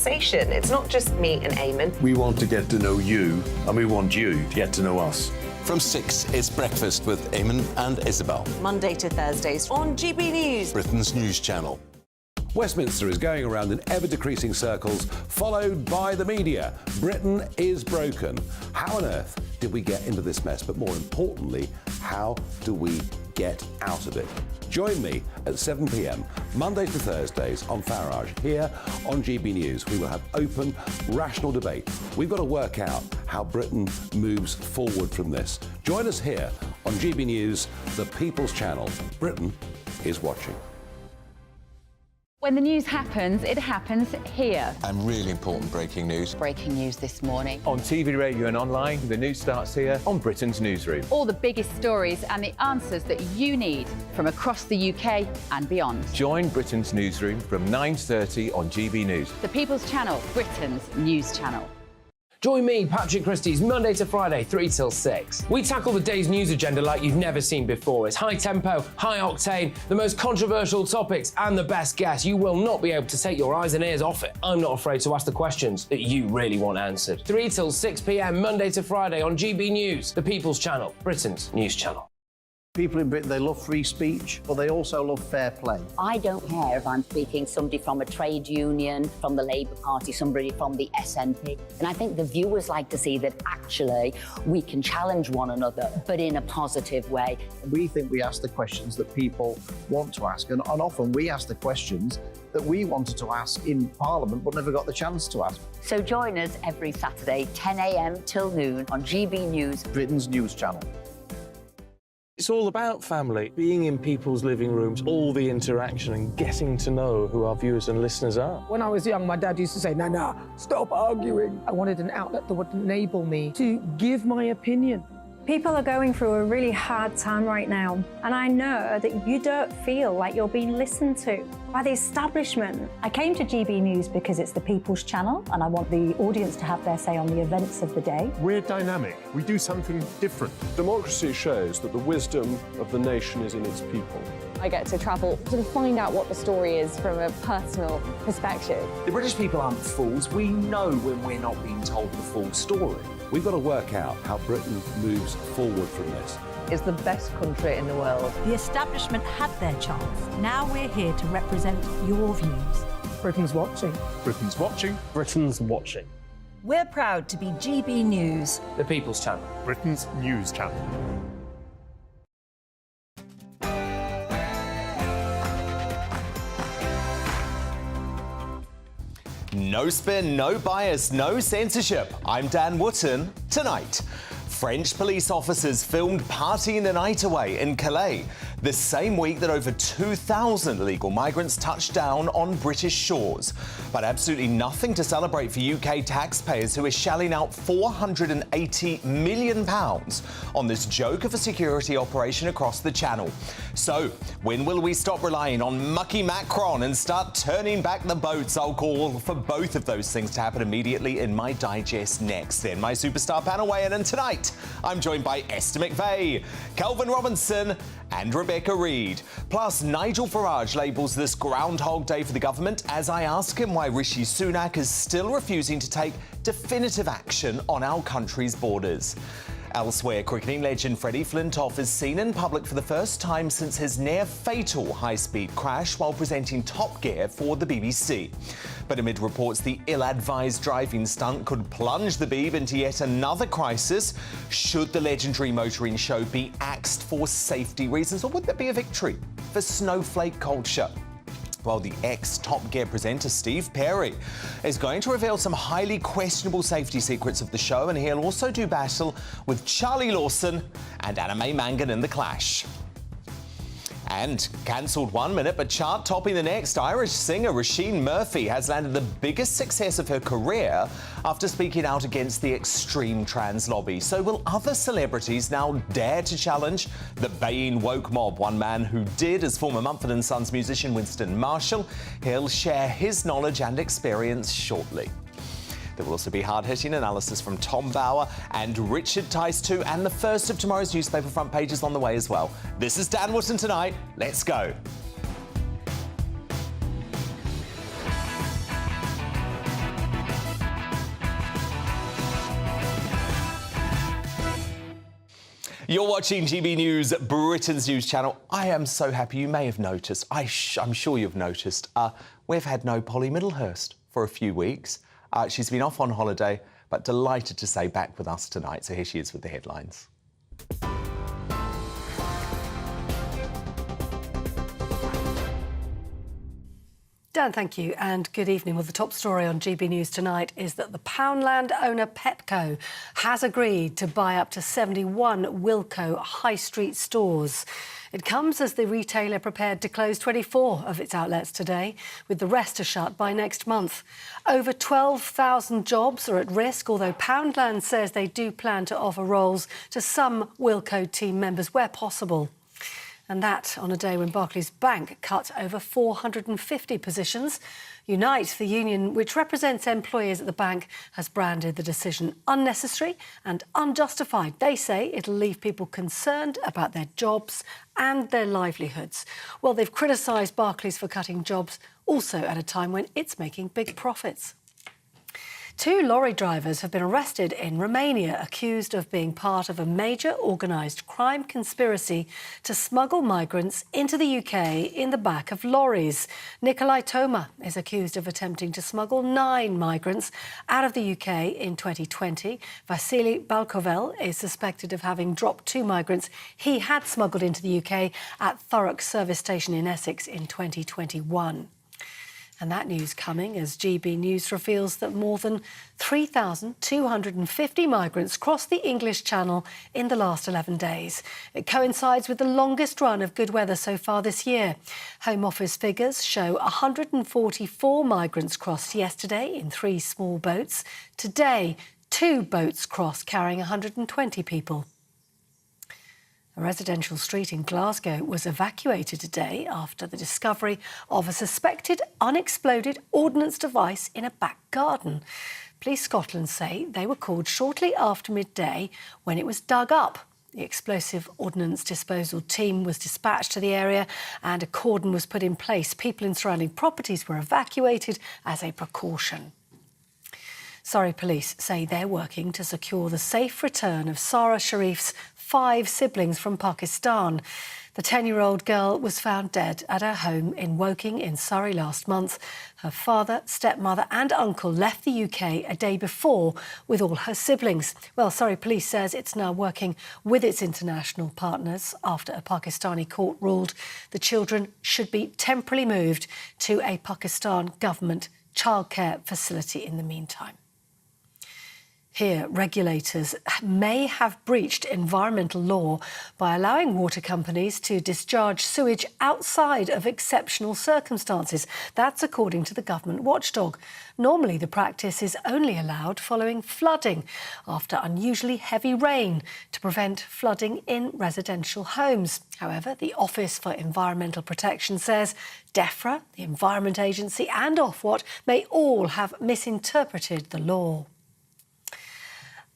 It's not just me and Eamon. We want to get to know you, and we want you to get to know us. From 6, it's Breakfast with Eamon and Isabel. Monday to Thursdays on GB News, Britain's news channel. Westminster is going around in ever-decreasing circles, followed by the media. Britain is broken. How on earth did we get into this mess? But more importantly, how do we get out of it? Join me at 7 p.m, Mondays to Thursdays on Farage, here on GB News. We will have open, rational debate. We've got to work out how Britain moves forward from this. Join us here on GB News, the People's Channel. Britain is watching. When the news happens, it happens here. And really important breaking news. Breaking news this morning. On TV, radio and online, the news starts here on Britain's Newsroom. All the biggest stories and the answers that you need from across the UK and beyond. Join Britain's Newsroom from 9:30 on GB News. The People's Channel, Britain's news channel. Join me, Patrick Christie's, Monday to Friday, 3 till 6. We tackle the day's news agenda like you've never seen before. It's high tempo, high octane, the most controversial topics and the best guests. You will not be able to take your eyes and ears off it. I'm not afraid to ask the questions that you really want answered. 3 till 6 p.m, Monday to Friday on GB News, the People's Channel, Britain's news channel. People in Britain, they love free speech, but they also love fair play. I don't care if I'm speaking somebody from a trade union, from the Labour Party, somebody from the SNP. And I think the viewers like to see that actually we can challenge one another, but in a positive way. We think we ask the questions that people want to ask, and often we ask the questions that we wanted to ask in Parliament but never got the chance to ask. So join us every Saturday, 10 a.m. till noon on GB News, Britain's news channel. It's all about family, being in people's living rooms, all the interaction and getting to know who our viewers and listeners are. When I was young, my dad used to say, no, stop arguing. I wanted an outlet that would enable me to give my opinion. People are going through a really hard time right now, and I know that you don't feel like you're being listened to by the establishment. I came to GB News because it's the People's Channel, and I want the audience to have their say on the events of the day. We're dynamic. We do something different. Democracy shows that the wisdom of the nation is in its people. I get to travel to find out what the story is from a personal perspective. The British people aren't fools. We know when we're not being told the full story. We've got to work out how Britain moves forward from this. It's the best country in the world. The establishment had their chance. Now we're here to represent your views. Britain's watching. Britain's watching. Britain's watching. We're proud to be GB News, the People's Channel, Britain's news channel. No spin, no bias, no censorship. I'm Dan Wootton. Tonight, French police officers filmed partying the night away in Calais, the same week that over 2,000 illegal migrants touched down on British shores. But absolutely nothing to celebrate for UK taxpayers who are shelling out £480 million on this joke of a security operation across the Channel. So, when will we stop relying on mucky Macron and start turning back the boats? I'll call for both of those things to happen immediately in my digest next. Then my superstar panel weigh-in, and tonight I'm joined by Esther McVeigh, Kelvin Robinson and Rebecca Reid. Plus, Nigel Farage labels this Groundhog Day for the government as I ask him why Rishi Sunak is still refusing to take definitive action on our country's borders. Elsewhere, cricketing legend Freddie Flintoff is seen in public for the first time since his near-fatal high-speed crash while presenting Top Gear for the BBC. But amid reports the ill-advised driving stunt could plunge the Beeb into yet another crisis, should the legendary motoring show be axed for safety reasons, or would there be a victory for snowflake culture? Well, the ex-Top Gear presenter Steve Perry is going to reveal some highly questionable safety secrets of the show, and he'll also do battle with Charlie Lawson and Anna Mae Mangan in The Clash. And cancelled one minute but chart-topping the next, Irish singer Roisin Murphy has landed the biggest success of her career after speaking out against the extreme trans lobby. So will other celebrities now dare to challenge the baying woke mob? One man who did is former Mumford & Sons musician Winston Marshall. He'll share his knowledge and experience shortly. There will also be hard-hitting analysis from Tom Bauer and Richard Tice too, and the first of tomorrow's newspaper front pages on the way as well. This is Dan Wootton Tonight. Let's go. You're watching GB News, Britain's news channel. I am so happy. You may have noticed, I'm sure you've noticed, we've had no Polly Middlehurst for a few weeks. She's been off on holiday, but delighted to say back with us tonight. So here she is with the headlines. Dan, thank you, and good evening. Well, the top story on GB News tonight is that the Poundland owner Petco has agreed to buy up to 71 Wilko high street stores. It comes as the retailer prepared to close 24 of its outlets today, with the rest to shut by next month. Over 12,000 jobs are at risk, although Poundland says they do plan to offer roles to some Wilko team members where possible. And that on a day when Barclays Bank cut over 450 positions. Unite, the union which represents employees at the bank, has branded the decision unnecessary and unjustified. They say it'll leave people concerned about their jobs and their livelihoods. Well, they've criticised Barclays for cutting jobs, also at a time when it's making big profits. 2 lorry drivers have been arrested in Romania, accused of being part of a major organised crime conspiracy to smuggle migrants into the UK in the back of lorries. Nicolae Toma is accused of attempting to smuggle 9 migrants out of the UK in 2020. Vasily Balkovel is suspected of having dropped 2 migrants he had smuggled into the UK at Thurrock service station in Essex in 2021. And that news coming as GB News reveals that more than 3,250 migrants crossed the English Channel in the last 11 days. It coincides with the longest run of good weather so far this year. Home Office figures show 144 migrants crossed yesterday in 3 small boats. Today, 2 boats crossed carrying 120 people. A residential street in Glasgow was evacuated today after the discovery of a suspected unexploded ordnance device in a back garden. Police Scotland say they were called shortly after midday when it was dug up. The explosive ordnance disposal team was dispatched to the area and a cordon was put in place. People in surrounding properties were evacuated as a precaution. Surrey police say they're working to secure the safe return of Sarah Sharif's 5 siblings from Pakistan. The 10-year-old girl was found dead at her home in Woking in Surrey last month. Her father, stepmother and uncle left the UK a day before with all her siblings. Well, Surrey police says it's now working with its international partners after a Pakistani court ruled the children should be temporarily moved to a Pakistan government childcare facility in the meantime. Here, regulators may have breached environmental law by allowing water companies to discharge sewage outside of exceptional circumstances. That's according to the government watchdog. Normally, the practice is only allowed following flooding after unusually heavy rain to prevent flooding in residential homes. However, the Office for Environmental Protection says DEFRA, the Environment Agency and Ofwat may all have misinterpreted the law.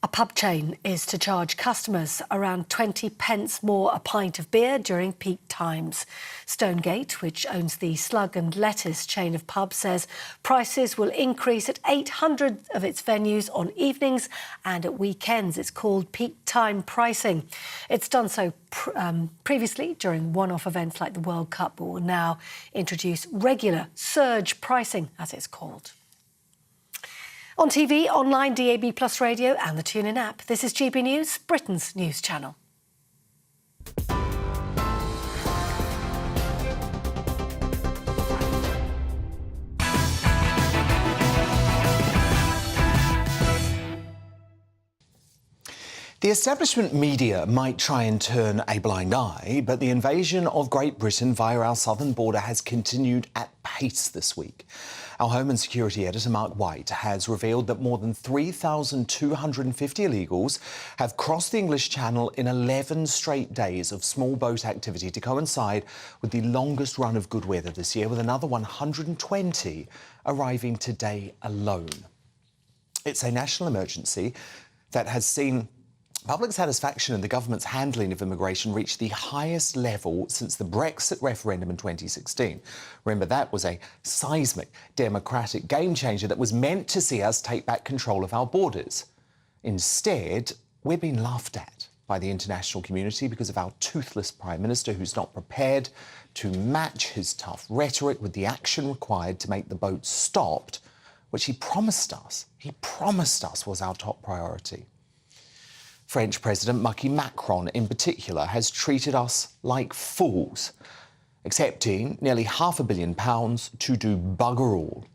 A pub chain is to charge customers around 20 pence more a pint of beer during peak times. Stonegate, which owns the Slug and Lettuce chain of pubs, says prices will increase at 800 of its venues on evenings and at weekends. It's called peak time pricing. It's done so previously during one-off events like the World Cup, but will now introduce regular surge pricing, as it's called. On TV, online, DAB+ radio and the TuneIn app, this is GB News, Britain's news channel. The establishment media might try and turn a blind eye, but the invasion of Great Britain via our southern border has continued at pace this week. Our Home and Security editor, Mark White, has revealed that more than 3,250 illegals have crossed the English Channel in 11 straight days of small boat activity to coincide with the longest run of good weather this year, with another 120 arriving today alone. It's a national emergency that has seen public satisfaction in the government's handling of immigration reached the highest level since the Brexit referendum in 2016. Remember, that was a seismic democratic game changer that was meant to see us take back control of our borders. Instead, we're being laughed at. by the international community because of our toothless Prime Minister who's not prepared to match his tough rhetoric with the action required to make the boat stopped, which he promised us was our top priority. French President Macron, in particular, has treated us like fools, accepting nearly £500 million to do bugger all.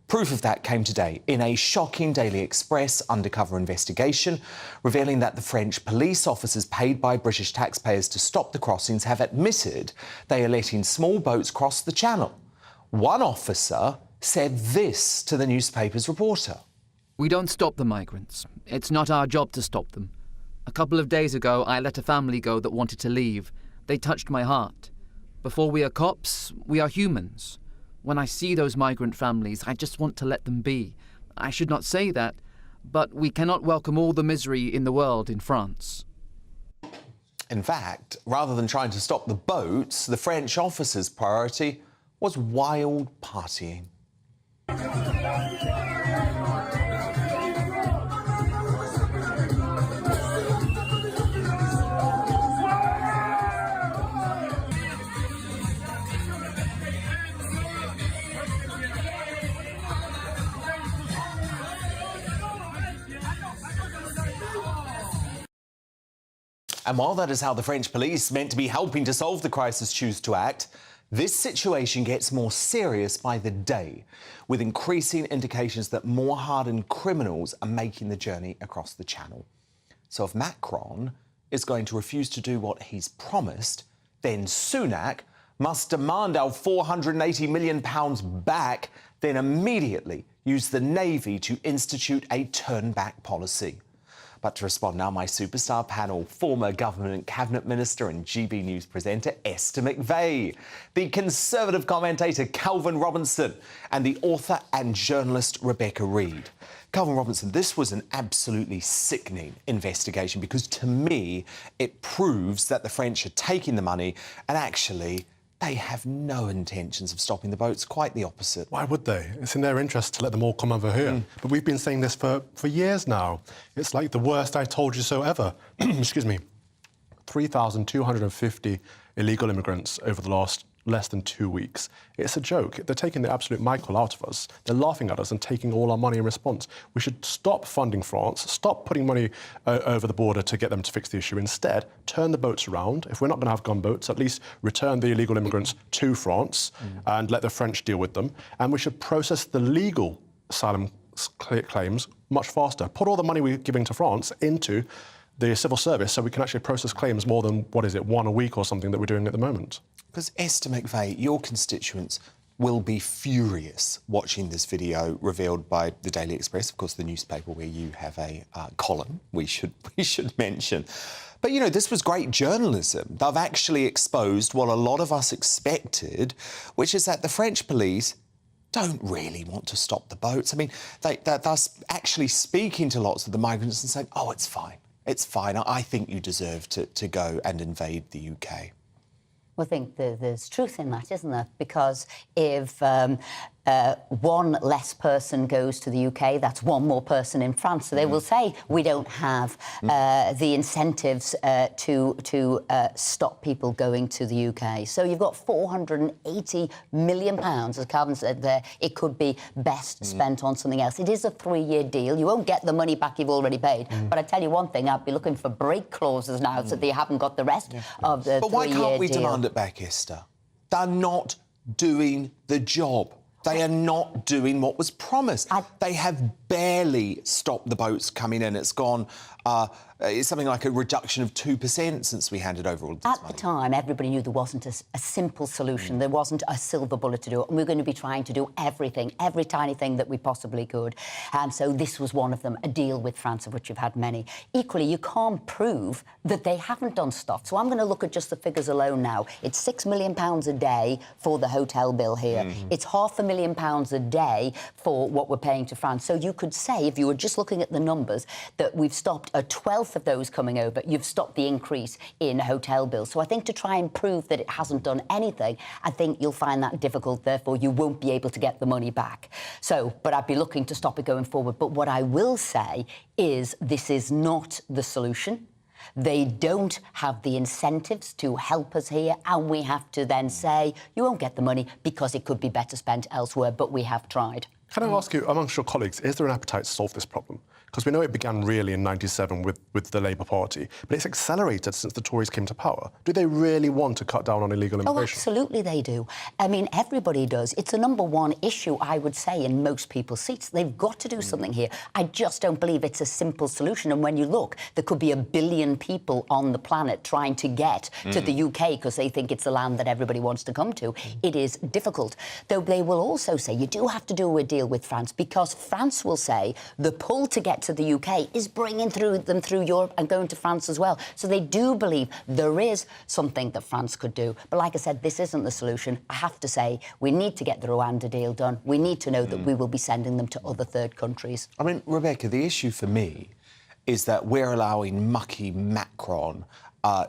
Proof of that came today in a shocking Daily Express undercover investigation, revealing that the French police officers paid by British taxpayers to stop the crossings have admitted they are letting small boats cross the channel. One officer said this to the newspaper's reporter. We don't stop the migrants. It's not our job to stop them. A couple of days ago, I let a family go that wanted to leave. They touched my heart. Before we are cops, we are humans. When I see those migrant families, I just want to let them be. I should not say that, but we cannot welcome all the misery in the world in France. In fact, rather than trying to stop the boats, the French officers' priority was wild partying. And while that is how the French police, meant to be helping to solve the crisis, choose to act, this situation gets more serious by the day, with increasing indications that more hardened criminals are making the journey across the channel. So if Macron is going to refuse to do what he's promised, then Sunak must demand our £480 million back, then immediately use the Navy to institute a turn-back policy. But to respond now, my superstar panel, former government cabinet minister and GB News presenter Esther McVey, the Conservative commentator Calvin Robinson, and the author and journalist Rebecca Reid. Calvin Robinson, this was an absolutely sickening investigation because, to me, it proves that the French are taking the money and actually they have no intentions of stopping the boats, quite the opposite. Why would they? It's in their interest to let them all come over here. But we've been saying this for years now. It's like the worst I told you so ever. Excuse me. 3,250 illegal immigrants over the last less than 2 weeks. It's a joke. They're taking the absolute Michael out of us. They're laughing at us and taking all our money in response. We should stop funding France, stop putting money over the border to get them to fix the issue. Instead, turn the boats around. If we're not going to have gunboats, at least return the illegal immigrants to France and let the French deal with them. And we should process the legal asylum claims much faster. Put all the money we're giving to France into the civil service so we can actually process claims more than, what is it, one a week or something that we're doing at the moment. Because Esther McVey, your constituents will be furious watching this video revealed by the Daily Express, of course, the newspaper where you have a column, we should mention. But, you know, this was great journalism. They've actually exposed what a lot of us expected, which is that the French police don't really want to stop the boats. I mean, they're actually speaking to lots of the migrants and saying, oh, it's fine. It's fine. I think you deserve to go and invade the UK. Well, I think there's truth in that, isn't there? Because if one less person goes to the UK, that's one more person in France. So they will say, we don't have the incentives to stop people going to the UK. So you've got £480 million, as Calvin said there. It could be best spent on something else. It is a 3-year deal. You won't get the money back you've already paid. But I tell you one thing, I'd be looking for break clauses now so they haven't got the rest of the 3-year deal. But why can't we demand it back, Esther? They're not doing the job. They are not doing what was promised. They have barely stopped the boats coming in. It's gone, it's something like a reduction of 2% since we handed over all this money. At the time, everybody knew there wasn't a simple solution. There wasn't a silver bullet to do it. And we're going to be trying to do everything, every tiny thing that we possibly could. And so this was one of them, a deal with France, of which you've had many. Equally, you can't prove that they haven't done stuff. So I'm going to look at just the figures alone now. It's £6 million a day for the hotel bill here. It's £500,000 a day for what we're paying to France. So you could say, if you were just looking at the numbers, that we've stopped a 12th of those coming over. You've stopped the increase in hotel bills. So I think to try and prove that it hasn't done anything, I think you'll find that difficult. Therefore, you won't be able to get the money back. So, but I'd be looking to stop it going forward. But what I will say is this is not the solution. They don't have the incentives to help us here, and we have to then say, you won't get the money because it could be better spent elsewhere, but we have tried. Can I ask you, amongst your colleagues, is there an appetite to solve this problem? Because we know it began really in '97 with the Labour Party, but it's accelerated since the Tories came to power. Do they really want to cut down on illegal Oh, immigration? absolutely they do. I mean, everybody does. It's the number one issue, I would say, in most people's seats. They've got to do something here. I just don't believe it's a simple solution. And when you look, there could be 1 billion people on the planet trying to get to the UK because they think it's the land that everybody wants to come to. It is difficult. Though they will also say you do have to do a deal with France, because France will say the pull to get to the UK is bringing them through Europe and going to France as well. So they do believe there is something that France could do. But like I said, this isn't the solution. I have to say, we need to get the Rwanda deal done. We need to know that we will be sending them to other third countries. I mean, Rebecca, the issue for me is that we're allowing mucky Macron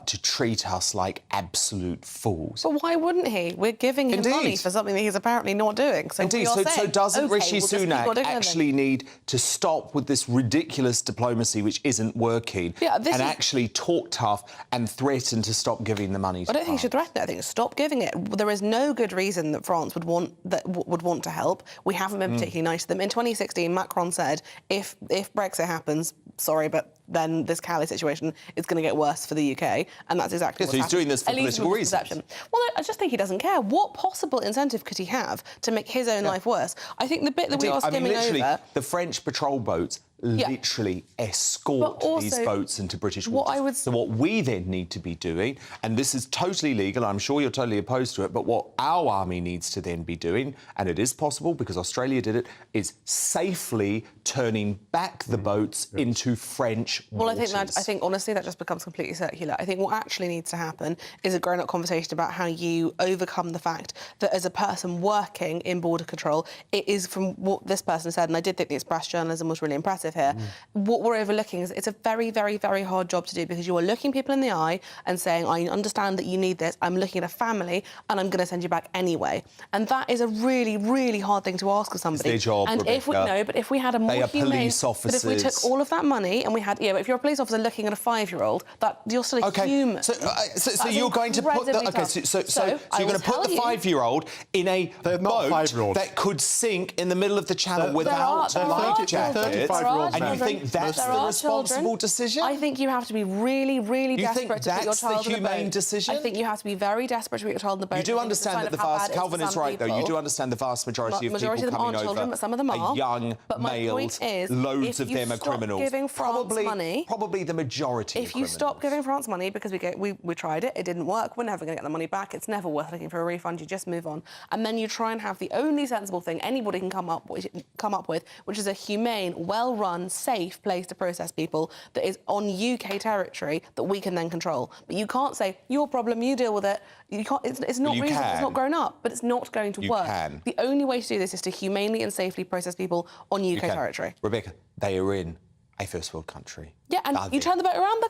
to treat us like absolute fools. But why wouldn't he? We're giving him money for something that he's apparently not doing. So Indeed. So doesn't Rishi Sunak actually need to stop with this ridiculous diplomacy which isn't working and actually talk tough and threaten to stop giving the money to I don't think he should threaten it. I think stop giving it. There is no good reason that France would want to help. We haven't been particularly nice to them. In 2016, Macron said, if Brexit happens, sorry, but then this Calais situation is going to get worse for the UK, and that's exactly what's he's happening. doing this for political reasons. Well, I just think he doesn't care. What possible incentive could he have to make his own life worse? I think the bit that we are skimming over... The French patrol boats literally escort these boats into British waters. So what we then need to be doing, and this is totally legal, I'm sure you're totally opposed to it, but what our army needs to then be doing, and it is possible because Australia did it, is safely turning back the boats into French waters. Well, I think honestly that just becomes completely circular. I think what actually needs to happen is a grown-up conversation about how you overcome the fact that as a person working in border control, it is, from what this person said, and I did think the Express journalism was really impressive here, what we're overlooking is it's a very, very, very hard job to do, because you are looking people in the eye and saying, I understand that you need this, I'm looking at a family and I'm going to send you back anyway. And that is a really, really hard thing to ask of somebody. It's their job, and Rebecca. if we had a more humane... police officers. But if we took all of that money and we had... Yeah, but if you're a police officer looking at a 5-year-old, that you're still a human. So you're going to put the... So you're going to put the 5-year-old in a boat that could sink in the middle of the channel without life jackets, and you think that's the responsible decision? I think you have to be really, really desperate to put your child in a boat. You think that's the humane decision? I think you have to be very desperate to put your child in the boat. You do understand that the vast... Calvin is right, though. You do understand the vast majority of people coming over but some of them are young males. Loads of them are criminals. Giving France money, probably the majority. If you stop giving France money, because we tried it didn't work, we're never going to get the money back. It's never worth looking for a refund. You just move on, and then you try and have the only sensible thing anybody can come up with, which is a humane, well-run, safe place to process people that is on UK territory that we can then control. But you can't say your problem, you deal with it. You can't. It's not reasonable. It's not grown up, but it's not going to work. The only way to do this is to humanely and safely process people on UK territory. Rebecca, they are in a first world country. Yeah, and you turn the boat around.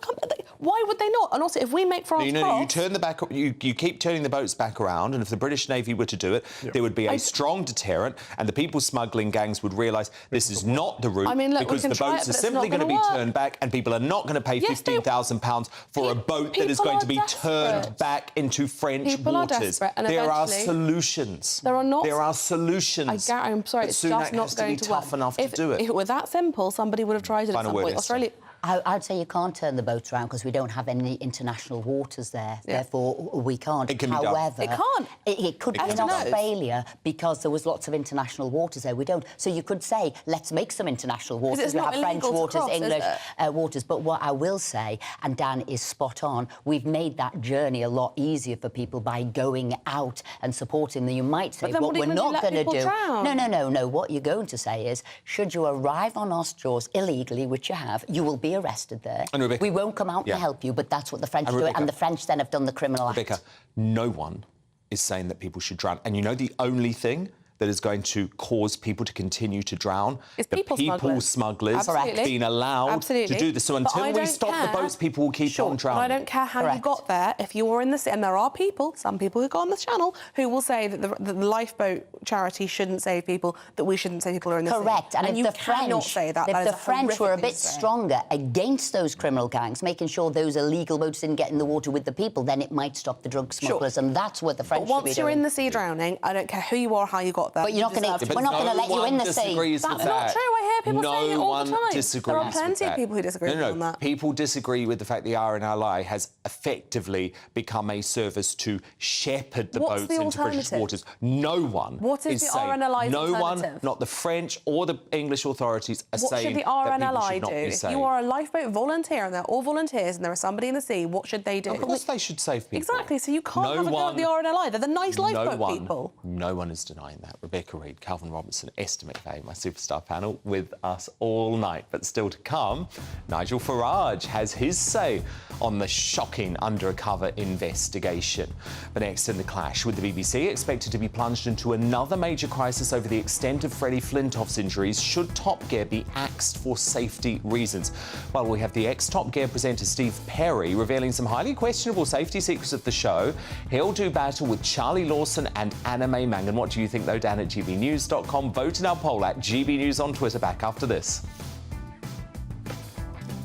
Why would they not? And also, if we make France you turn the back. You keep turning the boats back around, and if the British Navy were to do it, there would be a strong deterrent, and the people smuggling gangs would realise this is not the route, because the boats are simply going to be turned back, and people are not going to pay £15,000 for a boat that is going to be turned back into French waters. There are solutions. There are not. There are solutions. I'm sorry, it's just not going to work. Tough enough to do it. If it were that simple, somebody would have tried it at some point. Australia. I'd say you can't turn the boats around because we don't have any international waters there. Yeah. Therefore, we can't. It can be However, done. It can't. It could be in Australia because there was lots of international waters there. We don't. So you could say, let's make some international waters. We have French waters, English waters. But what I will say, and Dan is spot on, we've made that journey a lot easier for people by going out and supporting them. You might say, what we're not going to do... No. What you're going to say is, should you arrive on our shores illegally, which you have, you will be arrested there. We won't come out and help you, but that's what the French do, and the French then have done the criminal act. Rebecca, no one is saying that people should drown. And you know the only thing that is going to cause people to continue to drown. It's the people smugglers Absolutely. being allowed Absolutely. to do this. So But until I we don't stop care. the boats, people will keep on drowning. But I don't care how you got there. If you were in the sea, and there are people, some people who go on this channel, who will say that the lifeboat charity shouldn't save people, that we shouldn't say people are in the sea. Correct. And you if the cannot French, say that. if That is the a French were a horrific thing bit to say. stronger against those criminal gangs, making sure those illegal boats didn't get in the water with the people, then it might stop the drug smugglers, and that's what the French But should be once you're doing. in the sea drowning, I don't care who you are, how you got there. But you're not going to. We're not going to let you in the sea. That's not true. I hear people saying it all the time. There are plenty of people who disagree on that. People disagree with the fact the RNLI has effectively become a service to shepherd the What's boats the into British alternative? waters. No one What is the saying, RNLI's no one, alternative? not the French or the English authorities, are What saying should the that people RNLI should not do? be If saved. you are a lifeboat volunteer and they're all volunteers and there is somebody in the sea, what should they do? Of course they should save people. Exactly, so you can't have a go at the RNLI. They're the nice lifeboat people. No one is denying that. Rebecca Reid, Calvin Robertson, Estimate Faye, my superstar panel, with us all night. But still to come, Nigel Farage has his say on the shocking undercover investigation. But next in the clash with the BBC, expected to be plunged into another major crisis over the extent of Freddie Flintoff's injuries should Top Gear be axed for safety reasons. Well, we have the ex-Top Gear presenter Steve Perry revealing some highly questionable safety secrets of the show. He'll do battle with Charlie Lawson and Anna May Mangan. What do you think, though? Dan at gbnews.com. Vote in our poll at GB News on Twitter. Back after this.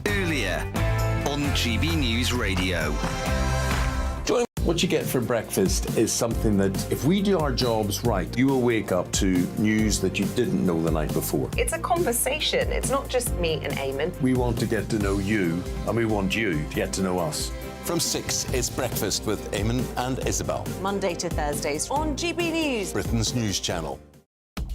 Earlier on GB News Radio. What you get for breakfast is something that, if we do our jobs right, you will wake up to news that you didn't know the night before. It's a conversation. It's not just me and Eamon. We want to get to know you, and we want you to get to know us. From 6, it's Breakfast with Eamon and Isabel. Monday to Thursdays on GB News. Britain's news channel.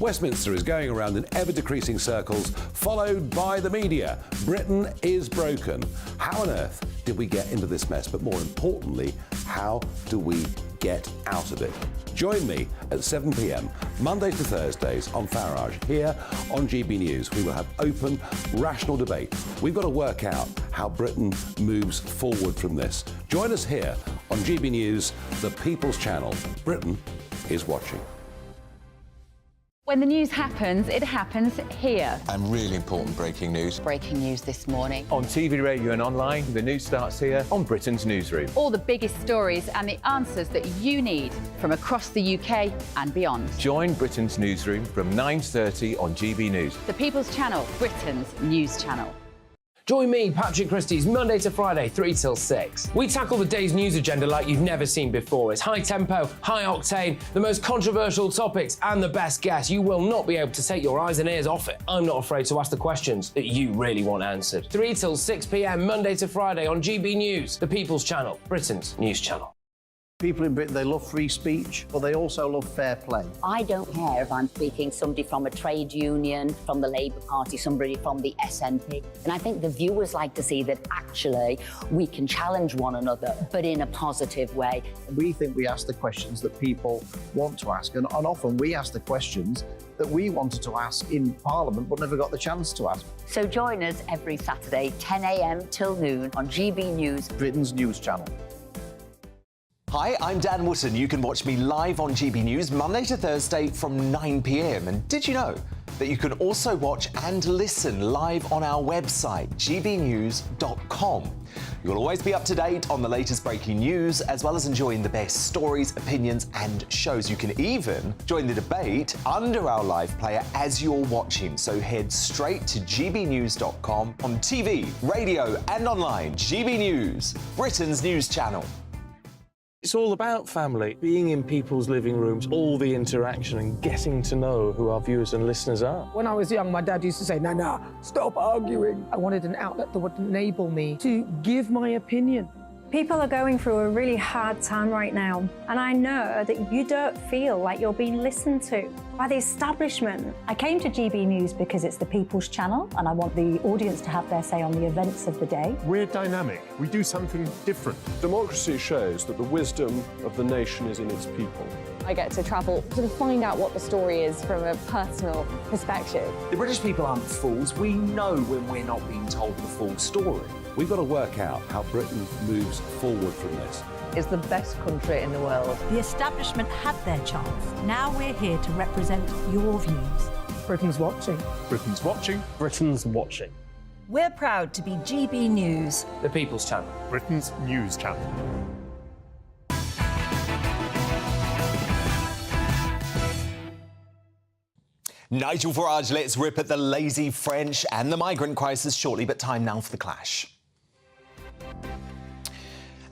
Westminster is going around in ever-decreasing circles, followed by the media. Britain is broken. How on earth did we get into this mess? But more importantly, how do we get out of it? Join me at 7 p.m, Monday to Thursdays on Farage, here on GB News. We will have open, rational debate. We've got to work out how Britain moves forward from this. Join us here on GB News, the People's Channel. Britain is watching. When the news happens, it happens here. And really important breaking news. Breaking news this morning. On TV, radio and online, the news starts here on Britain's newsroom. All the biggest stories and the answers that you need from across the UK and beyond. Join Britain's newsroom from 9:30 on GB News. The People's Channel, Britain's news channel. Join me, Patrick Christie's Monday to Friday, 3 till 6. We tackle the day's news agenda like you've never seen before. It's high tempo, high octane, the most controversial topics, and the best guests. You will not be able to take your eyes and ears off it. I'm not afraid to ask the questions that you really want answered. 3 till 6 p.m, Monday to Friday on GB News, the People's Channel, Britain's news channel. People in Britain, they love free speech, but they also love fair play. I don't care if I'm speaking somebody from a trade union, from the Labour Party, somebody from the SNP. And I think the viewers like to see that actually we can challenge one another, but in a positive way. We think we ask the questions that people want to ask, and often we ask the questions that we wanted to ask in Parliament but never got the chance to ask. So join us every Saturday, 10 a.m. till noon on GB News, Britain's news channel. Hi, I'm Dan Wootton. You can watch me live on GB News Monday to Thursday from 9 p.m. And did you know that you can also watch and listen live on our website, gbnews.com? You'll always be up to date on the latest breaking news, as well as enjoying the best stories, opinions and shows. You can even join the debate under our live player as you're watching. So head straight to gbnews.com on TV, radio and online. GB News, Britain's news channel. It's all about family, being in people's living rooms, all the interaction and getting to know who our viewers and listeners are. When I was young, my dad used to say, "Nah, stop arguing." I wanted an outlet that would enable me to give my opinion. People are going through a really hard time right now, and I know that you don't feel like you're being listened to by the establishment. I came to GB News because it's the People's Channel, and I want the audience to have their say on the events of the day. We're dynamic. We do something different. Democracy shows that the wisdom of the nation is in its people. I get to travel to find out what the story is from a personal perspective. The British people aren't fools. We know when we're not being told the full story. We've got to work out how Britain moves forward from this. is the best country in the world. The establishment had their chance. Now we're here to represent your views. Britain's watching. Britain's watching. Britain's watching. We're proud to be GB News, The People's Channel. Britain's news channel. Nigel Farage, let's rip at the lazy French and the migrant crisis shortly, but time now for the clash.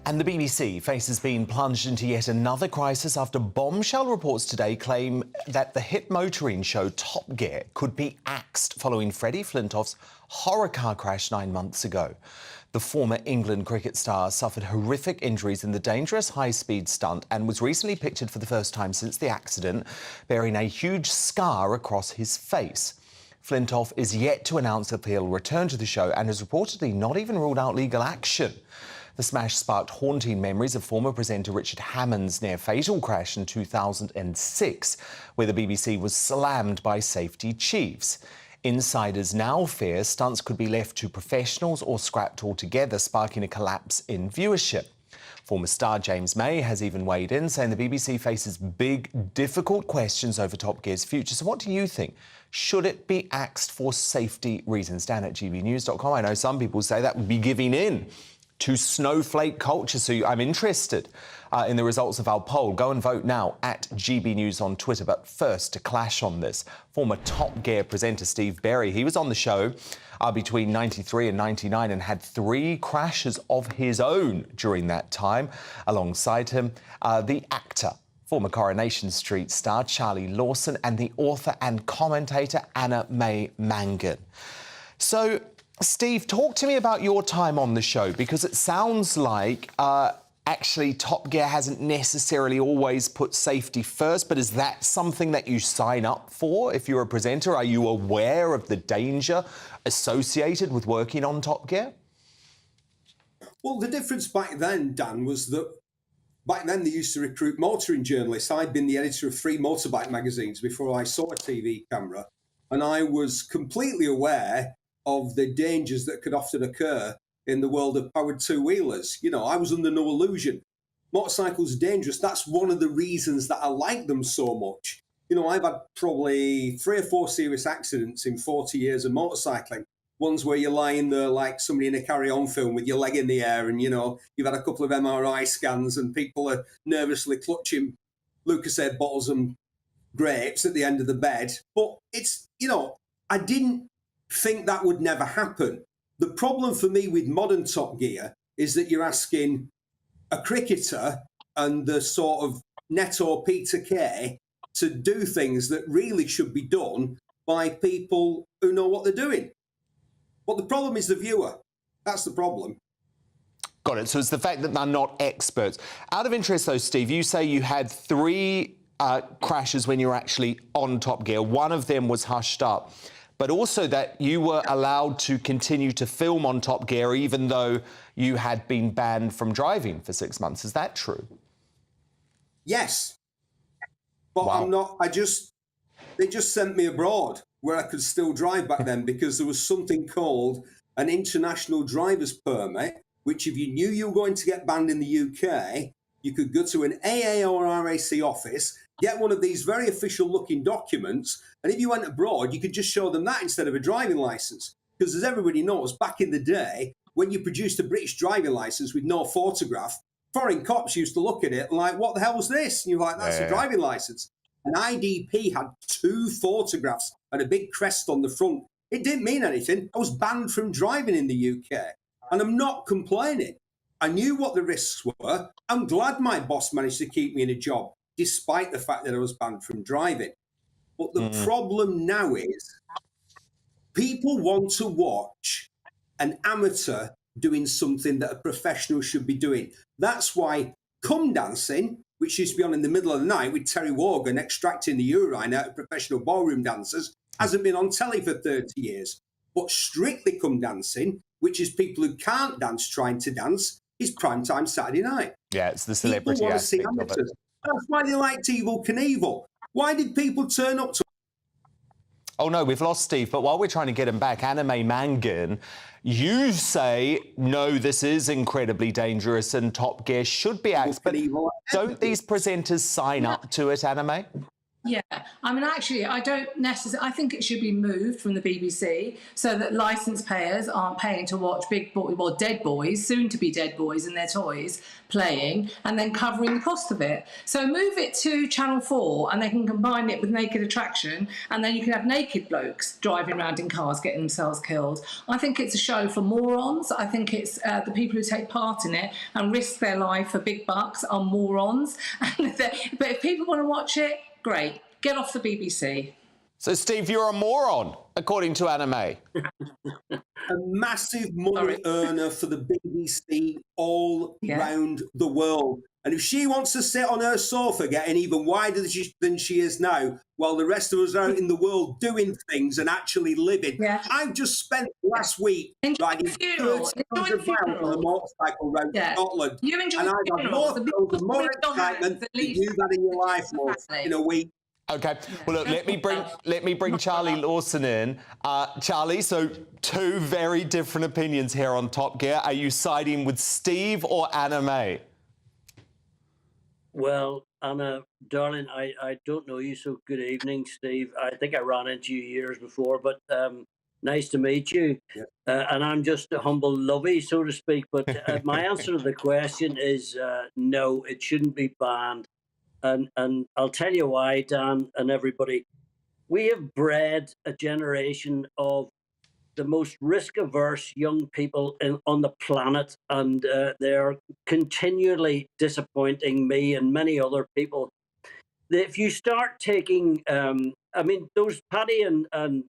And the BBC faces being plunged into yet another crisis after bombshell reports today claim that the hit motoring show Top Gear could be axed following Freddie Flintoff's horror car crash 9 months ago. The former England cricket star suffered horrific injuries in the dangerous high-speed stunt and was recently pictured for the first time since the accident, bearing a huge scar across his face. Flintoff is yet to announce if he'll return to the show and has reportedly not even ruled out legal action. The smash sparked haunting memories of former presenter Richard Hammond's near-fatal crash in 2006, where the BBC was slammed by safety chiefs. Insiders now fear stunts could be left to professionals or scrapped altogether, sparking a collapse in viewership. Former star James May has even weighed in, saying the BBC faces big, difficult questions over Top Gear's future. So what do you think? Should it be axed for safety reasons? Dan at gbnews.com. I know some people say that would be giving in to snowflake culture, so I'm interested in the results of our poll. Go and vote now at GB News on Twitter. But first, to clash on this, former Top Gear presenter Steve Berry, he was on the show between 93 and 99 and had 3 crashes of his own during that time. Alongside him, the actor, former Coronation Street star Charlie Lawson, and the author and commentator Anna May Mangan. So, Steve, talk to me about your time on the show, because it sounds like actually Top Gear hasn't necessarily always put safety first, but is that something that you sign up for if you're a presenter? Are you aware of the danger associated with working on Top Gear? Well, the difference back then, Dan, was that back then they used to recruit motoring journalists. I'd been the editor of 3 motorbike magazines before I saw a TV camera, and I was completely aware of the dangers that could often occur in the world of powered two-wheelers. You know, I was under no illusion. Motorcycles are dangerous. That's one of the reasons that I like them so much. You know, I've had probably 3 or 4 serious accidents in 40 years of motorcycling. Ones where you're lying there like somebody in a carry-on film with your leg in the air, and, you know, you've had a couple of MRI scans and people are nervously clutching Lucozade bottles and grapes at the end of the bed. But it's, you know, I didn't think that would never happen. The problem for me with modern Top Gear is that you're asking a cricketer and the sort of Neto Peter Kay to do things that really should be done by people who know what they're doing. But the problem is the viewer. That's the problem. Got it. So it's the fact that they're not experts. Out of interest, though, Steve, you say you had 3 crashes when you were actually on Top Gear. One of them was hushed up, but also that you were allowed to continue to film on Top Gear even though you had been banned from driving for 6 months. Is that true? Yes. But wow. I'm not, they just sent me abroad where I could still drive back then, because there was something called an international driver's permit, which if you knew you were going to get banned in the UK, you could go to an AA or RAC office, get one of these very official looking documents, and if you went abroad, you could just show them that instead of a driving licence. Because as everybody knows, back in the day, when you produced a British driving licence with no photograph, foreign cops used to look at it like, what the hell was this? And you're like, that's a driving licence. An IDP had 2 photographs and a big crest on the front. It didn't mean anything. I was banned from driving in the UK. And I'm not complaining. I knew what the risks were. I'm glad my boss managed to keep me in a job, despite the fact that I was banned from driving. But the problem now is people want to watch an amateur doing something that a professional should be doing. That's why cum dancing, which used to be on in the middle of the night with Terry Wogan extracting the urine out of professional ballroom dancers, hasn't been on telly for 30 years. But Strictly Come Dancing, which is people who can't dance trying to dance, is primetime Saturday night. Yeah, it's the celebrity aspect of it. That's why they liked Evel Knievel. Why did people turn up to... Oh, no, we've lost Steve. But while we're trying to get him back, Anime Mangan, you say, no, this is incredibly dangerous and Top Gear should be axed. But don't these presenters sign up to it, Anime? Yeah, I mean, actually, I don't necessarily. I think it should be moved from the BBC so that licence payers aren't paying to watch big boy, well, dead boys, soon to be dead boys and their toys playing, and then covering the cost of it. So move it to Channel 4, and they can combine it with Naked Attraction, and then you can have naked blokes driving around in cars getting themselves killed. I think it's a show for morons. I think it's the people who take part in it and risk their life for big bucks are morons. But if people want to watch it, great. Get off the BBC. So, Steve, you're a moron, according to Anime. A massive money earner for the BBC all round the world. And if she wants to sit on her sofa getting even wider than she is now, while the rest of us are out in the world doing things and actually living. I've just spent last week riding 1,300 miles on a motorcycle around Scotland. You enjoy and I've got more thrills and more excitement than you've had in your life, in a week. Okay, well, look, let me bring Charlie Lawson in. Charlie, so two very different opinions here on Top Gear. Are you siding with Steve or Anime? Well, Anna, darling, I don't know you, so good evening, Steve. I think I ran into you years before, but nice to meet you. And I'm just a humble lovey, so to speak. But my answer to the question is no, it shouldn't be banned. And I'll tell you why, Dan and everybody. We have bred a generation of the most risk-averse young people on the planet, and they're continually disappointing me and many other people. If you start taking, I mean, those Paddy and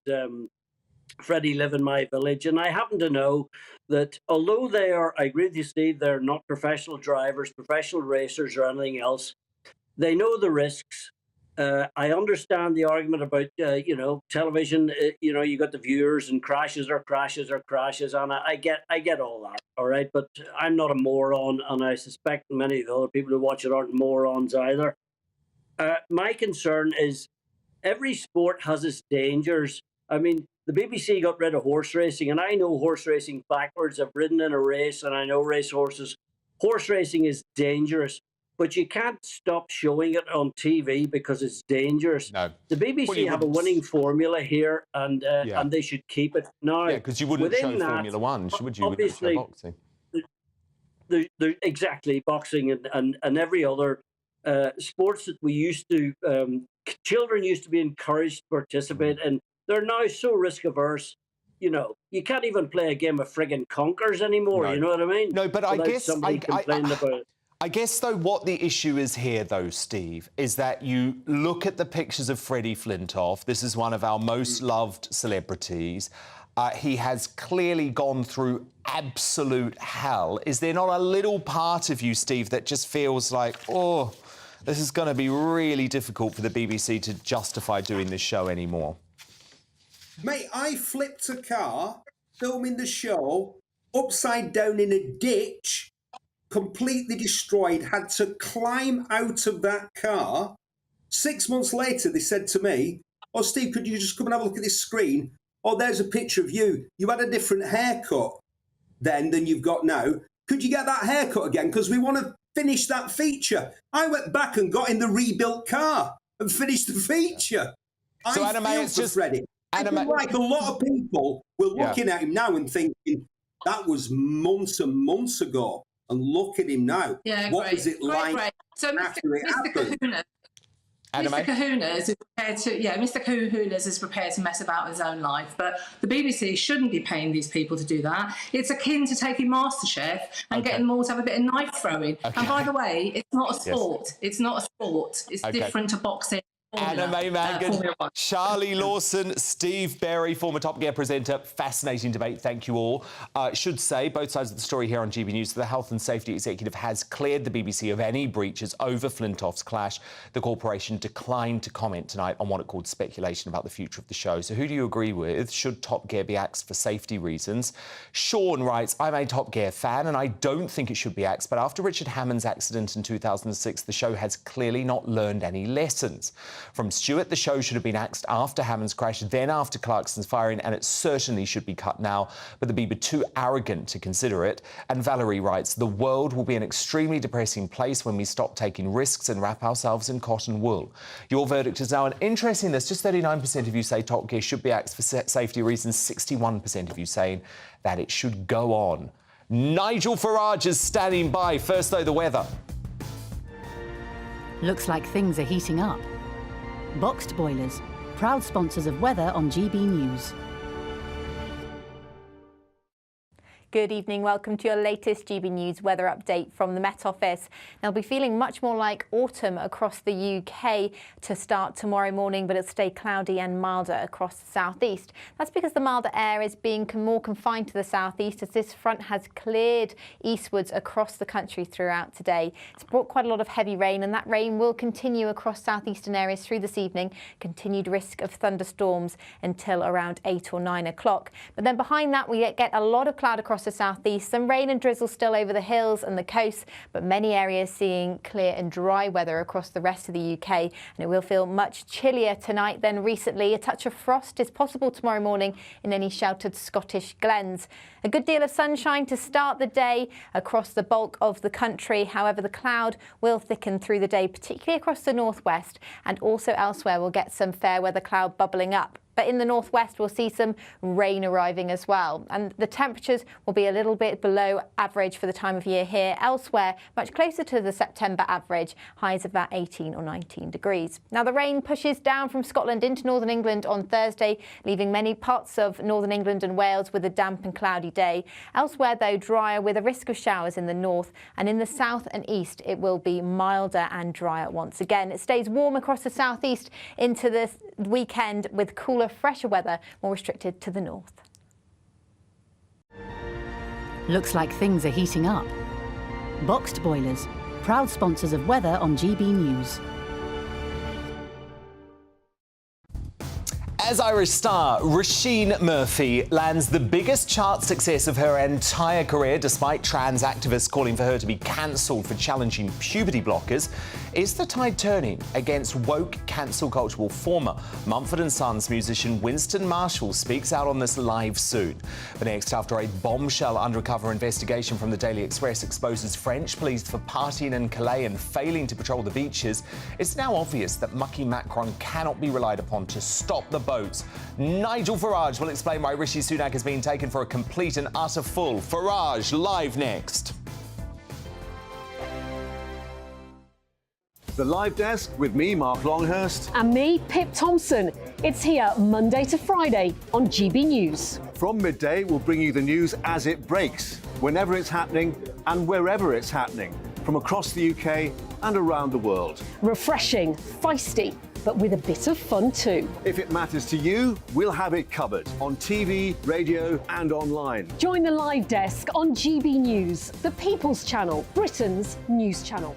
Freddie live in my village, and I happen to know that although they are, I agree with you, Steve, they're not professional drivers, professional racers or anything else, they know the risks. I understand the argument about, you know, television, you know, you got the viewers and crashes are crashes are crashes. And I get all that. All right. But I'm not a moron. And I suspect many of the other people who watch it aren't morons either. My concern is every sport has its dangers. I mean, the BBC got rid of horse racing, and I know horse racing backwards. I've ridden in a race and I know race horses. Horse racing is dangerous. But you can't stop showing it on TV because it's dangerous. No. The BBC have a winning formula here, and they should keep it. Now, because you wouldn't show Formula One, would you? Obviously, boxing. Exactly, boxing and every other sports that we used to, children used to be encouraged to participate in. They're now so risk averse. You know, you can't even play a game of friggin' conkers anymore. No. You know what I mean? No, but I guess somebody complained about it. I guess, though, what the issue is here, though, Steve, is that you look at the pictures of Freddie Flintoff. This is one of our most loved celebrities. He has clearly gone through absolute hell. Is there not a little part of you, Steve, that just feels like, oh, this is going to be really difficult for the BBC to justify doing this show anymore? Mate, I flipped a car filming the show upside down in a ditch, completely destroyed, had to climb out of that car. 6 months later, they said to me, oh, Steve, could you just come and have a look at this screen? Oh, there's a picture of you. You had a different haircut then than you've got now. Could you get that haircut again? Because we want to finish that feature. I went back and got in the rebuilt car and finished the feature. So, Anime, it's just... Freddie. I feel like a lot of people were looking at him now and thinking, that was months and months ago. And look at him now. Yeah, what was it like? So Mr. Kahunas is prepared to, Mr. Kahunas is prepared to mess about with his own life, but the BBC shouldn't be paying these people to do that. It's akin to taking MasterChef and getting them all to have a bit of knife throwing. And by the way, it's not a sport. Yes. It's not a sport. It's different to boxing. Anime Mangan, Charlie Lawson, Steve Berry, former Top Gear presenter. Fascinating debate. Thank you all. Should say, both sides of the story here on GB News, the Health and Safety Executive has cleared the BBC of any breaches over Flintoff's clash. The corporation declined to comment tonight on what it called speculation about the future of the show. So who do you agree with? Should Top Gear be axed for safety reasons? Sean writes, I'm a Top Gear fan and I don't think it should be axed, but after Richard Hammond's accident in 2006, the show has clearly not learned any lessons. From Stewart, the show should have been axed after Hammond's crash, then after Clarkson's firing, and it certainly should be cut now, but the Beeb are too arrogant to consider it. And Valerie writes, the world will be an extremely depressing place when we stop taking risks and wrap ourselves in cotton wool. Your verdict is now, an interesting list. Just 39% of you say Top Gear should be axed for safety reasons, 61% of you saying that it should go on. Nigel Farage is standing by. First, though, the weather. Looks like things are heating up. Boxed boilers, proud sponsors of weather on GB News. Good evening, welcome to your latest GB News weather update from the Met Office. Now, it'll be feeling much more like autumn across the UK to start tomorrow morning, but it'll stay cloudy and milder across the southeast. That's because the milder air is being more confined to the southeast as this front has cleared eastwards across the country throughout today. It's brought quite a lot of heavy rain, and that rain will continue across southeastern areas through this evening. Continued risk of thunderstorms until around 8 or 9 o'clock. But then behind that, we get a lot of cloud across the southeast, some rain and drizzle still over the hills and the coast, but many areas seeing clear and dry weather across the rest of the UK, and it will feel much chillier tonight than recently. A touch of frost is possible tomorrow morning in any sheltered Scottish glens. A good deal of sunshine to start the day across the bulk of the country. However, the cloud will thicken through the day, particularly across the northwest, and also elsewhere we'll get some fair weather cloud bubbling up. But in the northwest, we'll see some rain arriving as well. And the temperatures will be a little bit below average for the time of year here. Elsewhere, much closer to the September average, highs of about 18 or 19 degrees. Now, the rain pushes down from Scotland into northern England on Thursday, leaving many parts of northern England and Wales with a damp and cloudy day. Elsewhere, though, drier with a risk of showers in the north. And in the south and east, it will be milder and drier once again. It stays warm across the southeast into the weekend with cooler, fresher weather, more restricted to the north. Looks like things are heating up. Boxed boilers, proud sponsors of weather on GB News. As Irish star Roisin Murphy lands the biggest chart success of her entire career, despite trans activists calling for her to be cancelled for challenging puberty blockers, is the tide turning against woke cancel culture? Well, former Mumford & Sons musician Winston Marshall speaks out on this live soon. But next, after a bombshell undercover investigation from the Daily Express exposes French police for partying in Calais and failing to patrol the beaches, it's now obvious that mucky Macron cannot be relied upon to stop the boats. Nigel Farage will explain why Rishi Sunak has been taken for a complete and utter fool. Farage, live next. The Live Desk with me, Mark Longhurst. And me, Pip Thompson. It's here Monday to Friday on GB News. From midday, we'll bring you the news as it breaks, whenever it's happening and wherever it's happening, from across the UK and around the world. Refreshing, feisty, but with a bit of fun too. If it matters to you, we'll have it covered on TV, radio and online. Join the Live Desk on GB News, the People's Channel, Britain's news channel.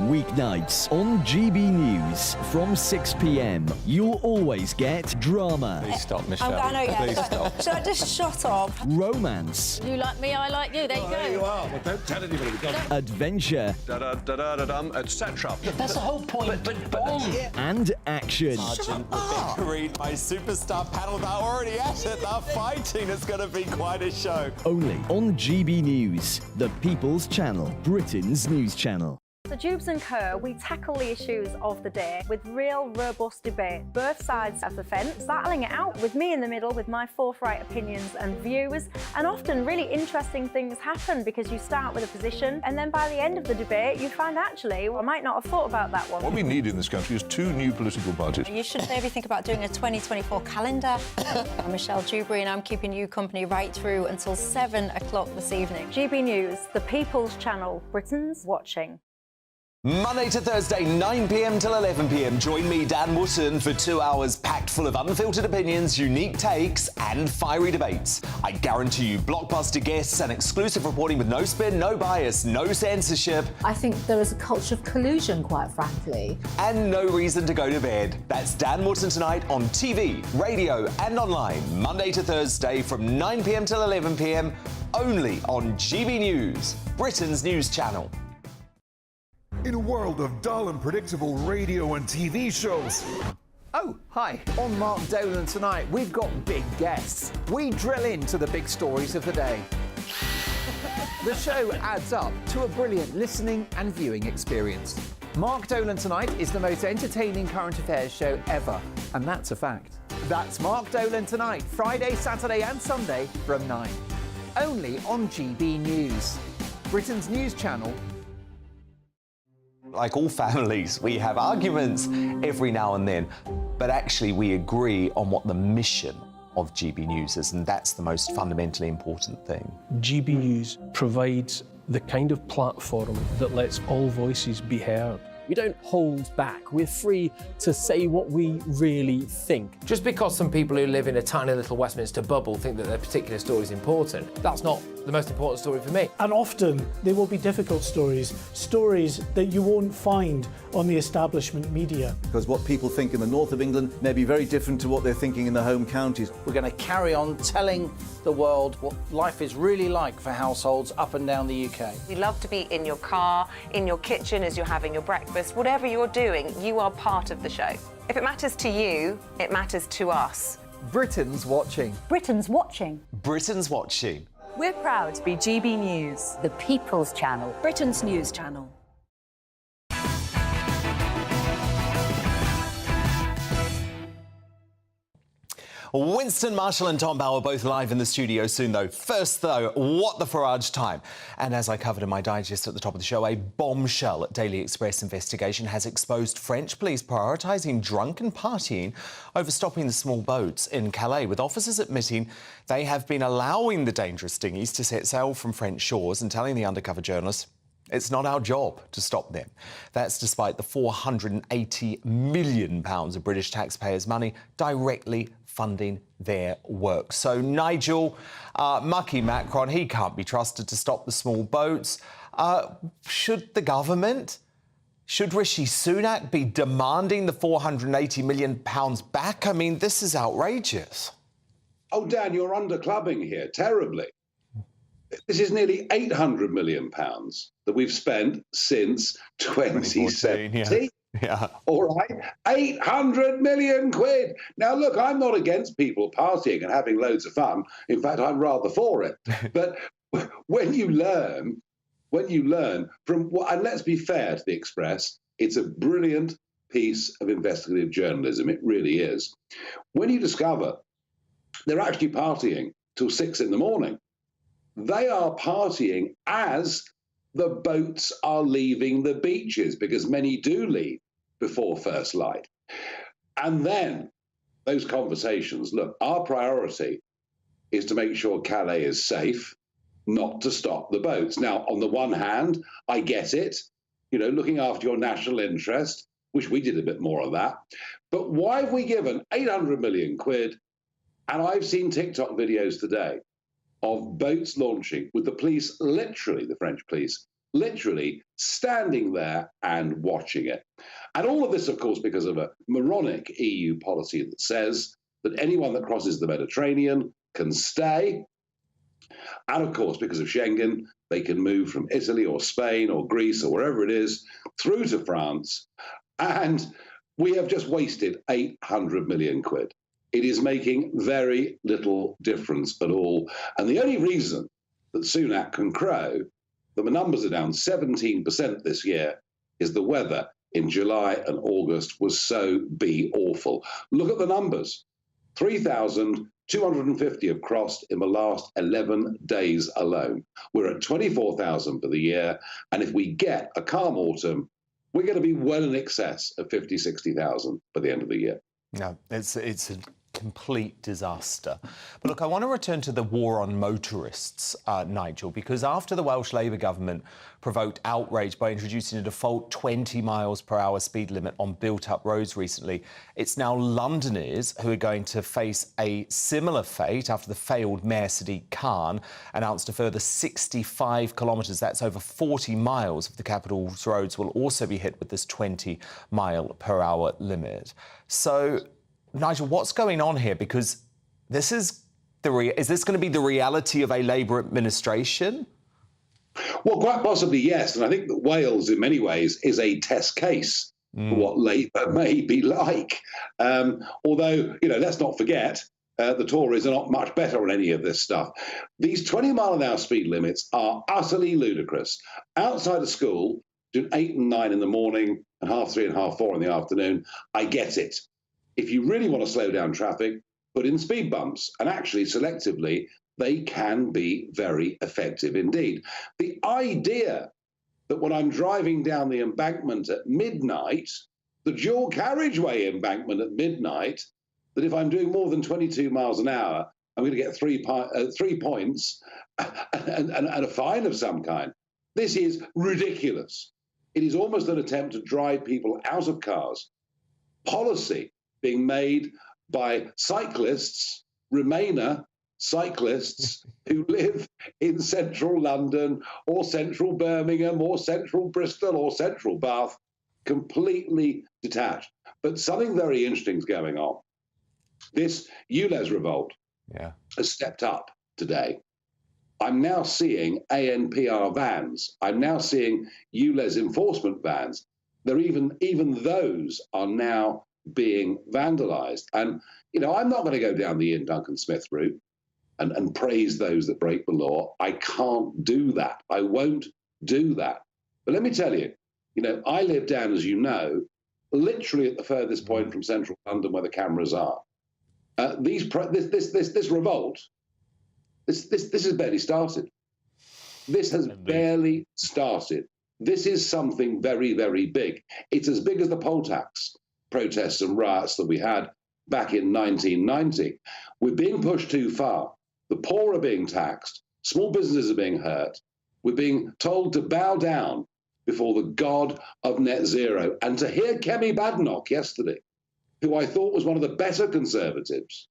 Weeknights on GB News from 6 p.m. You'll always get drama. Please stop, Michelle. I know, yeah. Please stop. Should I just shut up? Romance. You like me, I like you. There you go. There you are. Well, don't tell anybody. Adventure. Etc. That's the whole point. But and action. Sergeant Rebecca Reed, my superstar panel, they're already at it. They're fighting. It's going to be quite a show. Only on GB News, the People's Channel, Britain's news channel. So Jubes and Kerr, we tackle the issues of the day with real robust debate, both sides of the fence, battling it out with me in the middle with my forthright opinions and views. And often really interesting things happen because you start with a position and then by the end of the debate you find actually, well, I might not have thought about that one. What we need in this country is 2 new political parties. You should maybe think about doing a 2024 calendar. I'm Michelle Dewberry and I'm keeping you company right through until 7 o'clock this evening. GB News, the People's Channel, Britain's watching. Monday to Thursday, 9 p.m. till 11 p.m. Join me, Dan Wootton, for 2 hours packed full of unfiltered opinions, unique takes and fiery debates. I guarantee you blockbuster guests and exclusive reporting with no spin, no bias, no censorship. I think there is a culture of collusion, quite frankly. And no reason to go to bed. That's Dan Wootton tonight on TV, radio and online. Monday to Thursday from 9 p.m. till 11 p.m. only on GB News, Britain's news channel. In a world of dull and predictable radio and TV shows. Oh, hi. On Mark Dolan tonight, we've got big guests. We drill into the big stories of the day. The show adds up to a brilliant listening and viewing experience. Mark Dolan Tonight is the most entertaining current affairs show ever, and that's a fact. That's Mark Dolan Tonight, Friday, Saturday and Sunday from 9. Only on GB News, Britain's news channel. Like all families, we have arguments every now and then, but actually we agree on what the mission of GB News is, and that's the most fundamentally important thing. GB News provides the kind of platform that lets all voices be heard. We don't hold back. We're free to say what we really think. Just because some people who live in a tiny little Westminster bubble think that their particular story is important, that's not the most important story for me. And often they will be difficult stories, stories that you won't find on the establishment media. Because what people think in the north of England may be very different to what they're thinking in the home counties. We're going to carry on telling the world what life is really like for households up and down the UK. We love to be in your car, in your kitchen as you're having your breakfast. Whatever you're doing, you are part of the show. If it matters to you, it matters to us. Britain's watching. Britain's watching. Britain's watching. We're proud to be GB News, The People's Channel. Britain's news channel. Winston Marshall and Tom Bauer both live in the studio soon, though. First, though, what the Farage time? And as I covered in my digest at the top of the show, a bombshell Daily Express investigation has exposed French police prioritising drunken partying over stopping the small boats in Calais, with officers admitting they have been allowing the dangerous dinghies to set sail from French shores and telling the undercover journalists it's not our job to stop them. That's despite the £480 million of British taxpayers' money directly funding their work. So Nigel, Mucky Macron, he can't be trusted to stop the small boats. Should the government, should Rishi Sunak be demanding the £480 million back? I mean, this is outrageous. Oh, Dan, you're underclubbing here terribly. This is nearly £800 million that we've spent since 2017. Yeah. All right, 800 million quid. Now, look, I'm not against people partying and having loads of fun. In fact, I'm rather for it. But when you learn from what, and let's be fair to the Express, it's a brilliant piece of investigative journalism. It really is. When you discover they're actually partying till 6 a.m, they are partying as the boats are leaving the beaches, because many do leave before first light. And then those conversations, look, our priority is to make sure Calais is safe, not to stop the boats. Now, on the one hand, I get it, looking after your national interest, wish we did a bit more of that. But why have we given 800 million quid? And I've seen TikTok videos today of boats launching with the police, literally, the French police, literally standing there and watching it. And all of this, of course, because of a moronic EU policy that says that anyone that crosses the Mediterranean can stay. And of course, because of Schengen, they can move from Italy or Spain or Greece or wherever it is through to France. And we have just wasted 800 million quid. It is making very little difference at all. And the only reason that Sunak can crow that the numbers are down 17% this year is the weather in July and August was so awful. Look at the numbers. 3,250 have crossed in the last 11 days alone. We're at 24,000 for the year. And if we get a calm autumn, we're going to be well in excess of 50, 60,000 by the end of the year. No, it's a complete disaster. But look, I want to return to the war on motorists, Nigel, because after the Welsh Labour government provoked outrage by introducing a default 20 miles per hour speed limit on built-up roads recently, it's now Londoners who are going to face a similar fate after the failed Mayor Sadiq Khan announced a further 65 kilometres, that's over 40 miles of the capital's roads, will also be hit with this 20 mile per hour limit. So, Nigel, what's going on here? Because this is this going to be the reality of a Labour administration? Well, quite possibly, yes. And I think that Wales, in many ways, is a test case for what Labour may be like. Although, let's not forget, the Tories are not much better on any of this stuff. These 20-mile-an-hour speed limits are utterly ludicrous. Outside of school, doing 8 and 9 in the morning and 3:30 and 4:30 in the afternoon, I get it. If you really want to slow down traffic, put in speed bumps. And actually, selectively, they can be very effective indeed. The idea that when I'm driving down the embankment at midnight, the dual carriageway embankment at midnight, that if I'm doing more than 22 miles an hour, I'm going to get 3 points and a fine of some kind. This is ridiculous. It is almost an attempt to drive people out of cars. Policy being made by cyclists, Remainer cyclists who live in central London or central Birmingham or central Bristol or central Bath, completely detached. But something very interesting is going on. This ULEZ revolt has stepped up today. I'm now seeing ANPR vans. I'm now seeing ULEZ enforcement vans. They're even those are now being vandalized. And, I'm not going to go down the Ian Duncan Smith route and praise those that break the law. I can't do that. I won't do that. But let me tell you, I live down, as you know, literally at the furthest point from central London where the cameras are. This revolt, this has barely started. This has barely started. This is something very, very big. It's as big as the poll tax protests and riots that we had back in 1990. We're being pushed too far. The poor are being taxed. Small businesses are being hurt. We're being told to bow down before the god of net zero. And to hear Kemi Badenoch yesterday, who I thought was one of the better Conservatives,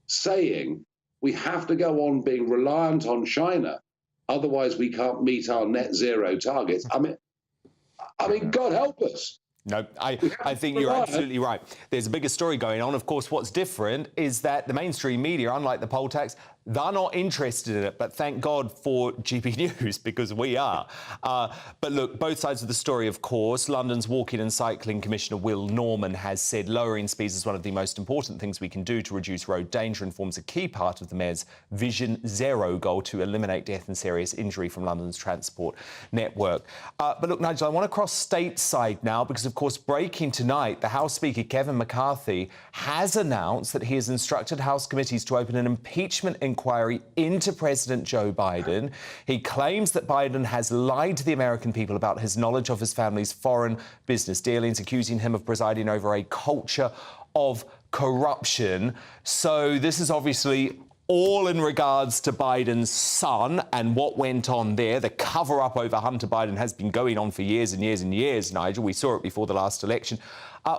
saying we have to go on being reliant on China, otherwise we can't meet our net zero targets. I mean, God help us. No, I think you're absolutely right. There's a bigger story going on. Of course, what's different is that the mainstream media, unlike the poll tax, they're not interested in it. But thank God for GB News, because we are. But look, both sides of the story, of course. London's Walking and Cycling Commissioner Will Norman has said lowering speeds is one of the most important things we can do to reduce road danger and forms a key part of the Mayor's Vision Zero goal to eliminate death and serious injury from London's transport network. But look, Nigel, I want to cross stateside now because, of course, breaking tonight, the House Speaker Kevin McCarthy has announced that he has instructed House committees to open an impeachment inquiry into President Joe Biden. He claims that Biden has lied to the American people about his knowledge of his family's foreign business dealings, accusing him of presiding over a culture of corruption. So this is obviously all in regards to Biden's son and what went on there. The cover-up over Hunter Biden has been going on for years and years and years, Nigel. We saw it before the last election.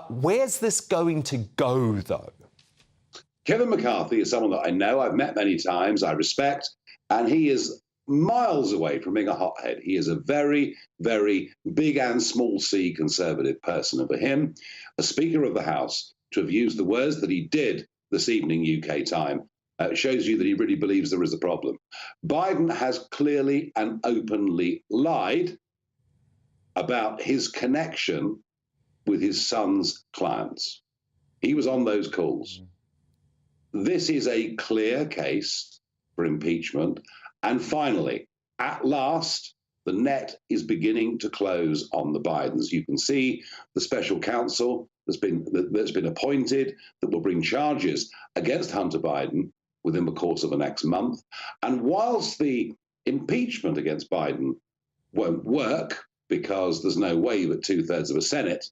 Where's this going to go, though? Kevin McCarthy is someone that I know, I've met many times, I respect, and he is miles away from being a hothead. He is a very, very big and small c Conservative person. And for him, a Speaker of the House, to have used the words that he did this evening UK time, shows you that he really believes there is a problem. Biden has clearly and openly lied about his connection with his son's clients. He was on those calls. This is a clear case for impeachment. And finally, at last, the net is beginning to close on the Bidens. You can see the special counsel that's been appointed that will bring charges against Hunter Biden within the course of the next month. And whilst the impeachment against Biden won't work because there's no way that 2/3 of the Senate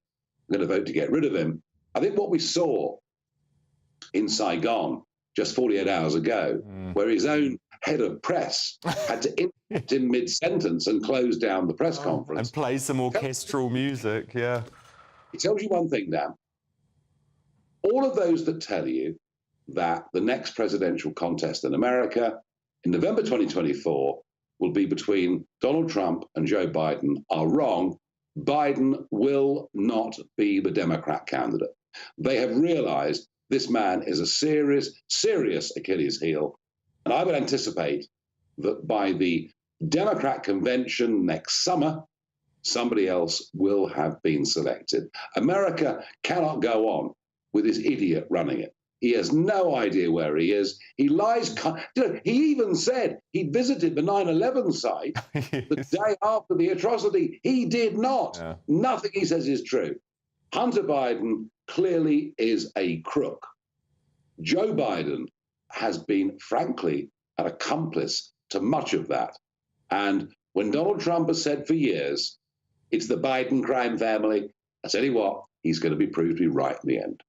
are going to vote to get rid of him, I think what we saw in Saigon just 48 hours ago, where his own head of press had to interrupt in mid-sentence and close down the press conference. And play some orchestral music, yeah. It tells you one thing, Dan. All of those that tell you that the next presidential contest in America in November 2024 will be between Donald Trump and Joe Biden are wrong. Biden will not be the Democrat candidate. They have realized this man is a serious, serious Achilles heel. And I would anticipate that by the Democrat convention next summer, somebody else will have been selected. America cannot go on with this idiot running it. He has no idea where he is. He lies. He even said he'd visited the 9/11 site the day after the atrocity. He did not. Yeah. Nothing he says is true. Hunter Biden clearly is a crook. Joe Biden has been, frankly, an accomplice to much of that. And when Donald Trump has said for years, it's the Biden crime family, I tell you what, he's going to be proved to be right in the end.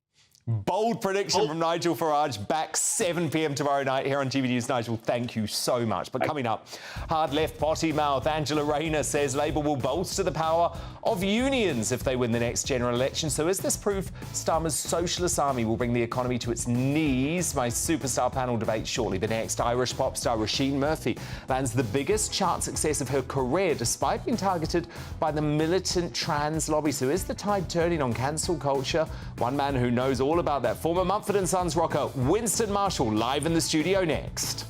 Bold prediction from Nigel Farage, back 7 p.m. tomorrow night here on GB News. Nigel, thank you so much. But coming up, hard left, potty mouth. Angela Rayner says Labour will bolster the power of unions if they win the next general election. So is this proof Starmer's socialist army will bring the economy to its knees? My superstar panel debate shortly. The next, Irish pop star Roisin Murphy lands the biggest chart success of her career despite being targeted by the militant trans lobby. So is the tide turning on cancel culture? One man who knows all about that, former Mumford & Sons rocker Winston Marshall, live in the studio next.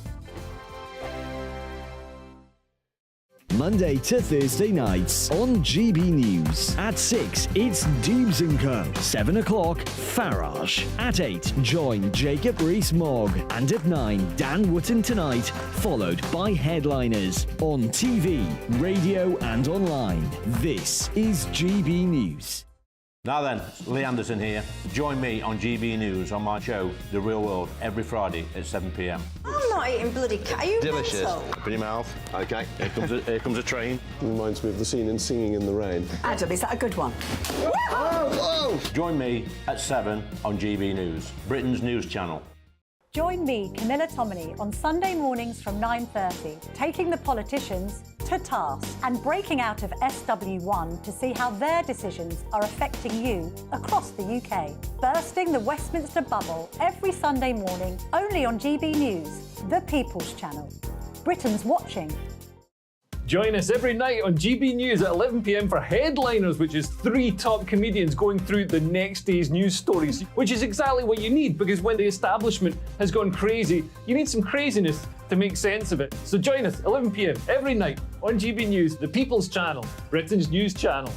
Monday to Thursday nights on GB News. At 6, it's Dubes & Co. 7 o'clock, Farage. At 8, join Jacob Rees-Mogg. And at 9, Dan Wootton Tonight, followed by headliners on TV, radio and online. This is GB News. Now then, Lee Anderson here. Join me on GB News on my show, The Real World, every Friday at 7 p.m. I'm not eating bloody cat. Are you Delicious. mental? Open your mouth. OK, here comes a train. Reminds me of the scene in Singing in the Rain. Adam, is that a good one? Whoa! Join me at 7 on GB News, Britain's news channel. Join me, Camilla Tominey, on Sunday mornings from 9:30, taking the politicians to task and breaking out of SW1 to see how their decisions are affecting you across the UK. Bursting the Westminster bubble every Sunday morning, only on GB News, the People's Channel. Britain's watching. Join us every night on GB News at 11 p.m. for Headliners, which is 3 top comedians going through the next day's news stories, which is exactly what you need, because when the establishment has gone crazy, you need some craziness to make sense of it. So join us 11 p.m. every night on GB News, the People's Channel, Britain's news channel.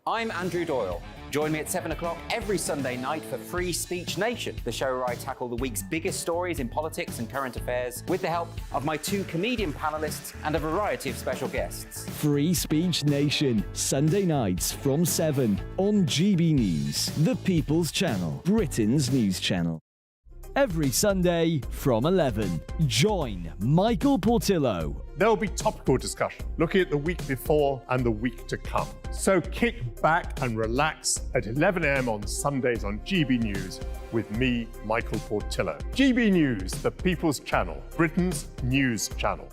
I'm Andrew Doyle. Join me at 7 o'clock every Sunday night for Free Speech Nation, the show where I tackle the week's biggest stories in politics and current affairs with the help of my 2 comedian panellists and a variety of special guests. Free Speech Nation, Sunday nights from 7 on GB News, the People's Channel, Britain's news channel. Every Sunday from 11, join Michael Portillo. There will be topical discussion, looking at the week before and the week to come. So kick back and relax at 11 a.m. on Sundays on GB News with me, Michael Portillo. GB News, the People's Channel, Britain's news channel.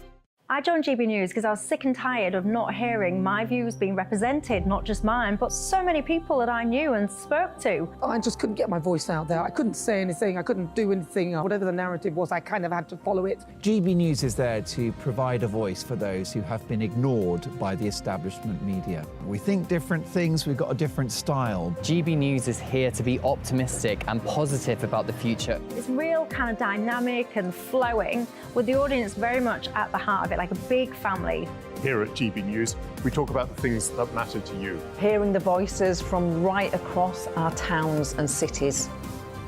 I joined GB News because I was sick and tired of not hearing my views being represented, not just mine, but so many people that I knew and spoke to. I just couldn't get my voice out there. I couldn't say anything. I couldn't do anything. Whatever the narrative was, I kind of had to follow it. GB News is there to provide a voice for those who have been ignored by the establishment media. We think different things, we've got a different style. GB News is here to be optimistic and positive about the future. It's real kind of dynamic and flowing, with the audience very much at the heart of it, like a big family. Here at GB News, we talk about the things that matter to you. Hearing the voices from right across our towns and cities,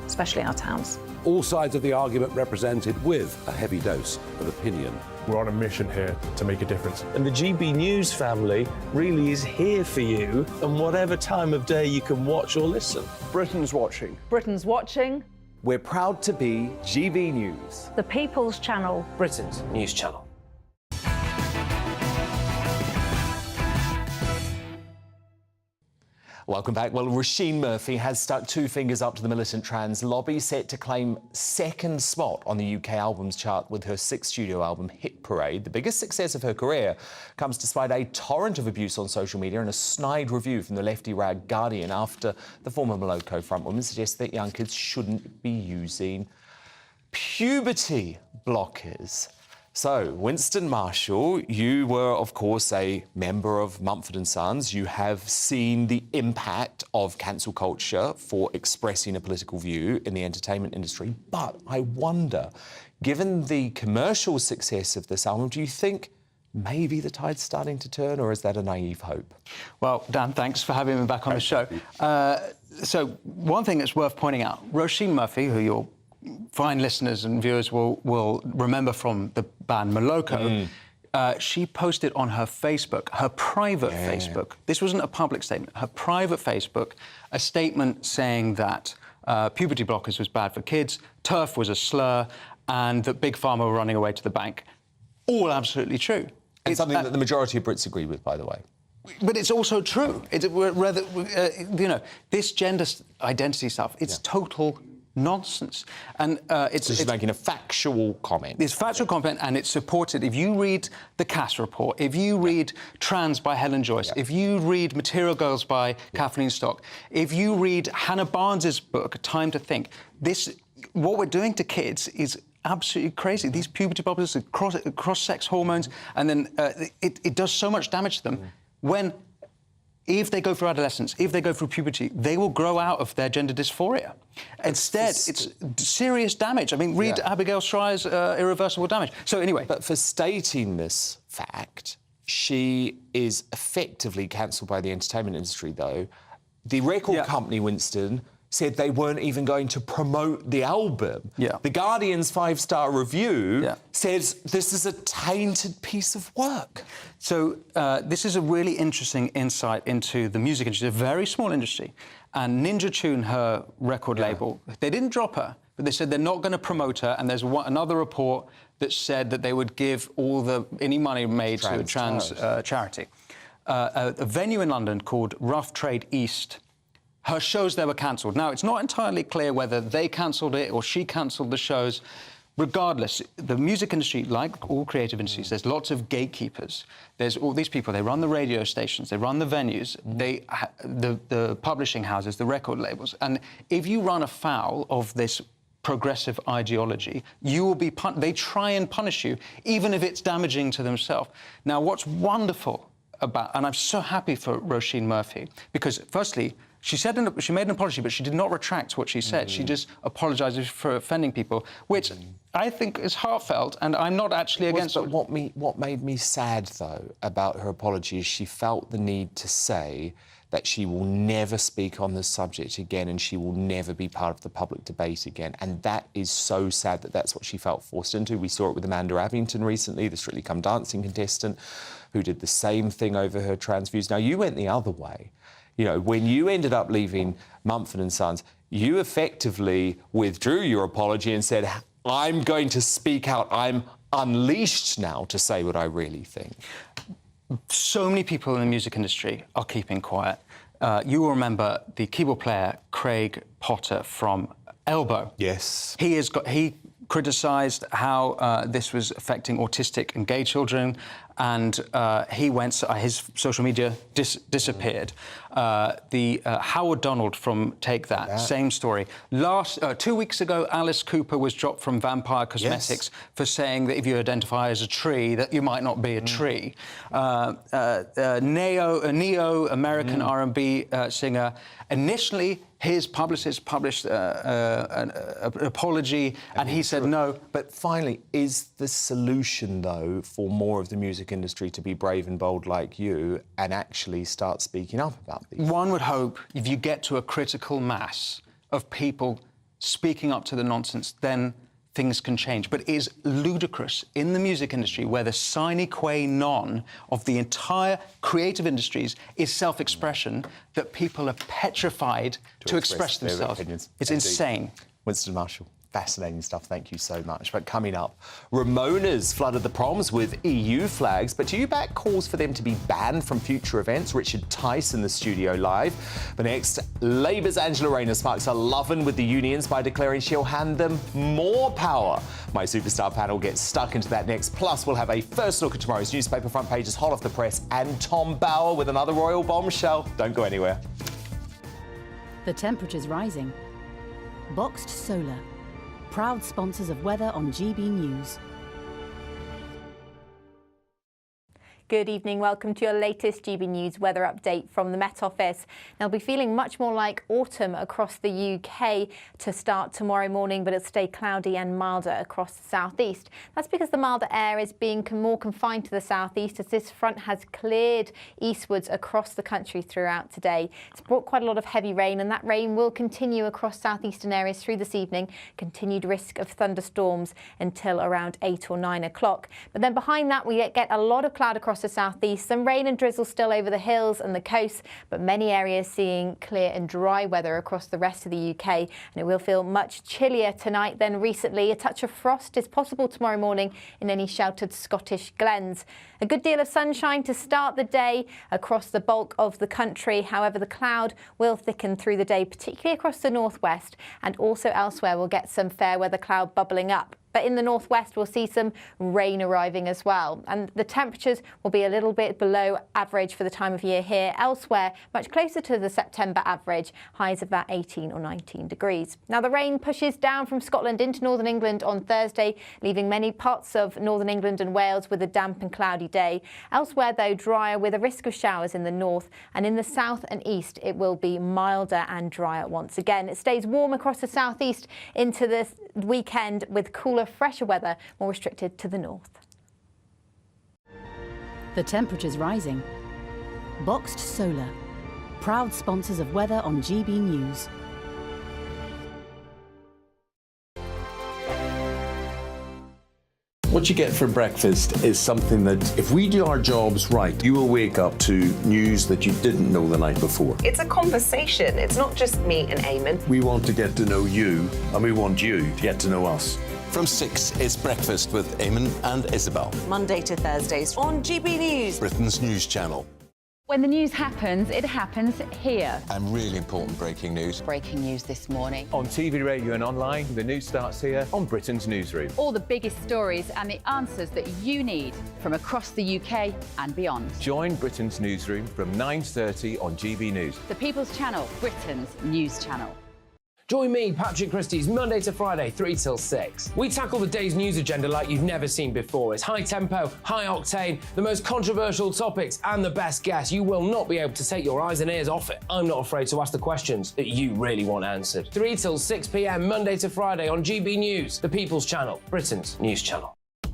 especially our towns. All sides of the argument represented with a heavy dose of opinion. We're on a mission here to make a difference. And the GB News family really is here for you, and whatever time of day you can watch or listen. Britain's watching. Britain's watching. We're proud to be GB News, the People's Channel, Britain's news channel. Welcome back. Well, Roisin Murphy has stuck 2 fingers up to the militant trans lobby, set to claim 2nd spot on the UK albums chart with her 6th studio album, Hit Parade. The biggest success of her career comes despite a torrent of abuse on social media and a snide review from the lefty rag Guardian after the former Moloko frontwoman suggested that young kids shouldn't be using puberty blockers. So, Winston Marshall, you were, of course, a member of Mumford & Sons. You have seen the impact of cancel culture for expressing a political view in the entertainment industry. But I wonder, given the commercial success of this album, do you think maybe the tide's starting to turn, or is that a naive hope? Well, Dan, thanks for having me back on the show. So, one thing that's worth pointing out, Roisin Murphy, who your fine listeners and viewers will remember from the band Moloko, she posted on her Facebook, her private Facebook, this wasn't a public statement, her private Facebook, a statement saying that puberty blockers was bad for kids, turf was a slur, and that Big Pharma were running away to the bank. All absolutely true. And it's something that the majority of Brits agree with, by the way. But it's also true. You know, this gender identity stuff, it's total nonsense. And it's making a factual comment. It's factual comment, and it's supported. If you read the Cass report, if you read Trans by Helen Joyce, if you read Material Girls by Kathleen Stock, if you read Hannah Barnes's book, Time to Think, what we're doing to kids is absolutely crazy. These puberty blockers, cross-sex hormones, and then it does so much damage to them. If they go through adolescence, if they go through puberty, they will grow out of their gender dysphoria. Instead, it's serious damage. I mean, read Abigail Schreier's Irreversible Damage. So anyway. But for stating this fact, she is effectively cancelled by the entertainment industry, though. The record company, Winston, said they weren't even going to promote the album. The Guardian's 5-star review says this is a tainted piece of work. So this is a really interesting insight into the music industry, a very small industry. And Ninja Tune, her record label, they didn't drop her, but they said they're not going to promote her. And there's another report that said that they would give any money made to a trans charity. A venue in London called Rough Trade East, her shows there were cancelled. Now, it's not entirely clear whether they cancelled it or she cancelled the shows. Regardless, the music industry, like all creative industries, there's lots of gatekeepers. There's all these people, they run the radio stations, they run the venues, the publishing houses, the record labels. And if you run afoul of this progressive ideology, you will be they try and punish you, even if it's damaging to themselves. Now, what's wonderful about, and I'm so happy for Roisin Murphy, because firstly, she made an apology, but she did not retract what she said. She just apologises for offending people, which I think is heartfelt, and I'm not actually against it. But what made me sad, though, about her apology is she felt the need to say that she will never speak on this subject again and she will never be part of the public debate again. And that is so sad that that's what she felt forced into. We saw it with Amanda Abington recently, the Strictly Come Dancing contestant, who did the same thing over her trans views. Now, you went the other way. You know, when you ended up leaving Mumford & Sons, you effectively withdrew your apology and said, I'm going to speak out. I'm unleashed now to say what I really think. So many people in the music industry are keeping quiet. You will remember the keyboard player, Craig Potter from Elbow. Yes. He criticised how this was affecting autistic and gay children, and his social media disappeared. Howard Donald from Take That, same story. 2 weeks ago, Alice Cooper was dropped from Vampire Cosmetics for saying that if you identify as a tree, that you might not be a tree. Neo, American R&B singer, initially his publicist published an apology, and he said no. But finally, is the solution, though, for more of the music industry to be brave and bold like you and actually start speaking up about these? One would hope if you get to a critical mass of people speaking up to the nonsense, then things can change. But it is ludicrous in the music industry, where the sine qua non of the entire creative industries is self-expression, that people are petrified to express themselves. It's insane. Winston Marshall, fascinating stuff. Thank you so much. But coming up, Ramona's flooded the proms with EU flags, but do you back calls for them to be banned from future events? Richard Tice in the studio live. But next, Labour's Angela Rayner sparks a lovin' with the unions by declaring she'll hand them more power. My superstar panel gets stuck into that next. Plus, we'll have a first look at tomorrow's newspaper front pages, hot off the press, and Tom Bauer with another royal bombshell. Don't go anywhere. The temperature's rising. Boxed Solar, proud sponsors of weather on GB News. Good evening. Welcome to your latest GB News weather update from the Met Office. Now, it'll be feeling much more like autumn across the UK to start tomorrow morning, but it'll stay cloudy and milder across the southeast. That's because the milder air is being more confined to the southeast as this front has cleared eastwards across the country throughout today. It's brought quite a lot of heavy rain, and that rain will continue across southeastern areas through this evening. Continued risk of thunderstorms until around 8 or 9 o'clock. But then behind that, we get a lot of cloud across the southeast, some rain and drizzle still over the hills and the coast, but many areas seeing clear and dry weather across the rest of the UK. And it will feel much chillier tonight than recently. A touch of frost is possible tomorrow morning in any sheltered Scottish glens. A good deal of sunshine to start the day across the bulk of the country. However, the cloud will thicken through the day, particularly across the northwest, and also elsewhere we'll get some fair weather cloud bubbling up. But in the northwest, we'll see some rain arriving as well. And the temperatures will be a little bit below average for the time of year here. Elsewhere, much closer to the September average, highs of about 18 or 19 degrees. Now, the rain pushes down from Scotland into northern England on Thursday, leaving many parts of northern England and Wales with a damp and cloudy day. Elsewhere, though, drier with a risk of showers in the north. And in the south and east, it will be milder and drier once again. It stays warm across the southeast into the weekend with cooler, fresher weather, more restricted to the north. The temperature's rising. Boxed Solar, proud sponsors of weather on GB News. What you get for breakfast is something that, if we do our jobs right, you will wake up to news that you didn't know the night before. It's a conversation. It's not just me and Eamon. We want to get to know you, and we want you to get to know us. From 6, it's Breakfast with Eamon and Isabel. Monday to Thursdays on GB News, Britain's news channel. When the news happens, it happens here. And really important breaking news. Breaking news this morning. On TV, radio and online, the news starts here on Britain's Newsroom. All the biggest stories and the answers that you need from across the UK and beyond. Join Britain's Newsroom from 9:30 on GB News. The People's Channel, Britain's news channel. Join me, Patrick Christie's Monday to Friday, 3 till 6. We tackle the day's news agenda like you've never seen before. It's high tempo, high octane, the most controversial topics and the best guests. You will not be able to take your eyes and ears off it. I'm not afraid to ask the questions that you really want answered. 3 till 6 p.m, Monday to Friday on GB News, the People's Channel, Britain's news channel.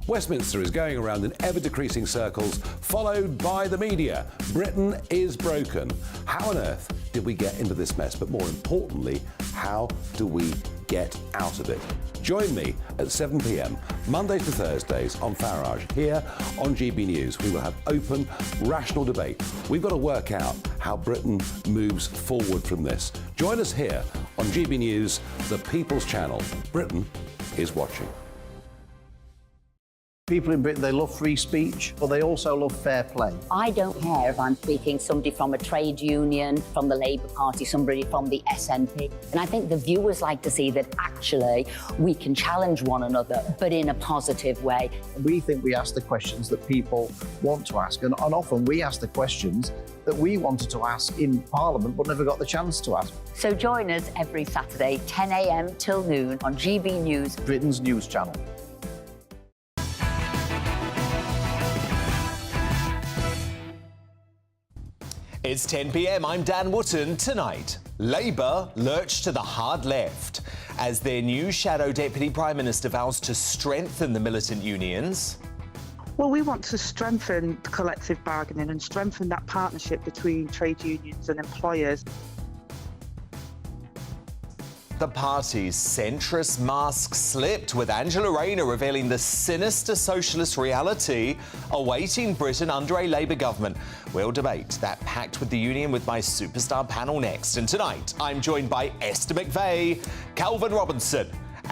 Westminster is going around in ever-decreasing circles, followed by the media. Britain is broken. How on earth did we get into this mess? But more importantly, how do we get out of it? Join me at 7 p.m, Mondays to Thursdays on Farage, here on GB News. We will have open, rational debate. We've got to work out how Britain moves forward from this. Join us here on GB News, the People's Channel. Britain is watching. People in Britain, they love free speech, but they also love fair play. I don't care if I'm speaking somebody from a trade union, from the Labour Party, somebody from the SNP. And I think the viewers like to see that actually we can challenge one another, but in a positive way. We think we ask the questions that people want to ask, and often we ask the questions that we wanted to ask in Parliament but never got the chance to ask. So join us every Saturday, 10 a.m. till noon on GB News, Britain's news channel. It's 10 p.m. I'm Dan Wootton. Tonight, Labour lurch to the hard left as their new shadow Deputy Prime Minister vows to strengthen the militant unions. Well, we want to strengthen collective bargaining and strengthen that partnership between trade unions and employers. The party's centrist mask slipped, with Angela Rayner revealing the sinister socialist reality awaiting Britain under a Labour government. We'll debate that pact with the union with my superstar panel next. And tonight, I'm joined by Esther McVeigh, Calvin Robinson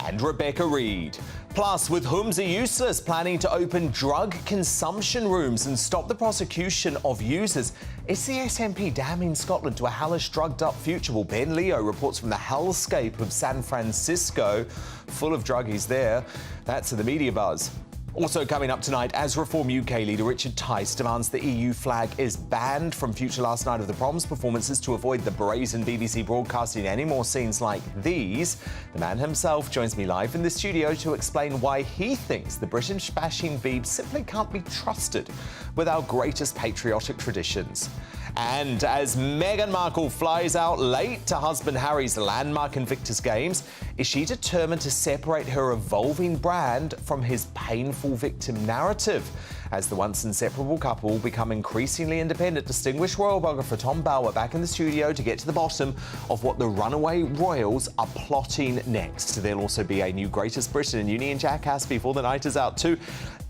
and Rebecca Reid. Plus, with Humza Useless planning to open drug consumption rooms and stop the prosecution of users, is the SNP damning Scotland to a hellish drugged-up future? Well, Ben Leo reports from the hellscape of San Francisco, full of druggies there. That's in the media buzz. Also coming up tonight, as Reform UK leader Richard Tice demands the EU flag is banned from future Last Night of the Proms performances to avoid the brazen BBC broadcasting any more scenes like these. The man himself joins me live in the studio to explain why he thinks the British-bashing Beeb simply can't be trusted with our greatest patriotic traditions. And as Meghan Markle flies out late to husband Harry's landmark Invictus Games, is she determined to separate her evolving brand from his painful victim narrative? As the once inseparable couple become increasingly independent, distinguished royal biographer Tom Bauer back in the studio to get to the bottom of what the runaway royals are plotting next. There'll also be a new Greatest Britain in Uni and Jackass before the night is out too.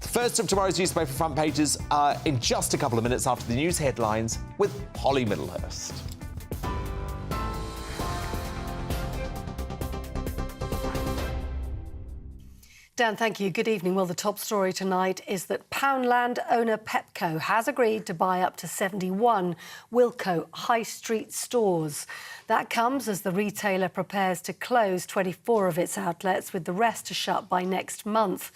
The first of tomorrow's newspaper front pages in just a couple of minutes after the news headlines with Polly Middlehurst. Dan, thank you. Good evening. Well, the top story tonight is that Poundland owner Pepco has agreed to buy up to 71 Wilko high street stores. That comes as the retailer prepares to close 24 of its outlets, with the rest to shut by next month.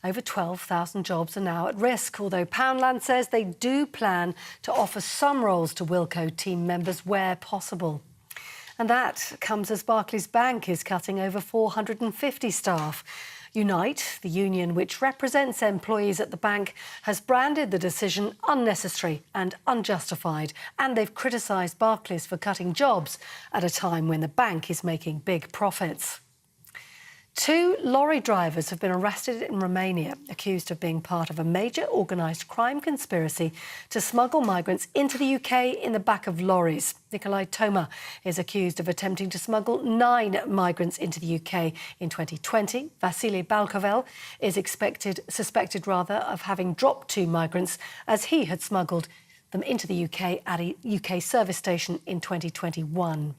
Over 12,000 jobs are now at risk, although Poundland says they do plan to offer some roles to Wilko team members where possible. And that comes as Barclays Bank is cutting over 450 staff. Unite, the union which represents employees at the bank, has branded the decision unnecessary and unjustified, and they've criticised Barclays for cutting jobs at a time when the bank is making big profits. 2 lorry drivers have been arrested in Romania, accused of being part of a major organised crime conspiracy to smuggle migrants into the UK in the back of lorries. Nikolai Toma is accused of attempting to smuggle 9 migrants into the UK in 2020. Vasily Balkovel is suspected of having dropped 2 migrants as he had smuggled them into the UK at a UK service station in 2021.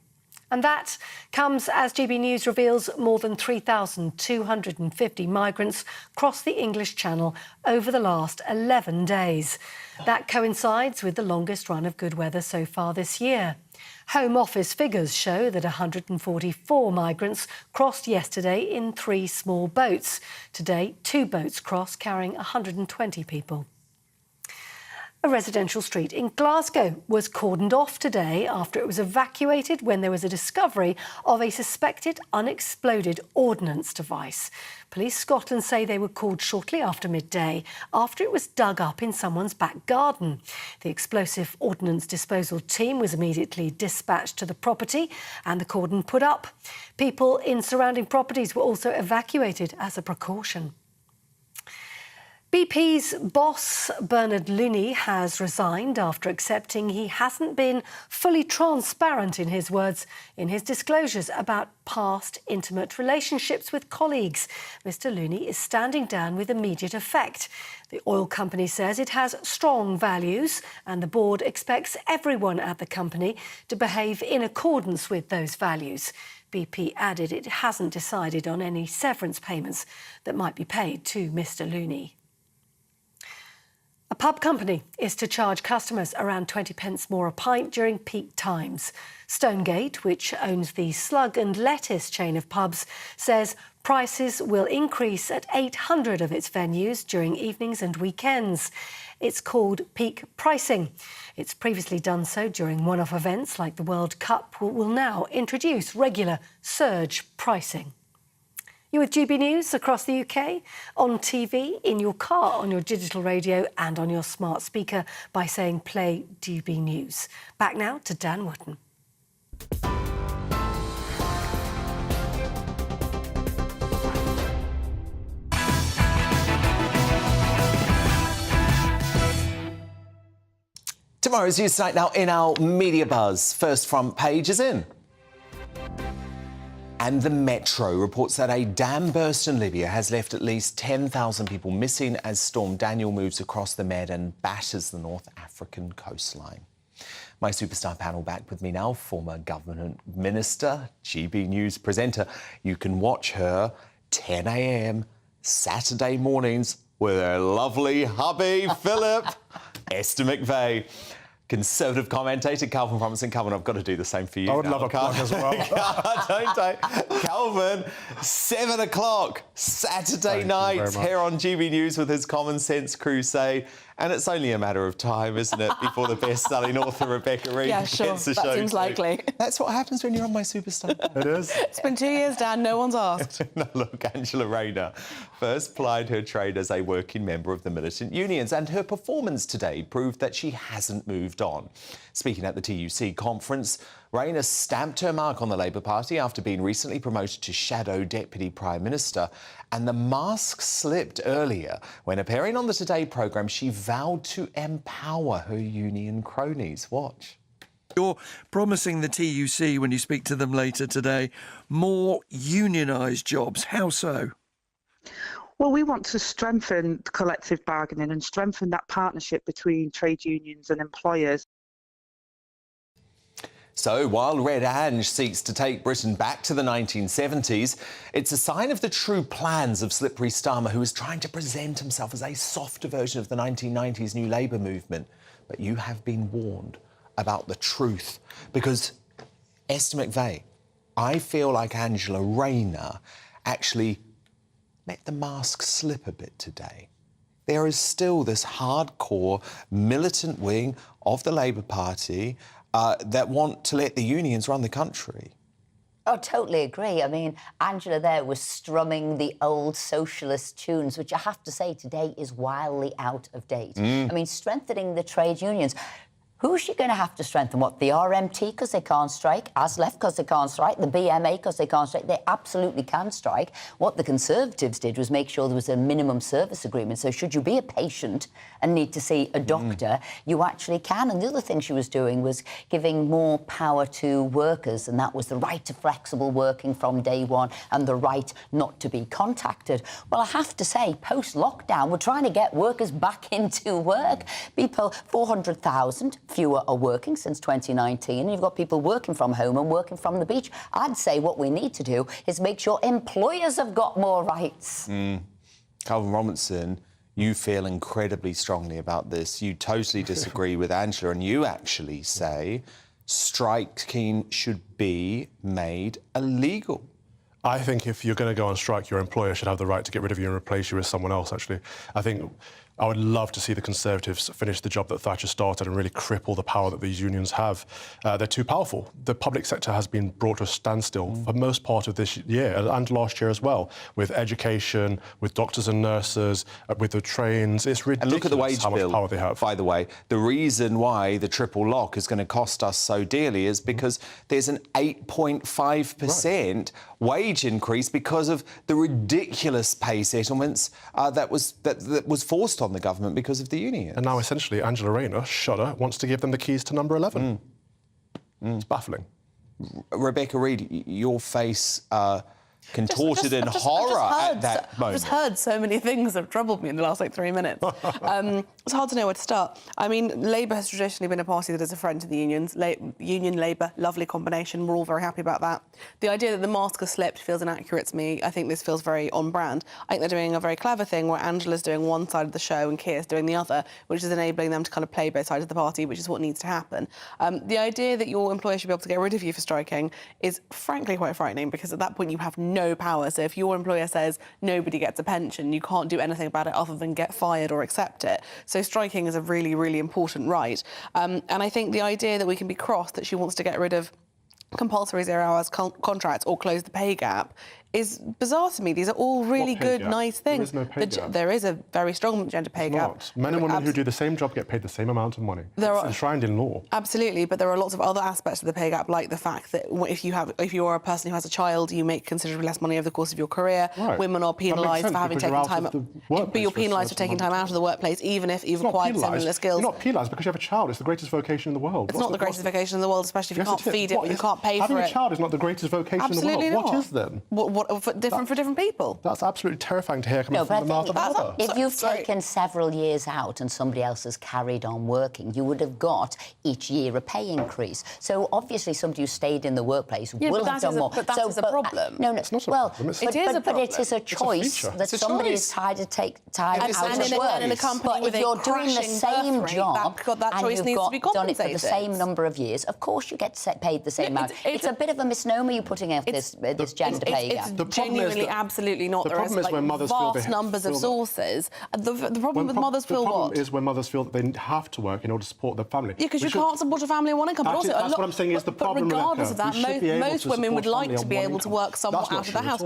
And that comes as GB News reveals more than 3,250 migrants crossed the English Channel over the last 11 days. That coincides with the longest run of good weather so far this year. Home Office figures show that 144 migrants crossed yesterday in 3 small boats. Today, 2 boats crossed carrying 120 people. A residential street in Glasgow was cordoned off today after it was evacuated when there was a discovery of a suspected unexploded ordnance device. Police Scotland say they were called shortly after midday after it was dug up in someone's back garden. The explosive ordnance disposal team was immediately dispatched to the property and the cordon put up. People in surrounding properties were also evacuated as a precaution. BP's boss, Bernard Looney, has resigned after accepting he hasn't been fully transparent, in his words, in his disclosures about past intimate relationships with colleagues. Mr. Looney is standing down with immediate effect. The oil company says it has strong values and the board expects everyone at the company to behave in accordance with those values. BP added it hasn't decided on any severance payments that might be paid to Mr. Looney. A pub company is to charge customers around 20 pence more a pint during peak times. Stonegate, which owns the Slug and Lettuce chain of pubs, says prices will increase at 800 of its venues during evenings and weekends. It's called peak pricing. It's previously done so during one-off events like the World Cup, but will now introduce regular surge pricing. You're with GB News across the UK, on TV, in your car, on your digital radio and on your smart speaker by saying play GB News. Back now to Dan Wootton. Tomorrow's news tonight now in our media buzz. First front page is in. And the Metro reports that a dam burst in Libya has left at least 10,000 people missing as Storm Daniel moves across the Med and batters the North African coastline. My superstar panel back with me now, former government minister, GB News presenter. You can watch her 10 a.m. Saturday mornings with her lovely hubby, Philip, Esther McVeigh. Conservative commentator Calvin Robinson. Calvin, I've got to do the same for you. I would now. love a plug as well. Don't I? Calvin, 7 o'clock Saturday night here on GB News with his Common Sense Crusade. And it's only a matter of time, isn't it, before the best-selling author Rebecca Reed gets the show. That seems likely. That's what happens when you're on My Superstar. It is. It's been 2 years, Dan. No one's asked. Now, look, Angela Rayner first plied her trade as a working member of the militant unions, and her performance today proved that she hasn't moved on. Speaking at the TUC conference, Rayner stamped her mark on the Labour Party after being recently promoted to Shadow Deputy Prime Minister, and the mask slipped earlier when, appearing on the Today programme, she vowed to empower her union cronies. Watch. You're promising the TUC, when you speak to them later today, more unionised jobs. How so? Well, we want to strengthen collective bargaining and strengthen that partnership between trade unions and employers. So, while Red Ange seeks to take Britain back to the 1970s, it's a sign of the true plans of Slippery Starmer, who is trying to present himself as a softer version of the 1990s New Labour movement. But you have been warned about the truth, because, Esther McVeigh, I feel like Angela Rayner actually let the mask slip a bit today. There is still this hardcore militant wing of the Labour Party that want to let the unions run the country. Oh, totally agree. I mean, Angela there was strumming the old socialist tunes, which I have to say today is wildly out of date. I mean, strengthening the trade unions. Who's she going to have to strengthen? What, the RMT because they can't strike, ASLEF because they can't strike, the BMA because they can't strike? They absolutely can strike. What the Conservatives did was make sure there was a minimum service agreement. So should you be a patient and need to see a doctor, you actually can. And the other thing she was doing was giving more power to workers, and that was the right to flexible working from day one and the right not to be contacted. Well, I have to say, post-lockdown, we're trying to get workers back into work. People, 400,000 fewer are working since 2019. You've got people working from home and working from the beach. I'd say what we need to do is make sure employers have got more rights. Calvin Robinson, you feel incredibly strongly about this. You totally disagree with Angela, and you actually say striking should be made illegal. I think if you're going to go on strike, your employer should have the right to get rid of you and replace you with someone else, actually. I think I would love to see the Conservatives finish the job that Thatcher started and really cripple the power that these unions have. They're too powerful. The public sector has been brought to a standstill for most part of this year and last year as well, with education, with doctors and nurses, with the trains. It's ridiculous. And look at the wage how bill, much power they have. By the way. The reason why the triple lock is going to cost us so dearly is because there's an 8.5% wage increase because of the ridiculous pay settlements that was forced on the government because of the union. And now, essentially, Angela Rayner, shudder, wants to give them the keys to number 11. It's baffling. Rebecca Reed, your face contorted in horror at that moment. I've just heard so many things that have troubled me in the last, 3 minutes. It's hard to know where to start. I mean, Labour has traditionally been a party that is a friend to the unions. Union, Labour, lovely combination. We're all very happy about that. The idea that the mask has slipped feels inaccurate to me. I think this feels very on brand. I think they're doing a very clever thing where Angela's doing one side of the show and Keir's doing the other, which is enabling them to kind of play both sides of the party, which is what needs to happen. The idea that your employer should be able to get rid of you for striking is frankly quite frightening, because at that point you have no power. So if your employer says nobody gets a pension, you can't do anything about it other than get fired or accept it. So striking is a really, really important right. And I think the idea that we can be cross that she wants to get rid of compulsory 0 hours contracts or close the pay gap is bizarre to me. These are all really good, nice things. There is no pay gap. There is a very strong gender pay gap. Men and women who do the same job get paid the same amount of money. It's enshrined in law. Absolutely, but there are lots of other aspects of the pay gap, like the fact that if you are a person who has a child, you make considerably less money over the course of your career. Right. Women are penalised for having taken time out. But you're penalised for taking time out of the workplace, even if you've acquired similar skills. You're not penalised because you have a child. It's the greatest vocation in the world. It's not the greatest vocation in the world, especially if you can't feed it or you can't pay for it. Having a child is not the greatest vocation in the world. What is then? different for different people. That's absolutely terrifying to hear coming from the mouth of a mother. If you've taken several years out and somebody else has carried on working, you would have got each year a pay increase. So obviously somebody who stayed in the workplace will have done more. But that is a problem. No, it's not a problem. It is a problem. But it is a choice that somebody is tired to take time out of work. And in a company but with if you're doing the crashing same birth rate, job that choice and needs you've to be done it for the compensated. same number of years, of course you get paid the same amount. It's a bit of a misnomer you're putting out this gender pay gap. It's genuinely absolutely not. There are vast numbers of sources. The problem with mothers feel what? The problem is when mothers feel that they have to work in order to support their family. Yeah, because you can't support a family on one income. That's what I'm saying is the problem, But regardless of that, most women would like to be able to work somewhat out of the house.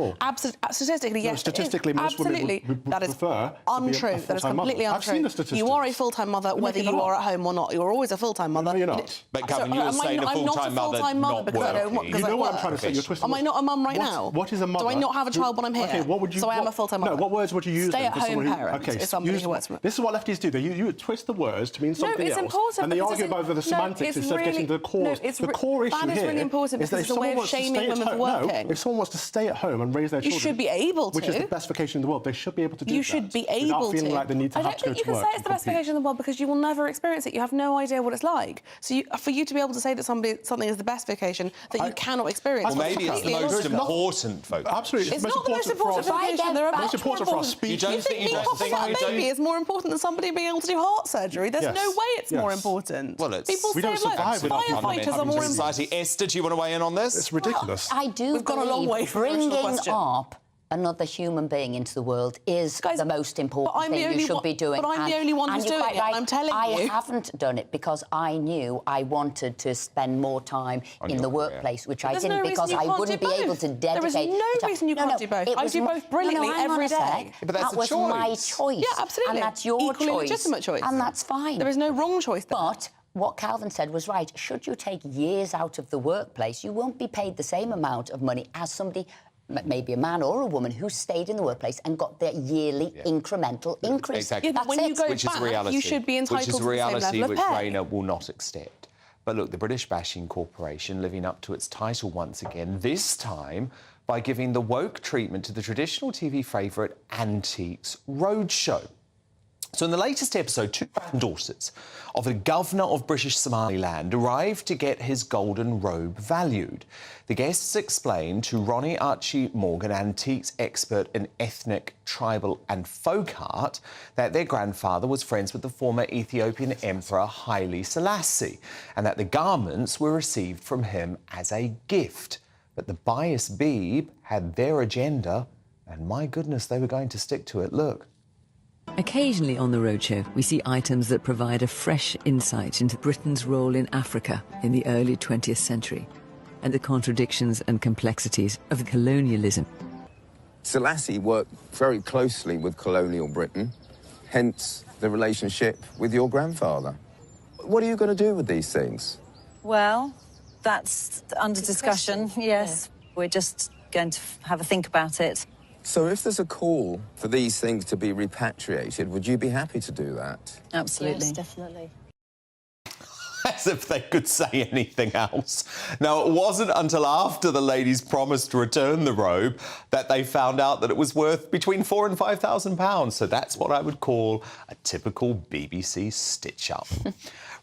Statistically, yes. Statistically, most women would untrue. prefer That is completely untrue. I've seen the statistics. You are a full-time mother whether you are at home or not. You're always a full-time mother. No, you're not. But Gavin, you're saying a full-time mother because I don't work. You know what I'm trying to say? You're twisting. Am I not a mum right now? What is a mother? Do I not have a child when I'm here? Okay, what would you? So I am a full-time mother. No, what words would you use? Stay-at-home parent is somebody who works. This is what lefties do. You twist the words to mean something else, and they argue over the semantics instead of getting to the core. The core issue here is really important because it's a way of shaming women for working. If someone wants to stay at home and raise their children, you should be able to. Which is the best vocation in the world. They should be able to do that. You should be able to. Without feeling like they need to have to go to work. I don't think you can say it's the best vocation in the world because you will never experience it. You have no idea what it's like. So for you to be able to say that something is the best vocation that you cannot experience. Well, maybe it's the most important vocation. Absolutely, it's not the most important vocation. There are much more important for our speech. You think popping out a baby is more important than somebody being able to do heart surgery? There's no way it's more important. Well, it's people say firefighters are more important. Society. Esther, do you want to weigh in on this? It's ridiculous. I do. We've gone a long way from bringing the question. up another human being into the world is the most important thing you should be doing. But I'm the only one who's doing it, and I'm telling you. I haven't done it because I knew I wanted to spend more time in the workplace, which I didn't because I wouldn't be able to dedicate... There is no reason you can't do both. I do both brilliantly every day. But that's that was my choice. Yeah, absolutely. And that's your Equally choice. legitimate choice. And that's fine. There is no wrong choice there. But what Calvin said was right. Should you take years out of the workplace, you won't be paid the same amount of money as somebody, maybe a man or a woman, who stayed in the workplace and got their yearly incremental increase. Exactly. Yeah, when you go back, you should be entitled to the same level of pay. Which is reality which Rayner will not accept. But look, the British Bashing Corporation living up to its title once again, this time by giving the woke treatment to the traditional TV favourite Antiques Roadshow. So in the latest episode, two granddaughters of the governor of British Somaliland arrived to get his golden robe valued. The guests explained to Ronnie Archie Morgan, antiques expert in ethnic, tribal and folk art, that their grandfather was friends with the former Ethiopian Emperor Haile Selassie and that the garments were received from him as a gift. But the biased Beeb had their agenda and, my goodness, they were going to stick to it. Look. Occasionally on the roadshow, we see items that provide a fresh insight into Britain's role in Africa in the early 20th century and the contradictions and complexities of colonialism. Selassie worked very closely with colonial Britain, hence the relationship with your grandfather. What are you going to do with these things? Well, that's under discussion, yes. We're just going to have a think about it. So if there's a call for these things to be repatriated, would you be happy to do that? Absolutely. Yes, definitely. As if they could say anything else. Now, it wasn't until after the ladies promised to return the robe that they found out that it was worth between £4,000 and £5,000. So that's what I would call a typical BBC stitch-up.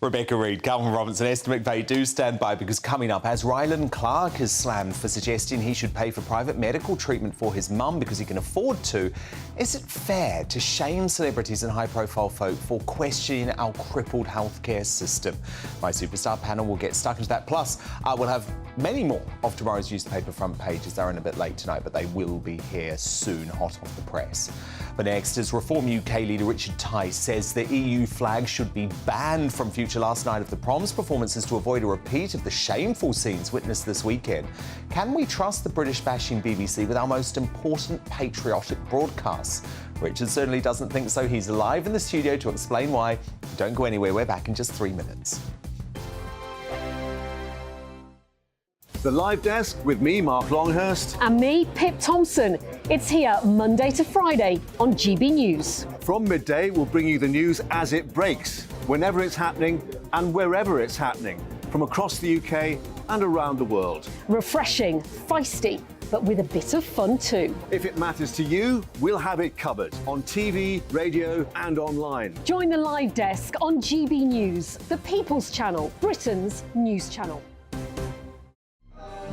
Rebecca Reid, Calvin Robinson, Esther McVeigh do stand by because coming up, as Ryland Clark is slammed for suggesting he should pay for private medical treatment for his mum because he can afford to, is it fair to shame celebrities and high-profile folk for questioning our crippled healthcare system? My superstar panel will get stuck into that. Plus, we'll have many more of tomorrow's newspaper front pages. They're in a bit late tonight, but they will be here soon, hot off the press. But next, as Reform UK leader Richard Tice says the EU flag should be banned from future last night of the Proms performances to avoid a repeat of the shameful scenes witnessed this weekend. Can we trust the British-bashing BBC with our most important patriotic broadcasts? Richard certainly doesn't think so. He's live in the studio to explain why. Don't go anywhere. We're back in just 3 minutes. The Live Desk with me, Mark Longhurst. And me, Pip Thompson. It's here Monday to Friday on GB News. From midday, we'll bring you the news as it breaks, whenever it's happening and wherever it's happening, from across the UK and around the world. Refreshing, feisty, but with a bit of fun too. If it matters to you, we'll have it covered on TV, radio and online. Join the live desk on GB News, the People's Channel, Britain's news channel.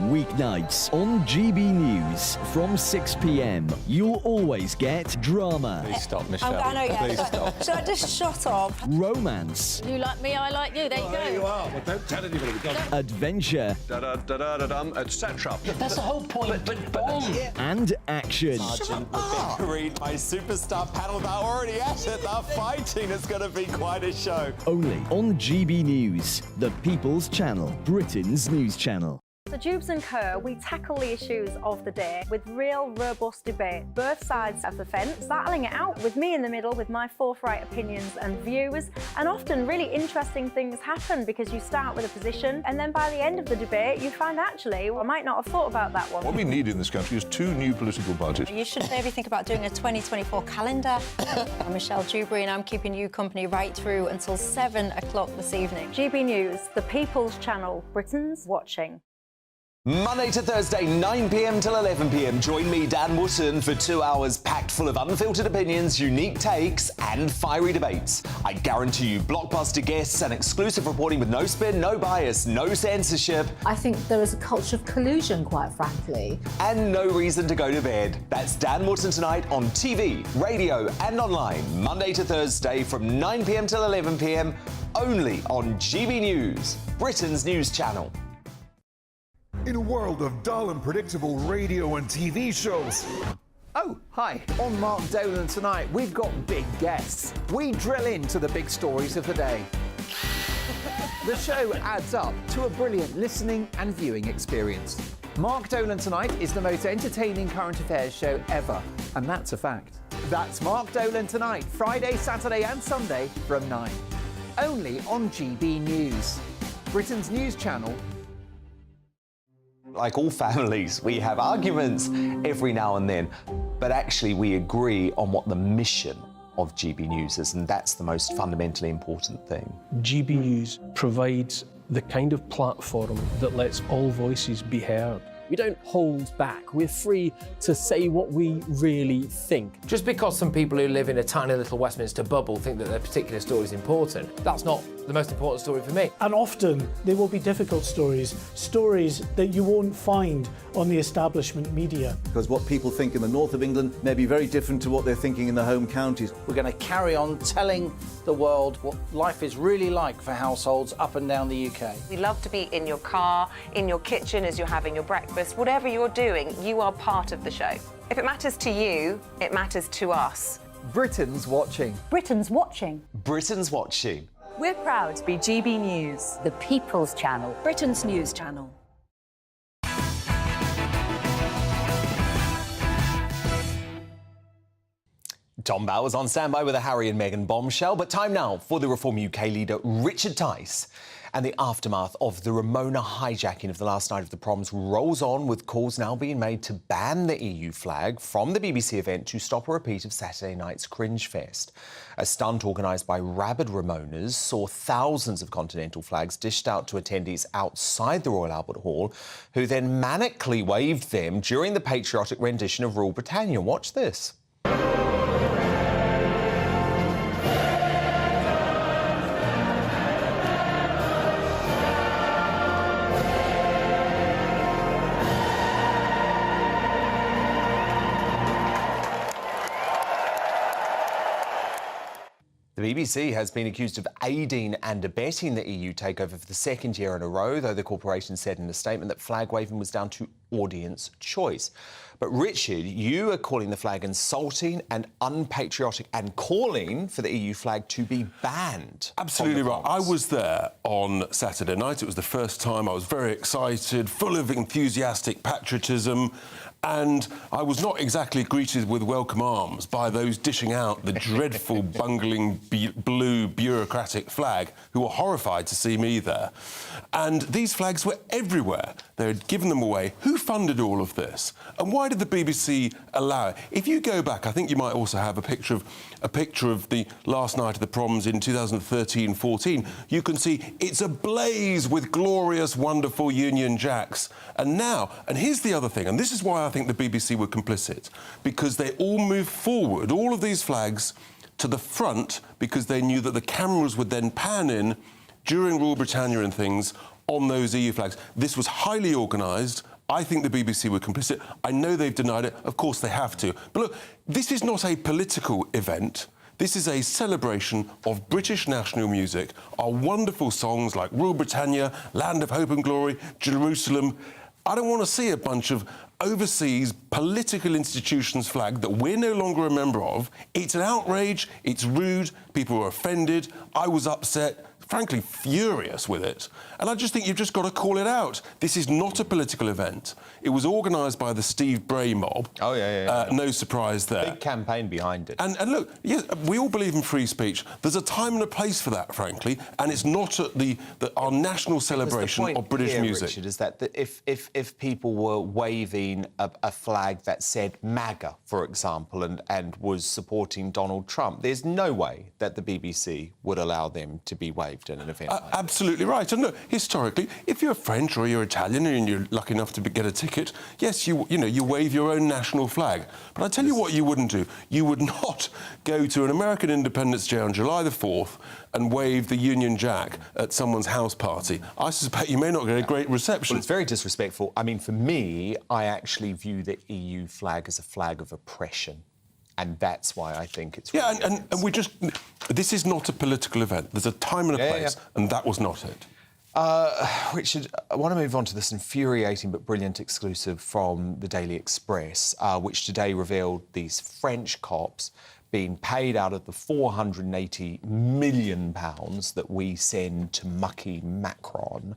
Weeknights on GB News from 6 p.m. You'll always get drama. Please stop, Michelle. I know, yeah. Please stop. Should I just shut up? Romance. You like me, I like you. There you go. There you are. Well, don't tell anybody. Adventure. Etc. That's the whole point. But boom. And action. Sergeant, we're being greeted by superstar panel. They're already at it. They're fighting. It's going to be quite a show. Only on GB News, the People's Channel, Britain's news channel. So Jubes and Kerr, we tackle the issues of the day with real robust debate, both sides of the fence, battling it out with me in the middle with my forthright opinions and views. And often really interesting things happen because you start with a position and then by the end of the debate you find actually, well, I might not have thought about that one. What we need in this country is 2 new political budgets. You should maybe think about doing a 2024 calendar. I'm Michelle Dewberry and I'm keeping you company right through until 7 o'clock this evening. GB News, the People's Channel, Britain's watching. Monday to Thursday, 9 p.m. till 11 p.m. Join me, Dan Wootton, for 2 hours packed full of unfiltered opinions, unique takes and fiery debates. I guarantee you blockbuster guests and exclusive reporting with no spin, no bias, no censorship. I think there is a culture of collusion, quite frankly. And no reason to go to bed. That's Dan Wootton tonight on TV, radio and online. Monday to Thursday from 9 p.m. till 11 p.m. only on GB News, Britain's news channel. In a world of dull and predictable radio and TV shows. Oh, hi. On Mark Dolan tonight, we've got big guests. We drill into the big stories of the day. The show adds up to a brilliant listening and viewing experience. Mark Dolan Tonight is the most entertaining current affairs show ever, and that's a fact. That's Mark Dolan Tonight, Friday, Saturday and Sunday from 9. Only on GB News, Britain's news channel. Like all families, we have arguments every now and then, but actually we agree on what the mission of GB News is, and that's the most fundamentally important thing. GB News provides the kind of platform that lets all voices be heard. We don't hold back. We're free to say what we really think. Just because some people who live in a tiny little Westminster bubble think that their particular story is important, that's not the most important story for me. And often they will be difficult stories, stories that you won't find on the establishment media. Because what people think in the north of England may be very different to what they're thinking in the home counties. We're going to carry on telling the world what life is really like for households up and down the UK. We love to be in your car, in your kitchen as you're having your breakfast. Whatever you're doing, you are part of the show. If it matters to you, it matters to us. Britain's watching. Britain's watching. Britain's watching. We're proud to be GB News, The People's Channel, Britain's news channel. Tom Bowers on standby with a Harry and Meghan bombshell, but time now for the Reform UK leader Richard Tice. And the aftermath of the Ramona hijacking of the last night of the proms rolls on, with calls now being made to ban the EU flag from the BBC event to stop a repeat of Saturday night's Cringe Fest. A stunt organised by rabid Ramonas saw thousands of Continental flags dished out to attendees outside the Royal Albert Hall, who then manically waved them during the patriotic rendition of Rule Britannia. Watch this. The BBC has been accused of aiding and abetting the EU takeover for the second year in a row, though the corporation said in a statement that flag waving was down to audience choice. But Richard, you are calling the flag insulting and unpatriotic and calling for the EU flag to be banned. Absolutely right. I was there on Saturday night. It was the first time. I was very excited, full of enthusiastic patriotism. And I was not exactly greeted with welcome arms by those dishing out the dreadful, bungling blue bureaucratic flag, who were horrified to see me there. And these flags were everywhere. They had given them away. Who funded all of this? And why did the BBC allow it? If you go back, I think you might also have a picture of the last night of the proms in 2013-14. You can see it's ablaze with glorious, wonderful Union Jacks. And now, and here's the other thing, and this is why I think the BBC were complicit, because they all moved forward, all of these flags, to the front, because they knew that the cameras would then pan in during Rule Britannia and things on those EU flags. This was highly organised. I think the BBC were complicit. I know they've denied it. Of course they have to. But look, this is not a political event. This is a celebration of British national music, our wonderful songs like Rule Britannia, Land of Hope and Glory, Jerusalem. I don't want to see a bunch of overseas political institutions flag that we're no longer a member of. It's an outrage, it's rude, people were offended, I was upset, frankly furious with it. And I just think you've just got to call it out. This is not a political event. It was organised by the Steve Bray mob. Oh, yeah. No surprise there. Big campaign behind it. And look, yes, we all believe in free speech. There's a time and a place for that, frankly, and it's not at our national celebration of British music. Richard, is that if people were waving a flag that said MAGA, for example, and was supporting Donald Trump, there's no way that the BBC would allow them to be waved in an event like that. Absolutely right. And look, historically, if you're French or you're Italian and you're lucky enough to get a ticket, yes, you wave your own national flag. But I tell you what you wouldn't do. You would not go to an American Independence Day on July the 4th and wave the Union Jack at someone's house party. I suspect you may not get a great reception. Well, it's very disrespectful. I mean, for me, I actually view the EU flag as a flag of oppression. And that's why I think it's... Yeah, and we just... This is not a political event. There's a time and a place, and that was not it. Richard, I want to move on to this infuriating but brilliant exclusive from the Daily Express, which today revealed these French cops being paid out of the £480 million that we send to mucky Macron,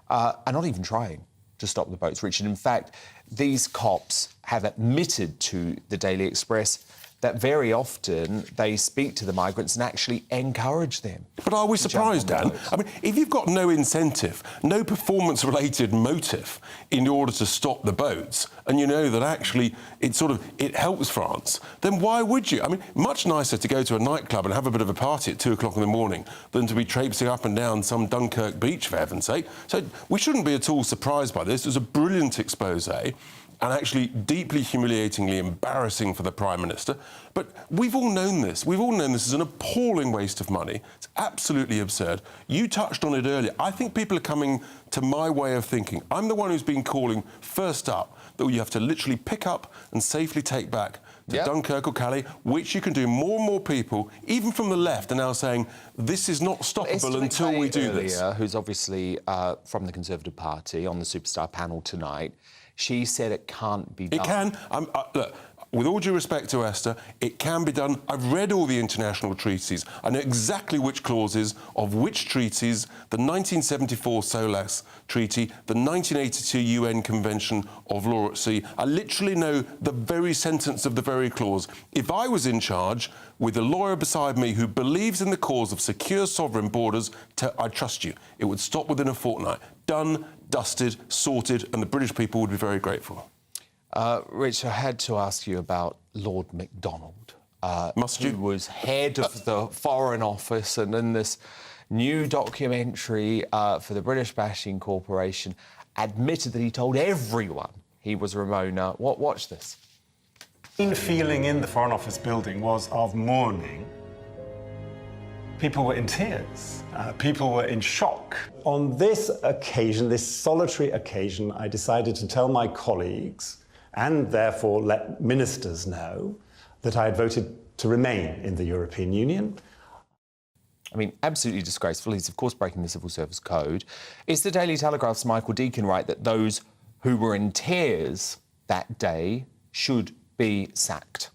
are not even trying to stop the boats, Richard. In fact, these cops have admitted to the Daily Express that very often they speak to the migrants and actually encourage them. But are we surprised, Dan? I mean, if you've got no incentive, no performance-related motive in order to stop the boats, and you know that actually it helps France, then why would you? I mean, much nicer to go to a nightclub and have a bit of a party at 2 o'clock in the morning than to be traipsing up and down some Dunkirk beach, for heaven's sake. So we shouldn't be at all surprised by this. It was a brilliant exposé, and actually deeply humiliatingly embarrassing for the Prime Minister. But we've all known this. We've all known this is an appalling waste of money. It's absolutely absurd. You touched on it earlier. I think people are coming to my way of thinking. I'm the one who's been calling first up that you have to literally pick up and safely take back to Dunkirk or Calais, which you can do. More and more people, even from the left, are now saying this is not stoppable until we do this. Who's obviously from the Conservative Party on the Superstar panel tonight, she said it can't be done. It can. Look, with all due respect to Esther, it can be done. I've read all the international treaties. I know exactly which clauses of which treaties, the 1974 SOLAS Treaty, the 1982 UN Convention of Law at Sea. I literally know the very sentence of the very clause. If I was in charge with a lawyer beside me who believes in the cause of secure sovereign borders, I trust you. It would stop within a fortnight. Done, dusted, sorted, and the British people would be very grateful. Rich, I had to ask you about Lord MacDonald. Must you? Who was head of the Foreign Office, and in this new documentary for the British Bashing Corporation, admitted that he told everyone he was Ramona. Watch this. The main feeling in the Foreign Office building was of mourning. People were in tears. People were in shock. On this occasion, this solitary occasion, I decided to tell my colleagues, and therefore let ministers know, that I had voted to remain in the European Union. I mean, absolutely disgraceful. He's, of course, breaking the Civil Service Code. Is the Daily Telegraph's Michael Deakin right that those who were in tears that day should be sacked?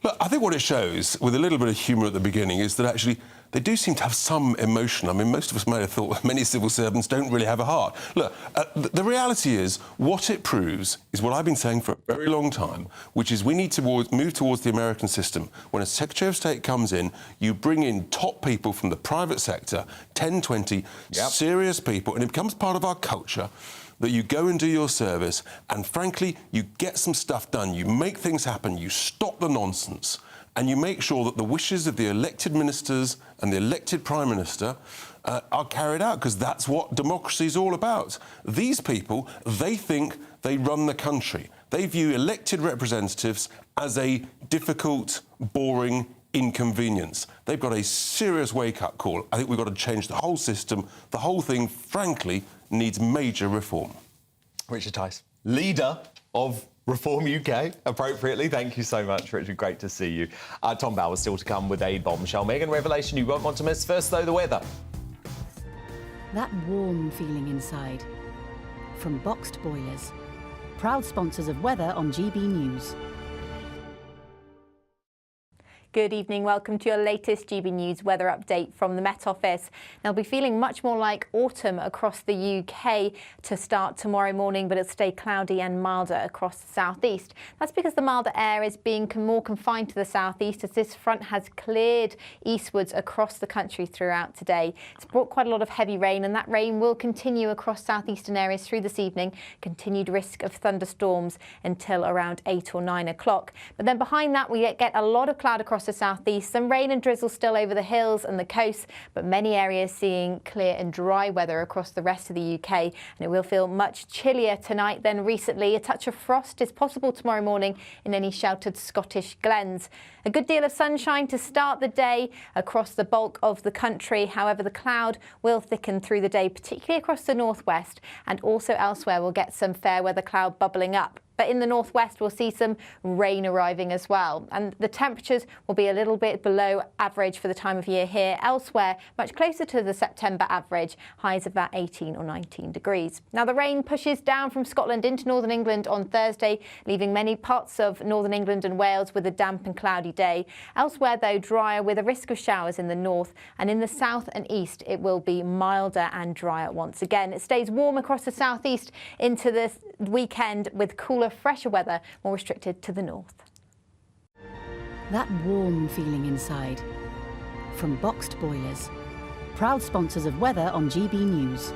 Look, I think what it shows, with a little bit of humour at the beginning, is that actually they do seem to have some emotion. I mean, most of us may have thought many civil servants don't really have a heart. Look, the reality is, what it proves is what I've been saying for a very long time, which is we need to move towards the American system. When a Secretary of State comes in, you bring in top people from the private sector, 10, 20, serious people, and it becomes part of our culture that you go and do your service, and frankly, you get some stuff done, you make things happen, you stop the nonsense, and you make sure that the wishes of the elected ministers and the elected Prime Minister are carried out, because that's what democracy is all about. These people, they think they run the country. They view elected representatives as a difficult, boring inconvenience. They've got a serious wake-up call. I think we've got to change the whole system. The whole thing, frankly, needs major reform. Richard Tice, leader of Reform UK, appropriately. Thank you so much, Richard. Great to see you. Tom Bauer still to come with a bombshell. Meghan revelation you won't want to miss. First, though, the weather. That warm feeling inside. From Boxed Boilers. Proud sponsors of weather on GB News. Good evening. Welcome to your latest GB News weather update from the Met Office. Now, it'll be feeling much more like autumn across the UK to start tomorrow morning, but it'll stay cloudy and milder across the southeast. That's because the milder air is being more confined to the southeast as this front has cleared eastwards across the country throughout today. It's brought quite a lot of heavy rain, and that rain will continue across southeastern areas through this evening. Continued risk of thunderstorms until around 8 or 9 o'clock. But then behind that, we get a lot of cloud across the southeast, some rain and drizzle still over the hills and the coast, but many areas seeing clear and dry weather across the rest of the UK, and it will feel much chillier tonight than recently. A touch of frost is possible tomorrow morning in any sheltered Scottish glens. A good deal of sunshine to start the day across the bulk of the country. However, the cloud will thicken through the day, particularly across the northwest, and also elsewhere we'll get some fair weather cloud bubbling up. But in the northwest, we'll see some rain arriving as well. And the temperatures will be a little bit below average for the time of year here. Elsewhere, much closer to the September average, highs of about 18 or 19 degrees. Now, the rain pushes down from Scotland into northern England on Thursday, leaving many parts of northern England and Wales with a damp and cloudy day. Elsewhere, though, drier with a risk of showers in the north. And in the south and east, it will be milder and drier once again. It stays warm across the southeast into the weekend with cooler, fresher weather, more restricted to the north. That warm feeling inside. From Boxed Boilers. Proud sponsors of weather on GB News.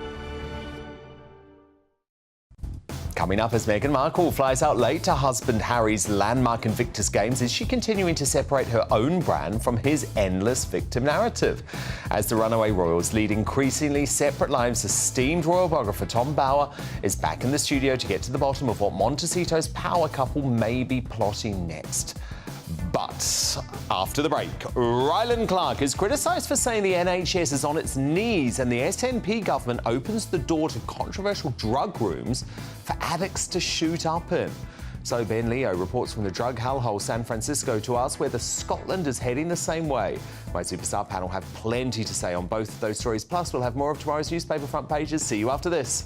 Coming up, as Meghan Markle flies out late to husband Harry's landmark Invictus Games, is she continuing to separate her own brand from his endless victim narrative? As the runaway royals lead increasingly separate lives, esteemed royal biographer Tom Bauer is back in the studio to get to the bottom of what Montecito's power couple may be plotting next. But after the break, Ryland Clark is criticised for saying the NHS is on its knees, and the SNP government opens the door to controversial drug rooms for addicts to shoot up in. So Ben Leo reports from the drug hellhole San Francisco to us whether Scotland is heading the same way. My superstar panel have plenty to say on both of those stories. Plus, we'll have more of tomorrow's newspaper front pages. See you after this.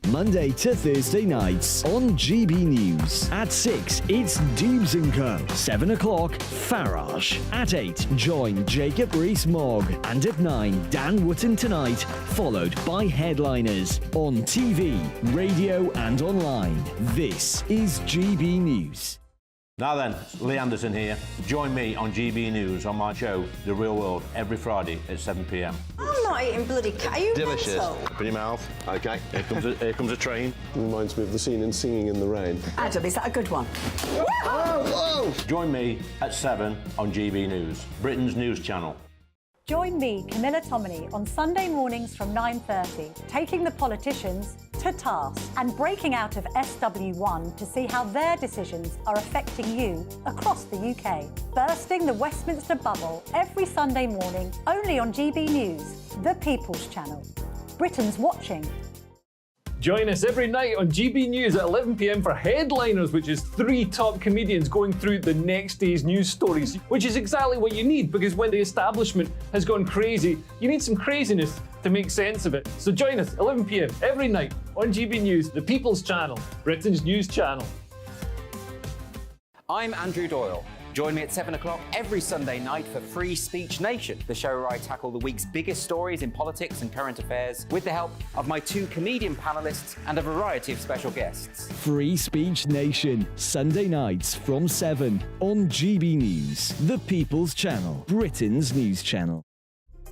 Monday to Thursday nights on GB News. At 6, it's Dubes & Co. 7 o'clock, Farage. At 8, join Jacob Rees-Mogg. And at 9, Dan Wootton Tonight, followed by Headliners. On TV, radio and online. This is GB News. Now then, Lee Anderson here. Join me on GB News on my show, The Real World, every Friday at 7 p.m. I'm not eating bloody cat. Are you Delicious. mental? Open your mouth. OK, here comes a train. Reminds me of the scene in Singing in the Rain. Adam, is that a good one? Whoa! Join me at 7 on GB News, Britain's news channel. Join me, Camilla Tominey, on Sunday mornings from 9:30, taking the politicians to task and breaking out of SW1 to see how their decisions are affecting you across the UK. Bursting the Westminster bubble every Sunday morning, only on GB News, the People's Channel. Britain's watching. Join us every night on GB News at 11 p.m. for Headliners, which is 3 top comedians going through the next day's news stories, which is exactly what you need, because when the establishment has gone crazy, you need some craziness to make sense of it. So join us 11 p.m. every night on GB News, the People's Channel, Britain's news channel. I'm Andrew Doyle. Join me at 7 o'clock every Sunday night for Free Speech Nation, the show where I tackle the week's biggest stories in politics and current affairs with the help of my 2 comedian panellists and a variety of special guests. Free Speech Nation, Sunday nights from 7 on GB News, the People's Channel, Britain's news channel.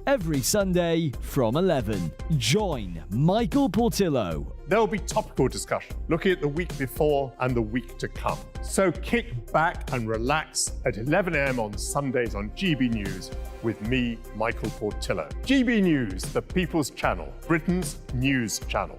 Every Sunday from 11, join Michael Portillo. There will be topical discussion, looking at the week before and the week to come. So kick back and relax at 11 a.m. on Sundays on GB News with me, Michael Portillo. GB News, the People's Channel, Britain's news channel.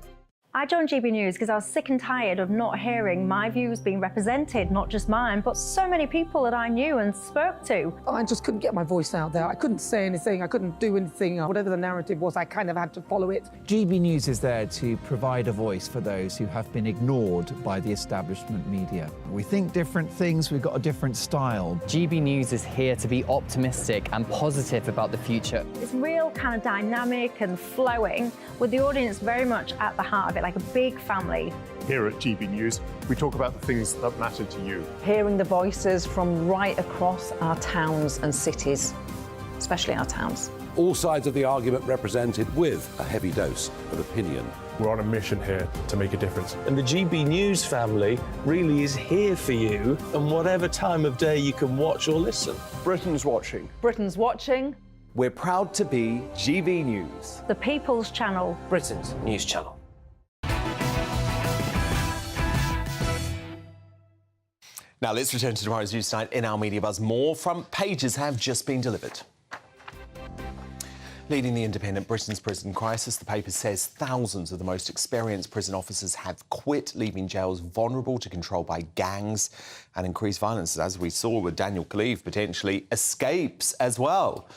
I joined GB News because I was sick and tired of not hearing my views being represented, not just mine, but so many people that I knew and spoke to. I just couldn't get my voice out there. I couldn't say anything, I couldn't do anything. Whatever the narrative was, I kind of had to follow it. GB News is there to provide a voice for those who have been ignored by the establishment media. We think different things, we've got a different style. GB News is here to be optimistic and positive about the future. It's real kind of dynamic and flowing, with the audience very much at the heart of it, like a big family. Here at GB News, we talk about the things that matter to you. Hearing the voices from right across our towns and cities, especially our towns. All sides of the argument represented with a heavy dose of opinion. We're on a mission here to make a difference. And the GB News family really is here for you, and whatever time of day you can watch or listen. Britain's watching. Britain's watching. We're proud to be GB News. The People's Channel. Britain's news channel. Now let's return to tomorrow's news tonight in our Media Buzz. More front pages have just been delivered. Leading the independent Britain's prison crisis, the paper says thousands of the most experienced prison officers have quit, leaving jails vulnerable to control by gangs and increased violence, as we saw with Daniel Khalif potentially escapes as well.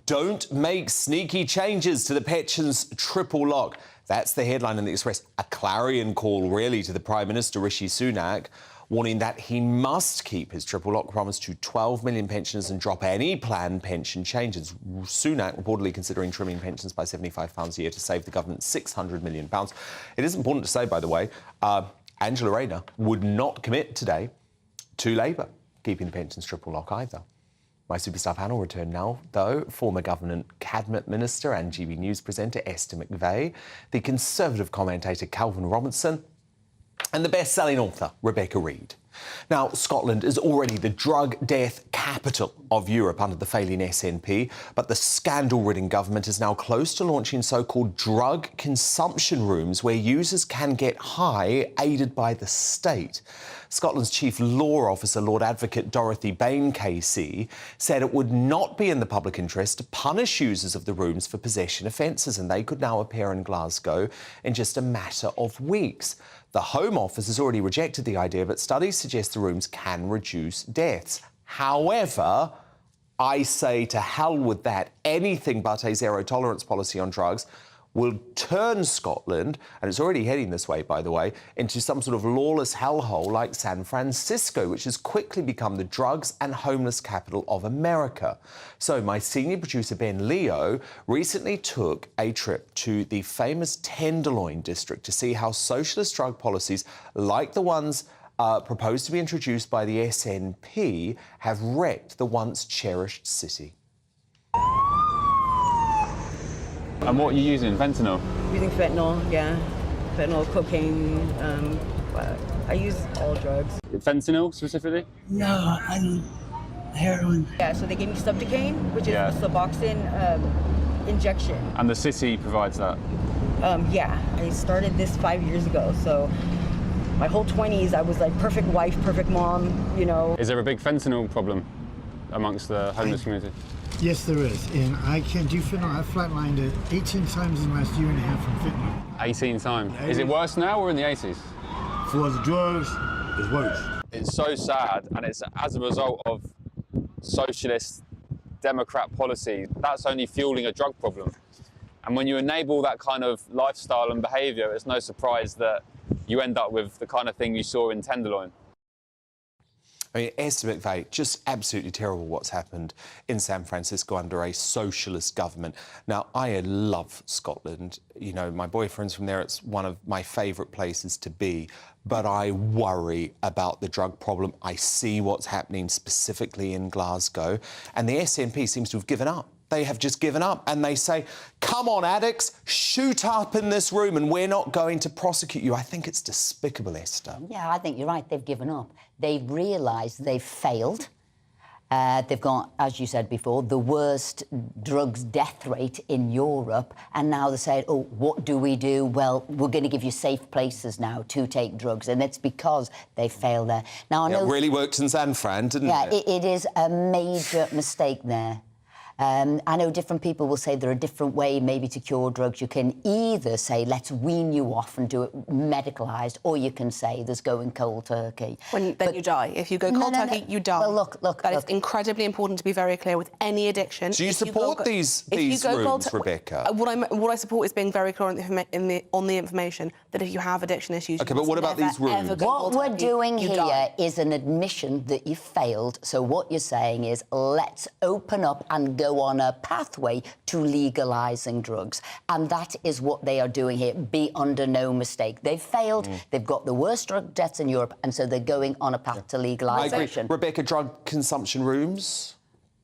Don't make sneaky changes to the pensions triple lock. That's the headline in the Express. A clarion call, really, to the Prime Minister, Rishi Sunak, warning that he must keep his triple lock promise to 12 million pensioners and drop any planned pension changes. Sunak reportedly considering trimming pensions by £75 a year to save the government £600 million. It is important to say, by the way, Angela Rayner would not commit today to Labour keeping the pensions triple lock either. My Superstar panel return now, though. Former Government Cabinet Minister and GB News presenter Esther McVeigh, the Conservative commentator Calvin Robinson, and the best-selling author Rebecca Reed. Now, Scotland is already the drug death capital of Europe under the failing SNP, but the scandal-ridden government is now close to launching so-called drug consumption rooms where users can get high, aided by the state. Scotland's Chief Law Officer, Lord Advocate Dorothy Bain KC, said it would not be in the public interest to punish users of the rooms for possession offences, and they could now appear in Glasgow in just a matter of weeks. The Home Office has already rejected the idea, but studies suggest the rooms can reduce deaths. However, I say to hell with that. Anything but a zero-tolerance policy on drugs will turn Scotland, and it's already heading this way, by the way, into some sort of lawless hellhole like San Francisco, which has quickly become the drugs and homeless capital of America. So my senior producer, Ben Leo, recently took a trip to the famous Tenderloin district to see how socialist drug policies, like the ones proposed to be introduced by the SNP, have wrecked the once cherished city. And what are you using? Fentanyl? Using fentanyl, yeah. Fentanyl, cocaine. I use all drugs. Fentanyl specifically? No, I'm heroin. Yeah, so they gave me Subdocaine, which is a Suboxone injection. And the city provides that? Yeah, I started this 5 years ago, so my whole 20s I was like perfect wife, perfect mom, you know. Is there a big fentanyl problem amongst the homeless community? Yes, there is. And I can't do fentanyl. I flatlined it 18 times in the last year and a half from fentanyl. 18 times. Is it worse now or in the 80s? For the drugs, it's worse. It's so sad, and it's as a result of socialist Democrat policy. That's only fueling a drug problem. And when you enable that kind of lifestyle and behaviour, it's no surprise that you end up with the kind of thing you saw in Tenderloin. I mean, Esther McVeigh, just absolutely terrible what's happened in San Francisco under a socialist government. Now, I love Scotland. You know, my boyfriend's from there. It's one of my favourite places to be. But I worry about the drug problem. I see what's happening specifically in Glasgow. And the SNP seems to have given up. They have just given up, and they say, come on, addicts, shoot up in this room and we're not going to prosecute you. I think it's despicable, Esther. Yeah, I think you're right. They've given up. They've realised they've failed. They've got, as you said before, the worst drugs death rate in Europe. And now they're saying, oh, what do we do? Well, we're going to give you safe places now to take drugs. And it's because they failed there. Now, I know it really worked in San Fran, didn't it? Yeah, it is a major mistake there. I know different people will say there are different ways maybe to cure drugs. You can either say, let's wean you off and do it medicalised, or you can say there's going cold turkey. Then you die. If you go cold turkey, you die. Well, look. That is incredibly important to be very clear with any addiction. Do you support these rooms, Rebecca? What I support is being very clear on the information that if you have addiction issues... OK, but what about these rooms? What we're doing here is an admission that you failed. So what you're saying is, let's open up and go on a pathway to legalising drugs. And that is what they are doing here. Be under no mistake. They've failed. They've got the worst drug deaths in Europe, and so they're going on a path to legalisation. I agree. Rebecca, drug consumption rooms,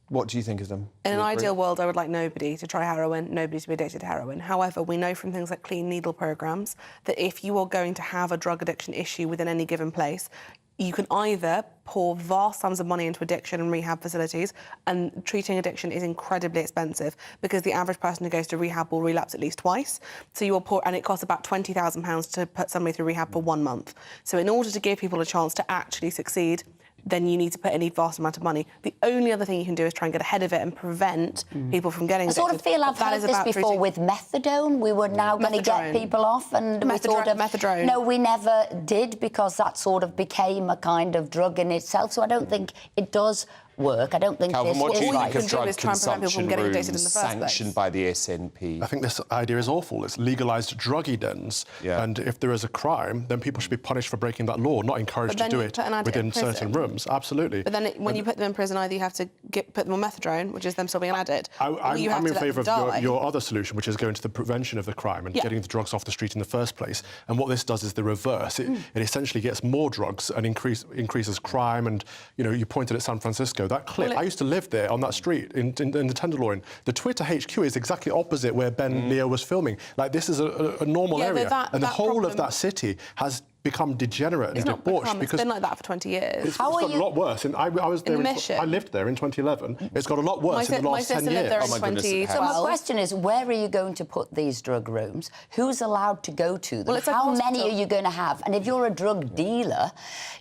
what do you think of them? In an ideal world, I would like nobody to try heroin, nobody to be addicted to heroin. However, we know from things like clean needle programmes that if you are going to have a drug addiction issue within any given place, you can either pour vast sums of money into addiction and rehab facilities, and treating addiction is incredibly expensive because the average person who goes to rehab will relapse at least twice. So you will pour, and it costs about £20,000 to put somebody through rehab for 1 month. So in order to give people a chance to actually succeed, then you need to put in a vast amount of money. The only other thing you can do is try and get ahead of it and prevent people from getting addicted. I sort of feel I've heard this before with methadone. We were now going to get people off, and we sort of... Methadone. No, we never did, because that sort of became a kind of drug in itself. So I don't think it does work. I don't think Calvin, this what do you think is of drug consumption rooms sanctioned by the SNP? I think this idea is awful. It's legalised druggy dens, and if there is a crime, then people should be punished for breaking that law, not encouraged to do it within certain rooms. Absolutely. But then when you put them in prison, either you have to put them on methadone, which is them still being an addict, I'm in favour of your other solution, which is going to the prevention of the crime and getting the drugs off the street in the first place. And what this does is the reverse. It essentially gets more drugs and increases crime. And, you know, you pointed at San Francisco. That clip, I used to live there on that street in the Tenderloin. The Twitter HQ is exactly opposite where Ben Leo was filming. Like, this is a normal area. And the whole of that city has become degenerate and debauched because it's been like that for 20 years. It's got a lot worse. And I was there. I lived there in 2011. It's got a lot worse in the last 10 years. So my question is, where are you going to put these drug rooms? Who's allowed to go to them? How many are you going to have? And if you're a drug dealer,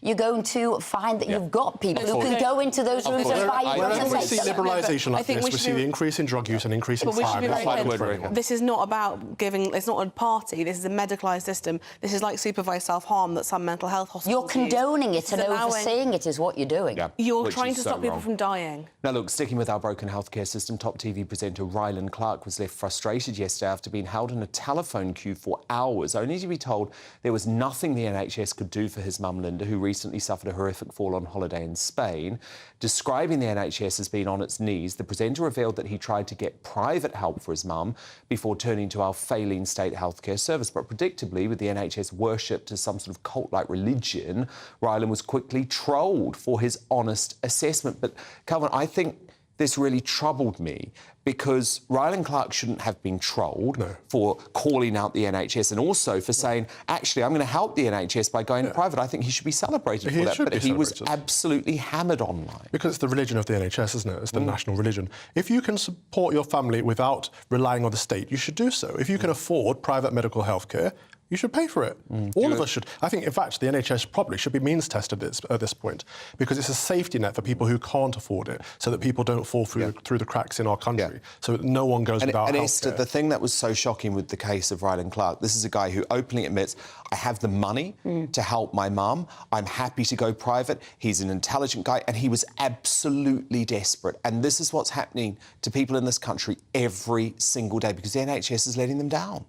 you're going to find that you've got people who can go into those rooms and buy you drugs. Whenever we see liberalisation like this, we see the increase in drug use and increase in crime. This is not about giving... It's not a party. This is a medicalised system. This is like supervised self-harm that some mental health hospitals You're condoning it and overseeing it is what you're doing. You're trying to stop people from dying. Now, look, sticking with our broken healthcare system, top TV presenter Ryland Clark was left frustrated yesterday after being held in a telephone queue for hours, only to be told there was nothing the NHS could do for his mum, Linda, who recently suffered a horrific fall on holiday in Spain. Describing the NHS as being on its knees, the presenter revealed that he tried to get private help for his mum before turning to our failing state healthcare service. But predictably, with the NHS worshipped as some sort of cult-like religion, Ryland was quickly trolled for his honest assessment. But, Calvin, I think this really troubled me because Ryland Clark shouldn't have been trolled for calling out the NHS and also for saying, actually, I'm going to help the NHS by going private. I think he should be celebrated for that, but he was absolutely hammered online. Because it's the religion of the NHS, isn't it? It's the national religion. If you can support your family without relying on the state, you should do so. If you can afford private medical health care, you should pay for it. All of us should. I think, in fact, the NHS probably should be means tested at this point, because it's a safety net for people who can't afford it, so that people don't fall through the cracks in our country, so that no one goes without health care. Esther, the thing that was so shocking with the case of Ryland Clark, this is a guy who openly admits, I have the money to help my mum, I'm happy to go private, he's an intelligent guy, and he was absolutely desperate. And this is what's happening to people in this country every single day, because the NHS is letting them down.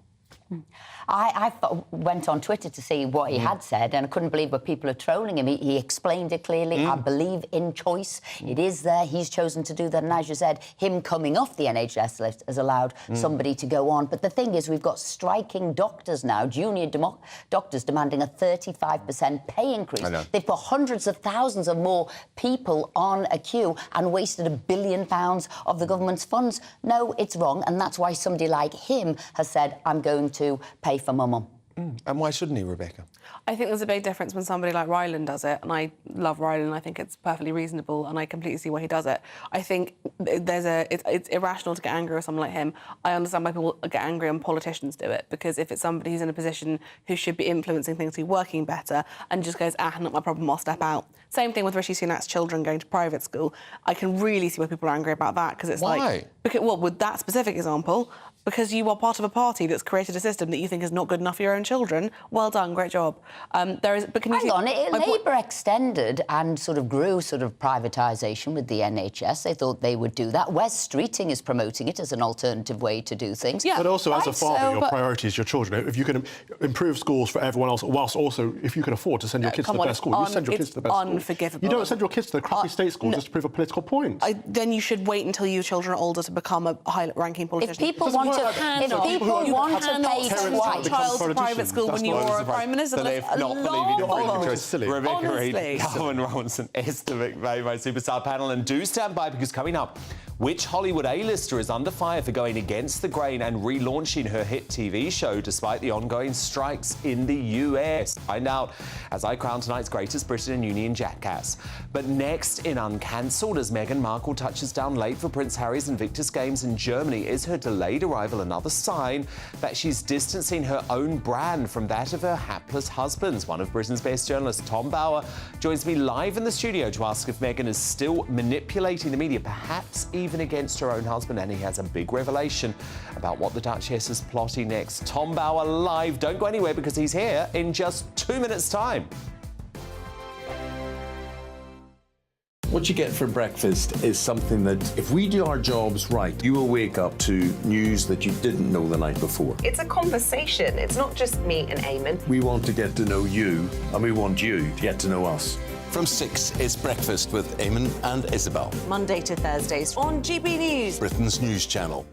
I went on Twitter to see what he had said, and I couldn't believe what people are trolling him. He explained it clearly. I believe in choice. It is there. He's chosen to do that. And as you said, him coming off the NHS list has allowed somebody to go on. But the thing is, we've got striking doctors now, junior doctors demanding a 35% pay increase. They've put hundreds of thousands of more people on a queue and wasted £1 billion of the government's funds. No, it's wrong. And that's why somebody like him has said, I'm going to pay for my mum. And why shouldn't he, Rebecca? I think there's a big difference when somebody like Ryland does it, and I love Ryland. I think it's perfectly reasonable, and I completely see why he does it. I think it's irrational to get angry with someone like him. I understand why people get angry when politicians do it, because if it's somebody who's in a position who should be influencing things, who's working better, and just goes, not my problem, I'll step out, Same thing with Rishi Sunak's children going to private school. I can really see why people are angry about that, because it's like... Well, with that specific example, because you are part of a party that's created a system that you think is not good enough for your own children. Well done, great job. But can you Hang on, Labour extended and sort of grew sort of privatisation with the NHS. They thought they would do that. Wes Streeting is promoting it as an alternative way to do things. Yeah, but also, as a father, your priority is your children. If you can improve schools for everyone else, whilst also, if you can afford to send your kids to the best school, you send your kids to the best school. Unforgivable. You don't send your kids to the crappy state school just to prove a political point. Then you should wait until your children are older to become a high-ranking politician. If people want to pay child to private school when you were a prime minister, that's Rebecca Reid, Calvin Robinson, Esther McVeigh, my superstar panel, and do stand by, because coming up, which Hollywood A-lister is under fire for going against the grain and relaunching her hit TV show despite the ongoing strikes in the US? Find out as I crown tonight's greatest Britain and Union jackass. But next in Uncancelled, as Meghan Markle touches down late for Prince Harry's Invictus Games in Germany, is her delayed arrival another sign that she's distancing her own brand from that of her hapless husband's? One of Britain's best journalists, Tom Bauer, joins me live in the studio to ask if Meghan is still manipulating the media, perhaps even against her own husband, and he has a big revelation about what the Duchess is plotting next. Tom Bauer live. Don't go anywhere, because he's here in just 2 minutes' time. What you get for breakfast is something that, if we do our jobs right, you will wake up to news that you didn't know the night before. It's a conversation. It's not just me and Eamon. We want to get to know you, and we want you to get to know us. From 6, it's Breakfast with Eamon and Isabel. Monday to Thursdays on GB News, Britain's news channel.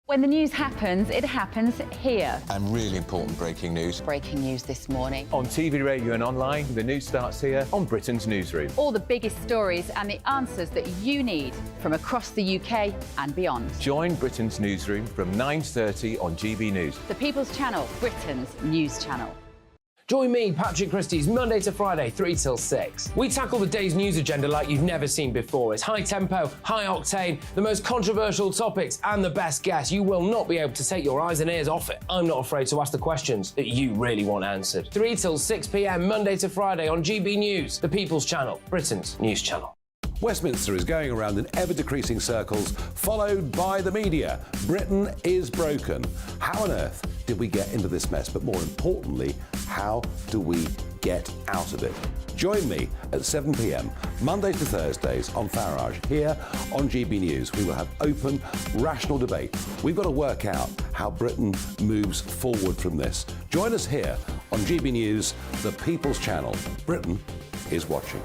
When the news happens, it happens here. And really important breaking news. Breaking news this morning. On TV, radio and online, the news starts here on Britain's Newsroom. All the biggest stories and the answers that you need from across the UK and beyond. Join Britain's Newsroom from 9:30 on GB News. The People's Channel, Britain's news channel. Join me, Patrick Christie's Monday to Friday, 3 till 6. We tackle the day's news agenda like you've never seen before. It's high tempo, high octane, the most controversial topics and the best guests. You will not be able to take your eyes and ears off it. I'm not afraid to ask the questions that you really want answered. 3 till 6 p.m, Monday to Friday on GB News, the People's Channel, Britain's news channel. Westminster is going around in ever-decreasing circles, followed by the media. Britain is broken. How on earth did we get into this mess? But more importantly, how do we get out of it? Join me at 7 p.m, Mondays to Thursdays on Farage, here on GB News. We will have open, rational debate. We've got to work out how Britain moves forward from this. Join us here on GB News, the People's Channel. Britain is watching.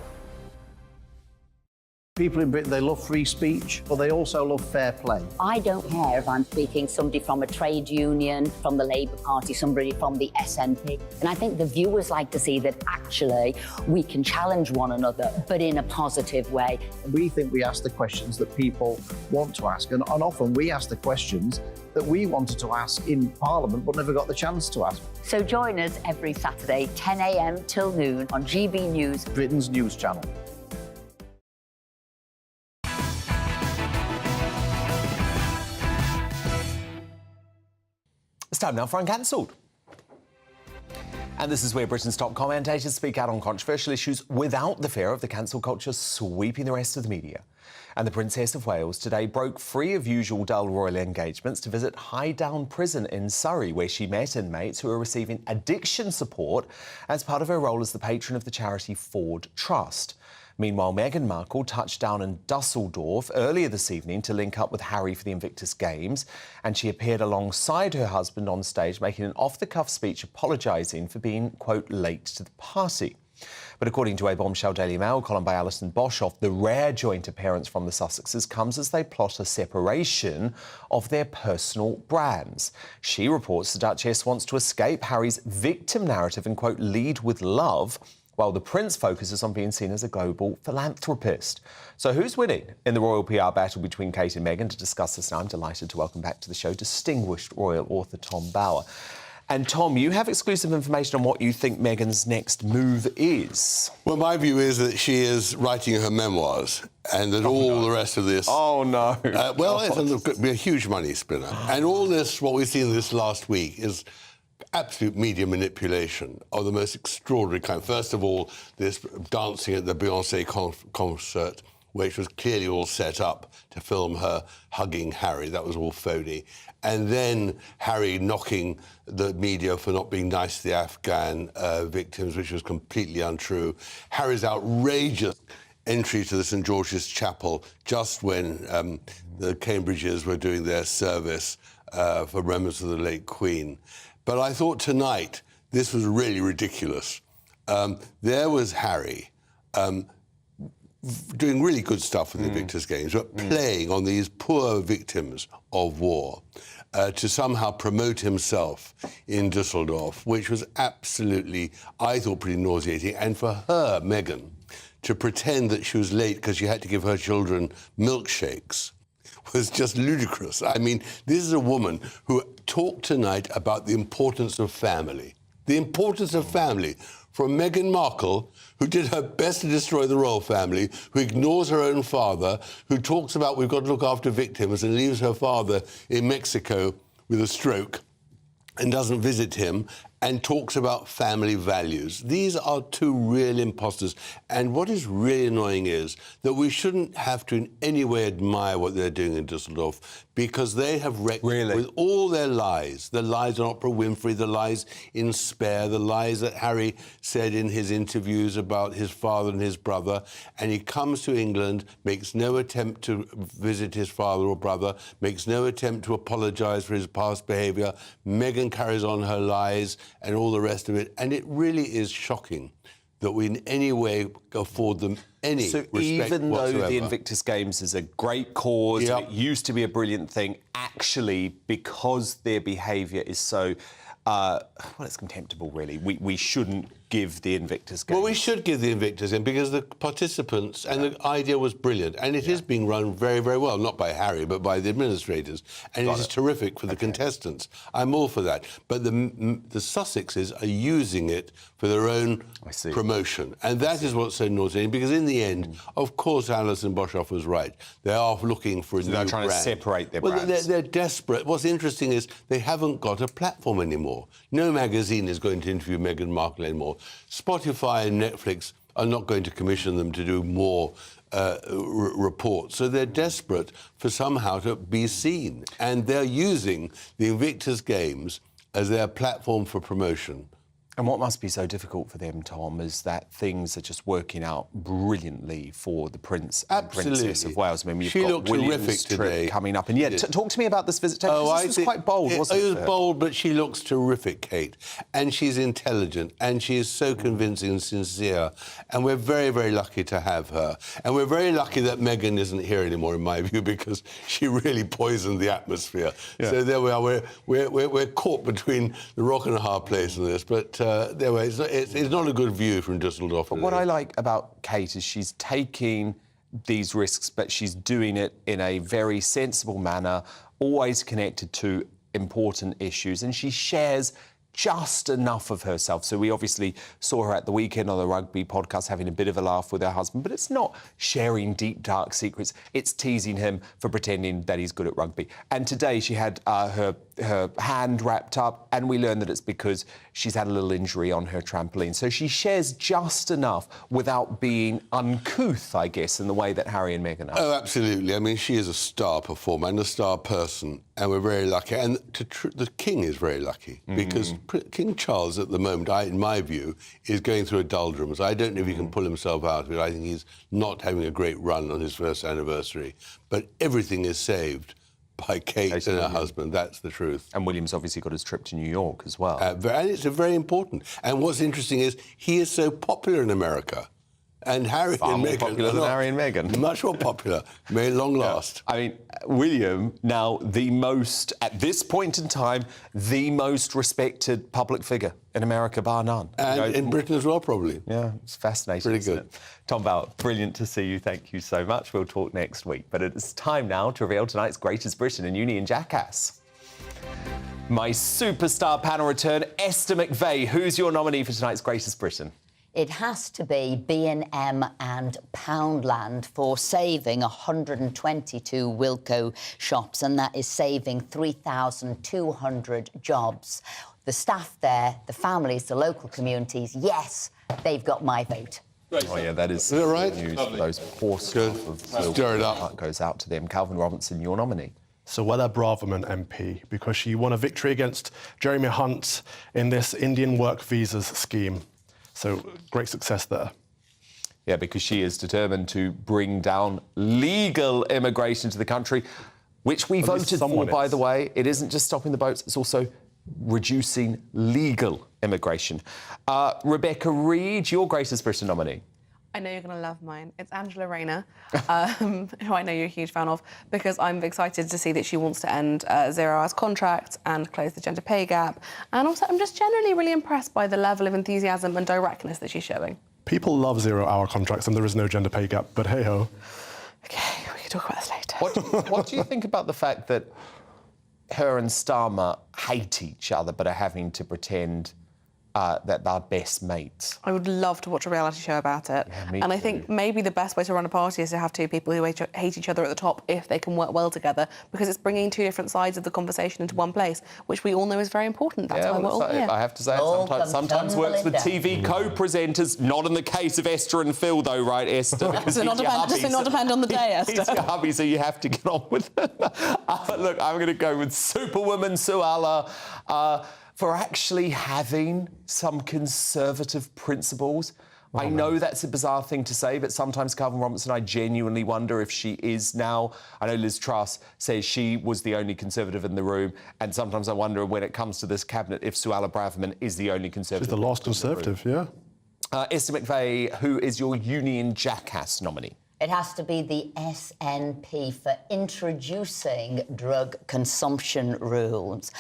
People in Britain, they love free speech, but they also love fair play. I don't care if I'm speaking somebody from a trade union, from the Labour Party, somebody from the SNP. And I think the viewers like to see that actually we can challenge one another, but in a positive way. We think we ask the questions that people want to ask, and often we ask the questions that we wanted to ask in Parliament but never got the chance to ask. So join us every Saturday, 10 a.m. till noon on GB News, Britain's news channel. It's time now for Uncancelled. And this is where Britain's top commentators speak out on controversial issues without the fear of the cancel culture sweeping the rest of the media. And the Princess of Wales today broke free of usual dull royal engagements to visit Highdown Prison in Surrey, where she met inmates who are receiving addiction support as part of her role as the patron of the charity Ford Trust. Meanwhile, Meghan Markle touched down in Dusseldorf earlier this evening to link up with Harry for the Invictus Games, and she appeared alongside her husband on stage, making an off-the-cuff speech apologising for being, quote, late to the party. But according to a bombshell Daily Mail column by Alison Boshoff, the rare joint appearance from the Sussexes comes as they plot a separation of their personal brands. She reports the Duchess wants to escape Harry's victim narrative and, quote, lead with love, while the Prince focuses on being seen as a global philanthropist. So who's winning in the royal PR battle between Kate and Meghan? To discuss this now, I'm delighted to welcome back to the show distinguished royal author Tom Bauer. And Tom, you have exclusive information on what you think Meghan's next move is. Well, my view is that she is writing her memoirs and that the rest of this... Oh, no. Well, it's going to be a huge money spinner. And all this, what we've seen this last week, is absolute media manipulation of the most extraordinary kind. First of all, this dancing at the Beyoncé concert, which was clearly all set up to film her hugging Harry. That was all phony. And then Harry knocking the media for not being nice to the Afghan victims, which was completely untrue. Harry's outrageous entry to the St George's Chapel just when the Cambridges were doing their service for remembrance of the late Queen. But I thought tonight this was really ridiculous. There was Harry doing really good stuff with the Victors' Games, but playing on these poor victims of war to somehow promote himself in Dusseldorf, which was absolutely, I thought, pretty nauseating. And for her, Meghan, to pretend that she was late because she had to give her children milkshakes was just ludicrous. I mean, this is a woman who talked tonight about the importance of family. The importance of family. From Meghan Markle, who did her best to destroy the royal family, who ignores her own father, who talks about we've got to look after victims and leaves her father in Mexico with a stroke and doesn't visit him, and talks about family values. These are two real imposters. And what is really annoying is that we shouldn't have to in any way admire what they're doing in Dusseldorf, because they have wrecked with all their lies. The lies on Oprah Winfrey, the lies in Spare, the lies that Harry said in his interviews about his father and his brother. And he comes to England, makes no attempt to visit his father or brother, makes no attempt to apologise for his past behaviour. Meghan carries on her lies and all the rest of it. And it really is shocking that we in any way afford them any respect even whatsoever. though the Invictus Games is a great cause, and it used to be a brilliant thing, actually, because their behaviour is so, well, it's contemptible, really. We shouldn't give the Invictus Games. Well, we should give the Invictus in because the participants and the idea was brilliant, and it is being run very, very well, not by Harry, but by the administrators, and it is terrific for the contestants. I'm all for that. But the Sussexes are using it for their own promotion, and that is what's so nauseating, because in the end, of course, Alison Boshoff was right. They are looking for a new brand. They're trying to separate their brands. Well, they're desperate. What's interesting is they haven't got a platform anymore. No magazine is going to interview Meghan Markle anymore. Spotify and Netflix are not going to commission them to do more reports. So they're desperate for somehow to be seen. And they're using the Invictus Games as their platform for promotion. And what must be so difficult for them, Tom, is that things are just working out brilliantly for the Prince and Princess of Wales. I mean, you've got William's trip coming up. And talk to me about this visit. This was quite bold, wasn't it? It was bold, but she looks terrific, Kate. And she's intelligent, and she is so convincing and sincere. And we're very, very lucky to have her. And we're very lucky that Meghan isn't here anymore, in my view, because she really poisoned the atmosphere. Yeah. So there we are. We're caught between the rock and a hard place in this, but it's not a good view from Dusseldorf. But what I like about Kate is she's taking these risks, but she's doing it in a very sensible manner, always connected to important issues, and she shares just enough of herself. So we obviously saw her at the weekend on the rugby podcast having a bit of a laugh with her husband, but it's not sharing deep, dark secrets. It's teasing him for pretending that he's good at rugby. And today she had her hand wrapped up, and we learned that it's because she's had a little injury on her trampoline. So she shares just enough without being uncouth, I guess, in the way that Harry and Meghan are. Oh, absolutely. I mean, she is a star performer and a star person, and we're very lucky. And the King is very lucky, because King Charles, at the moment, in my view, is going through a doldrums. I don't know if he can pull himself out of it. I think he's not having a great run on his first anniversary. But everything is saved by Kate and her husband. That's the truth. And William's obviously got his trip to New York as well. And it's very important. And what's interesting is he is so popular in America. And Harry and Meghan... popular than Harry and Meghan. Much more popular. May long last. I mean, William, now the most, at this point in time, the most respected public figure in America, bar none. And in Britain as well, probably. Yeah, it's fascinating. Pretty good. Tom Bauer, brilliant to see you. Thank you so much. We'll talk next week. But it's time now to reveal tonight's Greatest Britain and Uni and Jackass. My superstar panel return, Esther McVeigh. Who's your nominee for tonight's Greatest Britain? It has to be B&M and Poundland for saving 122 Wilko shops, and that is saving 3,200 jobs. the staff there, the families, the local communities, yes, they've got my vote. Oh yeah, that is right? news for those poor staff of Stir it up. That goes out to them. Calvin Robinson, your nominee. Suella Braverman MP, because she won a victory against Jeremy Hunt in this Indian work visas scheme. So great success there. Yeah, because she is determined to bring down legal immigration to the country, which we voted for, by the way. It isn't just stopping the boats, it's also reducing legal immigration. Rebecca Reid, your Greatest Britain nominee. I know you're going to love mine. It's Angela Rayner, who I know you're a huge fan of, because I'm excited to see that she wants to end 0-hours contracts and close the gender pay gap. And also, I'm just generally really impressed by the level of enthusiasm and directness that she's showing. People love 0-hour contracts and there is no gender pay gap, but hey-ho. OK, we can talk about this later. What do you think about the fact that her and Starmer hate each other but are having to pretend that they're best mates? I would love to watch a reality show about it. Yeah, me and I too. think maybe the best way to run a party is to have two people who hate each other at the top if they can work well together, because it's bringing two different sides of the conversation into one place, which we all know is very important. That's why we're all here. I have to say, it sometimes works with TV co-presenters. Not in the case of Esther and Phil, though, right, Esther? Does it not depend on the day, Esther? He's your hubby, so you have to get on with it. Look, I'm going to go with Superwoman Suella for actually having some conservative principles. I know that's a bizarre thing to say, but sometimes, Calvin Robinson, I genuinely wonder if she is now. I know Liz Truss says she was the only Conservative in the room, and sometimes I wonder when it comes to this cabinet if Suella Braverman is the only Conservative. She's the last Conservative, yeah. Esther McVey, who is your Union Jackass nominee? It has to be the SNP for introducing drug consumption rules.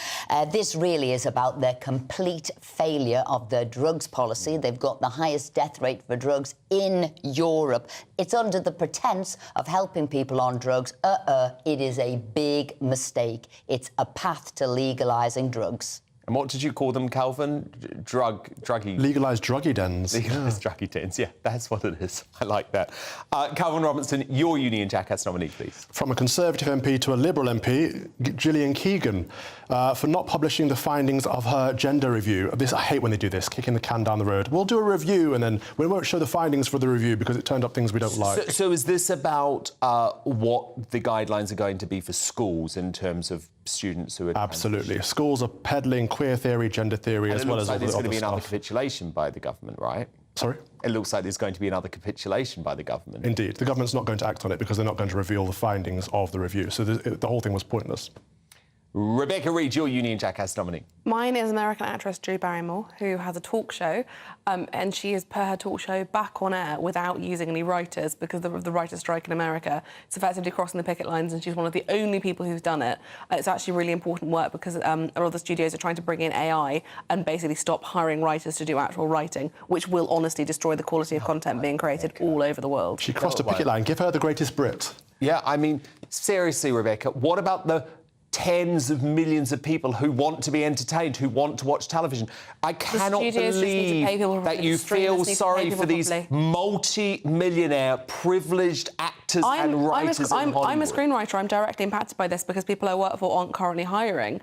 This really is about their complete failure of their drugs policy. They've got the highest death rate for drugs in Europe. It's under the pretense of helping people on drugs. It is a big mistake. It's a path to legalising drugs. And what did you call them, Calvin? Druggy... Legalised druggy dens. Legalised druggy dens, yeah, that's what it is. I like that. Calvin Robinson, your Union Jackass nominee, please. From a Conservative MP to a Liberal MP, Gillian Keegan, for not publishing the findings of her gender review. I hate when they do this, kicking the can down the road. We'll do a review and then we won't show the findings for the review because it turned up things we don't like. So is this about what the guidelines are going to be for schools in terms of students who are... Absolutely. Schools are peddling queer theory, gender theory, as well as all the other stuff. It looks like there's going to be another capitulation by the government, right? Sorry? It looks like there's going to be another capitulation by the government. Indeed. The government's not going to act on it because they're not going to reveal the findings of the review. So the whole thing was pointless. Rebecca Reid, your Union Jackass nominee. Mine is American actress Drew Barrymore, who has a talk show, and she is, per her talk show, back on air without using any writers because of the writer's strike in America. It's effectively crossing the picket lines, and she's one of the only people who's done it. It's actually really important work because a lot of the studios are trying to bring in AI and basically stop hiring writers to do actual writing, which will honestly destroy the quality of content being created all over the world. She crossed a picket line. Give her the greatest Brit. Yeah, I mean, seriously, Rebecca, what about the tens of millions of people who want to be entertained, who want to watch television? I cannot believe that you feel sorry for these multi-millionaire, privileged actors and writers in Hollywood. I'm a screenwriter. I'm directly impacted by this because people I work for aren't currently hiring.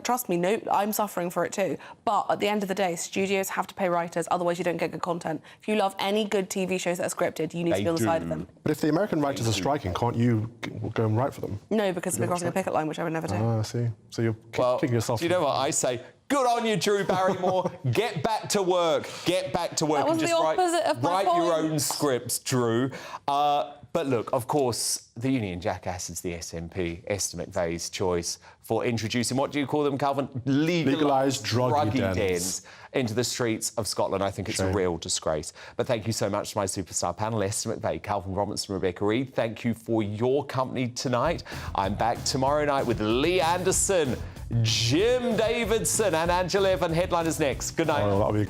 Trust me, no, I'm suffering for it too. But at the end of the day, studios have to pay writers, otherwise you don't get good content. If you love any good TV shows that are scripted, you need to be on the side of them. But if the American writers are striking, can't you go and write for them? No, because they're crossing a picket line, which I would never do. Ah, I see. So you're kicking yourself. Do you know what I say? Good on you, Drew Barrymore. Get back to work. Get back to work. That was and just the opposite of my write your point. own scripts, Drew. But look, of course, the Union Jackass is the SNP, Esther McVey's choice for introducing, what do you call them, Calvin? Legalised druggy dens into the streets of Scotland. I think it's a real disgrace. But thank you so much to my superstar panel, Esther McVey, Calvin Robinson, Rebecca Reid. Thank you for your company tonight. I'm back tomorrow night with Lee Anderson, Jim Davidson and Angela Evan. Headliners next. Good night.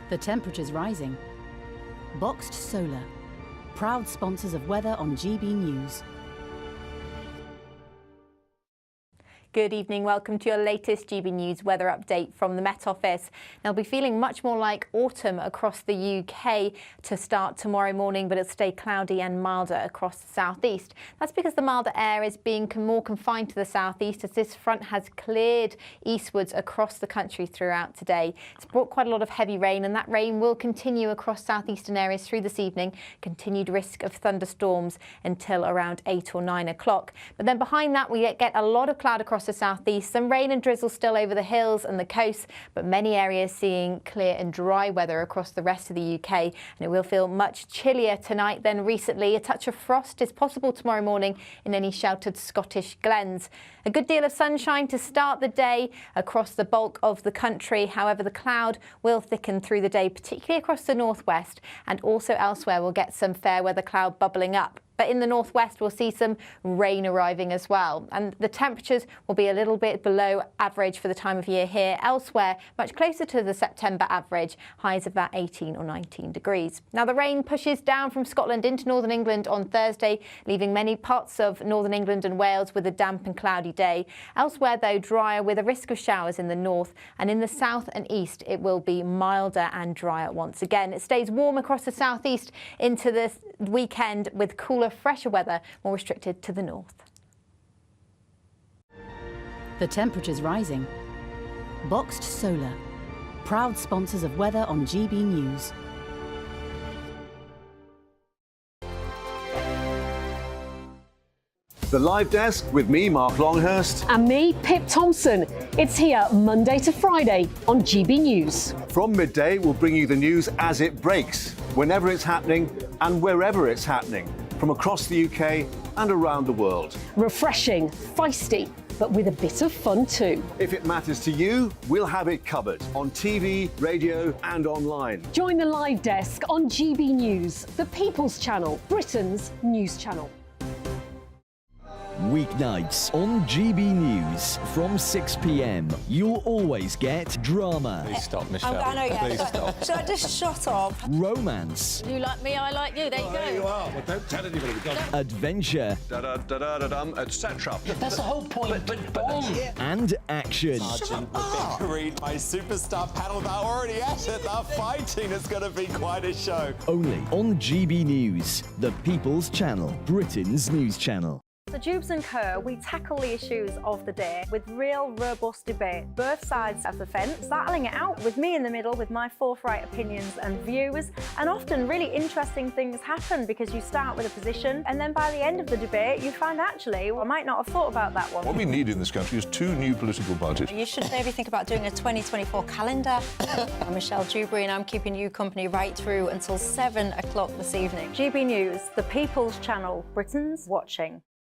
The temperature's rising. Boxed Solar, proud sponsors of weather on GB News. Good evening, welcome to your latest GB News weather update from the Met Office. Now, it'll be feeling much more like autumn across the UK to start tomorrow morning, but it'll stay cloudy and milder across the southeast. That's because the milder air is being more confined to the southeast as this front has cleared eastwards across the country throughout today. It's brought quite a lot of heavy rain, and that rain will continue across southeastern areas through this evening. Continued risk of thunderstorms until around 8 or 9 o'clock. But then behind that, we get a lot of cloud across the southeast, some rain and drizzle still over the hills and the coast, but many areas seeing clear and dry weather across the rest of the UK, and it will feel much chillier tonight than recently. A touch of frost is possible tomorrow morning in any sheltered Scottish glens. A good deal of sunshine to start the day across the bulk of the country. However, the cloud will thicken through the day, particularly across the northwest, and also elsewhere we'll get some fair weather cloud bubbling up. But in the northwest, we'll see some rain arriving as well. And the temperatures will be a little bit below average for the time of year here. Elsewhere, much closer to the September average, highs of about 18 or 19 degrees. Now, the rain pushes down from Scotland into northern England on Thursday, leaving many parts of northern England and Wales with a damp and cloudy day. Elsewhere, though, drier with a risk of showers in the north. And in the south and east, it will be milder and drier once again. It stays warm across the southeast into the weekend with cooler, fresher weather, more restricted to the north. The temperature's rising. Boxed Solar, proud sponsors of weather on GB News. The Live Desk with me, Mark Longhurst. And me, Pip Thompson. It's here Monday to Friday on GB News. From midday, we'll bring you the news as it breaks, whenever it's happening and wherever it's happening, from across the UK and around the world. Refreshing, feisty, but with a bit of fun too. If it matters to you, we'll have it covered on TV, radio and online. Join the Live Desk on GB News, the People's Channel, Britain's news channel. Weeknights on GB News from 6 p.m. You'll always get drama. Please stop, Michelle. I know, yeah. Please stop. Should I just shut up? Romance. You like me, I like you. There you go. There you are. Well, don't tell anybody. Adventure. Etc. That's the whole point. And action. Sergeant Reed, my superstar panel, they're already at it. They're fighting. It's going to be quite a show. Only on GB News, the People's Channel, Britain's news channel. So Jubes and Co, we tackle the issues of the day with real robust debate, both sides of the fence, battling it out with me in the middle with my forthright opinions and views. And often really interesting things happen because you start with a position and then by the end of the debate you find actually, well, I might not have thought about that one. What we need in this country is 2 new political parties. You should maybe think about doing a 2024 calendar. I'm Michelle Dewberry and I'm keeping you company right through until 7 o'clock this evening. GB News, the People's Channel, Britain's watching.